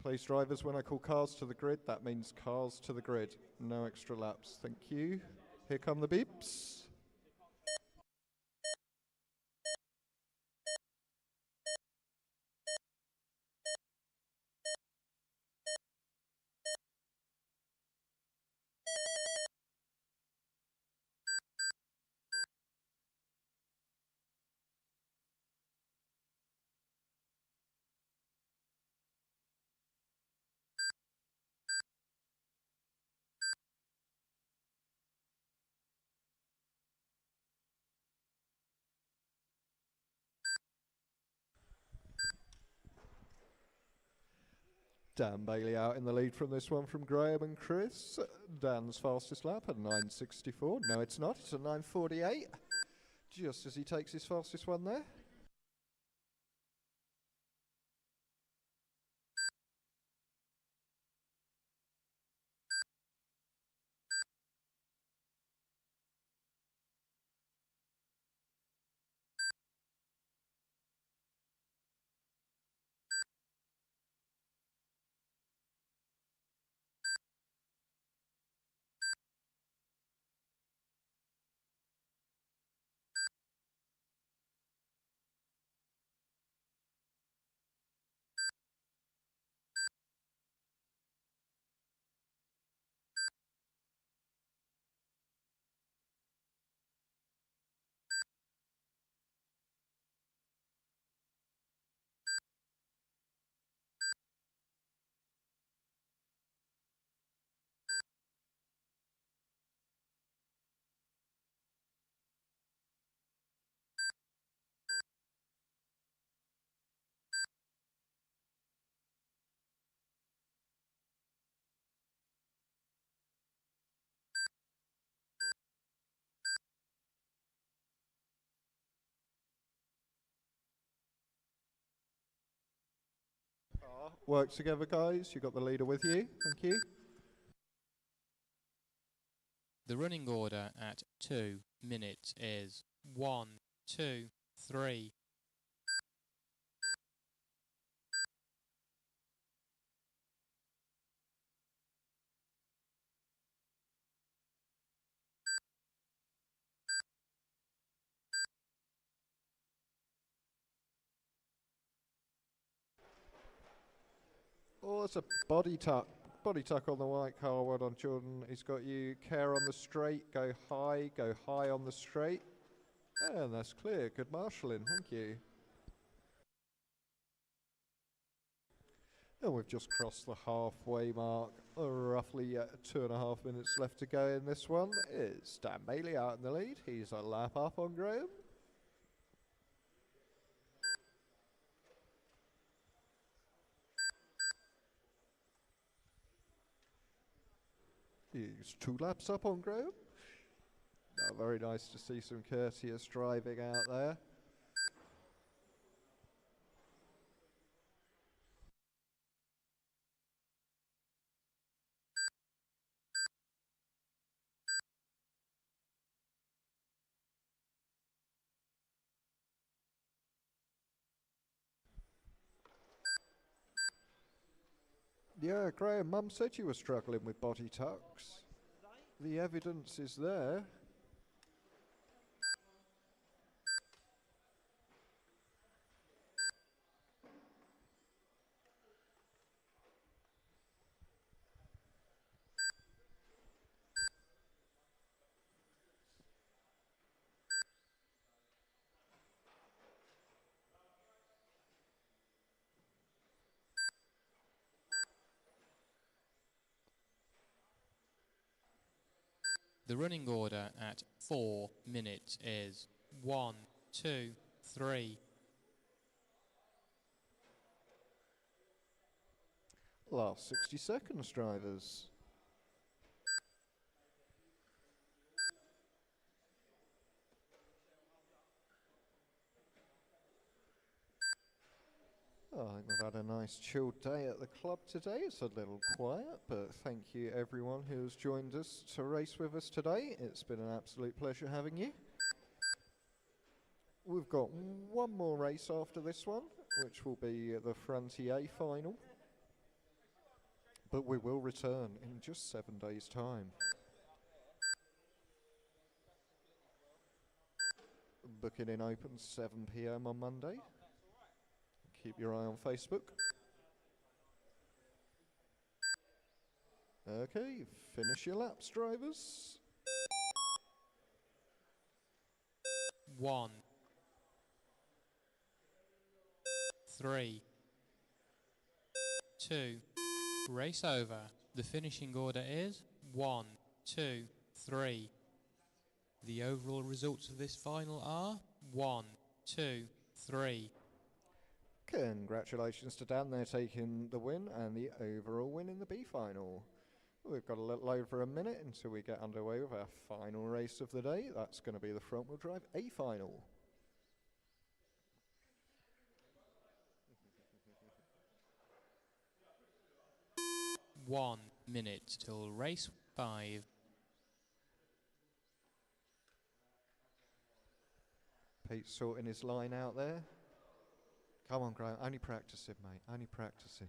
Please, drivers, when I call cars to the grid, that means cars to the grid. No extra laps. Thank you. Here come the beeps. Dan Bailey out in the lead from this one from Graham and Chris. Dan's fastest lap at 9:64. No, it's not. It's a 9:48. Just as he takes his fastest one there. Work together, guys. You got the leader with you. Thank you. The running order at 2 minutes is 1, 2, 3. Oh, it's a body tuck. Body tuck on the white car. Well done, Jordan. He's got you. Care on the straight. Go high on the straight. And that's clear. Good marshalling. Thank you. And we've just crossed the halfway mark. Roughly 2.5 minutes left to go in this one. It's Dan Bailey out in the lead. He's a lap up on Graham. He's 2 laps up on Graham. Oh, very nice to see some courteous driving out there. Yeah, Graham, Mum said you were struggling with body tucks. The evidence is there. The running order at 4 minutes is 1, 2, 3. Last 60 seconds, drivers. I think we've had a nice chilled day at the club today. It's a little quiet, but thank you everyone who has joined us to race with us today. It's been an absolute pleasure having you. We've got one more race after this one, which will be the Frontier final. But we will return in just 7 days' time. Booking in opens 7 PM on Monday. Keep your eye on Facebook. Okay, finish your laps, drivers. 1, 3, 2. Race over. The finishing order is 1, 2, 3. The overall results of this final are 1, 2, 3. Congratulations to Dan, they're taking the win and the overall win in the B final. We've got a little over a minute until we get underway with our final race of the day. That's going to be the front wheel drive A final. One minute till race 5. Pete's sorting his line out there. Come on, Graham, only practicing, mate, only practicing.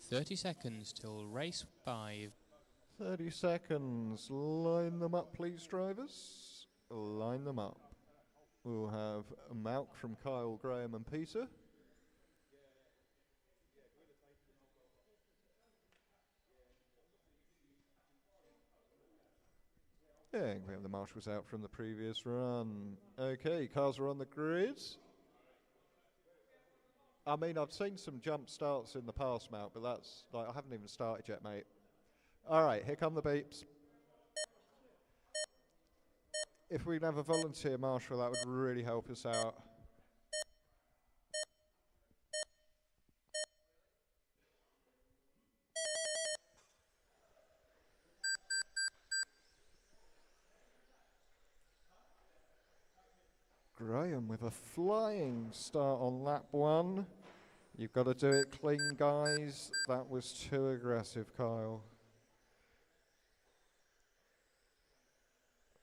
"30 seconds till race 5. 30 seconds. Line them up, please, drivers. Line them up. We'll have Malk from Kyle, Graham and Peter. Yeah, we have the marshals out from the previous run. Okay, cars are on the grid. I mean, I've seen some jump starts in the past, Malk, but that's, like, I haven't even started yet, mate. All right, here come the beeps. If we can have a volunteer marshal, that would really help us out. Graham with a flying start on lap 1. You've got to do it clean, guys. That was too aggressive, Kyle.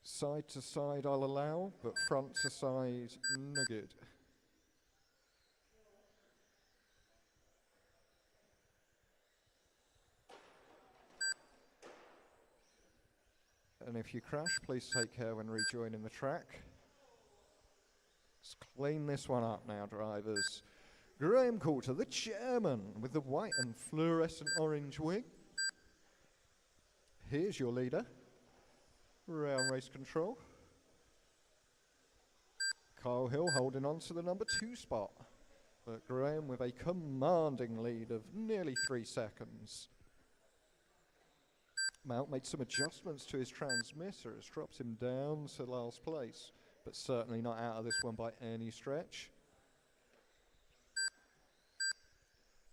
Side to side I'll allow, but front to side, no good. And if you crash, please take care when rejoining the track. Let's clean this one up now, drivers. Graham Coulter, the chairman, with the white and fluorescent orange wing. Here's your leader. Round race control. Kyle Hill holding on to the number 2 spot. But Graham with a commanding lead of nearly 3 seconds. Mount made some adjustments to his transmitter. It's dropped him down to last place, but certainly not out of this one by any stretch.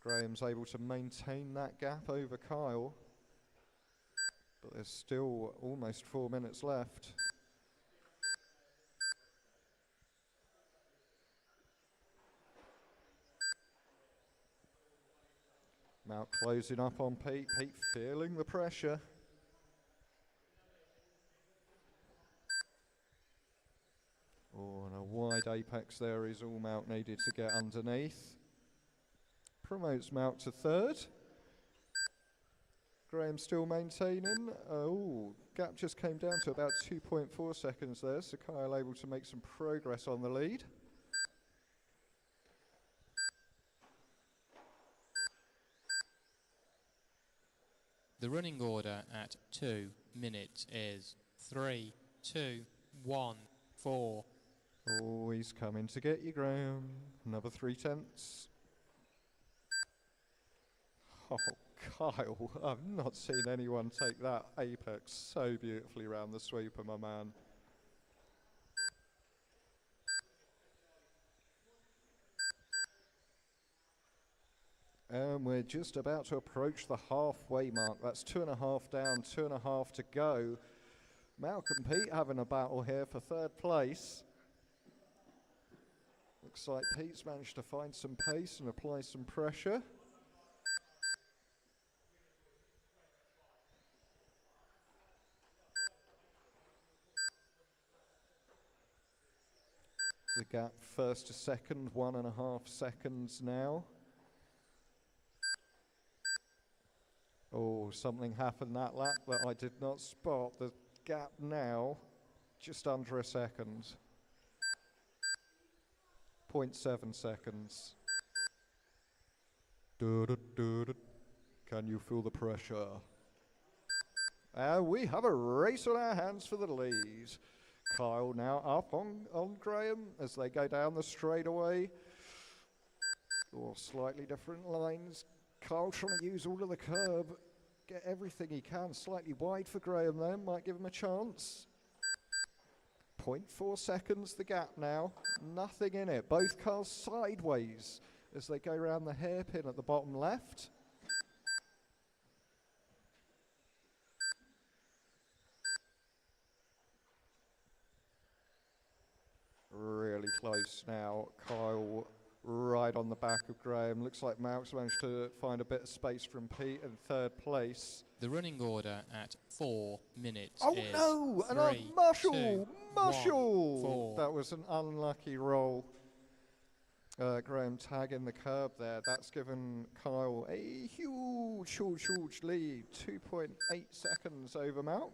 Graham's able to maintain that gap over Kyle, but there's still almost 4 minutes left. Mount closing up on Pete. Pete feeling the pressure. Oh, and a wide apex there is all Mount needed to get underneath. Promotes Mount to 3rd. Graham still maintaining. Oh, gap just came down to about 2.4 seconds there, so Kyle able to make some progress on the lead. The running order at 2 minutes is 3, 2, 1, 4. Oh, he's coming to get you, Graham. Another 3/10. Oh, Kyle, I've not seen anyone take that apex so beautifully round the sweeper, my man. And we're just about to approach the halfway mark. That's 2.5 down, 2.5 to go. Malcolm Pete having a battle here for 3rd place. Looks like Pete's managed to find some pace and apply some pressure. The gap 1st to 2nd, 1.5 seconds now. Oh, something happened that lap that I did not spot. The gap now, just under a second. 0.7 seconds. Can you feel the pressure? And we have a race on our hands for the lead. Kyle now up on Graham as they go down the straightaway. Or slightly different lines. Kyle trying to use all of the curb, get everything he can. Slightly wide for Graham there, might give him a chance. 0.4 seconds the gap now, nothing in it. Both cars sideways as they go around the hairpin at the bottom left. Really close now. Kyle right on the back of Graham. Looks like Malk's managed to find a bit of space from Pete in third place. The running order at 4 minutes Oh is no! And 3, Marshall! 2, Marshall! 1, 4. That was an unlucky roll. Graham tagging the curb there. That's given Kyle a huge lead. 2.8 seconds over Malk.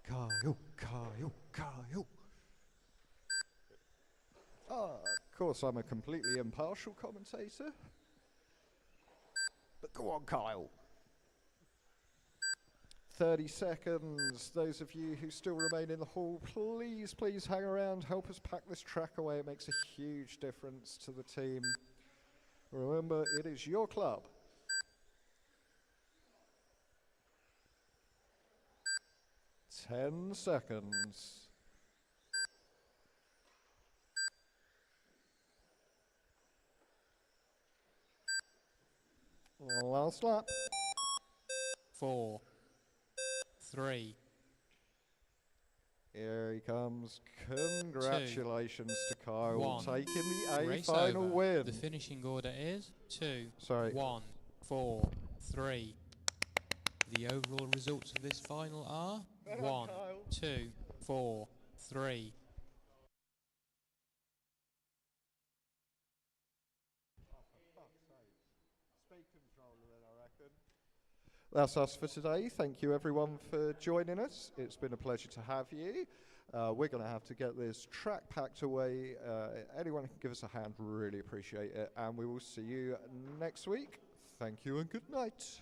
Kyle. Of course, I'm a completely impartial commentator. But go on, Kyle. 30 seconds. Those of you who still remain in the hall, please hang around. Help us pack this track away. It makes a huge difference to the team. Remember, it is your club. Ten seconds. Last lap. 4, 3. Here he comes. Congratulations to Kyle 1. taking the A Race final over. win. The finishing order is 2, Sorry. 1, 4, 3. The overall results of this final are 1, 2, 4, 3. That's us for today. Thank you everyone for joining us. It's been a pleasure to have you. We're going to have to get this track packed away. Anyone who can give us a hand, really appreciate it. And we will see you next week. Thank you and good night.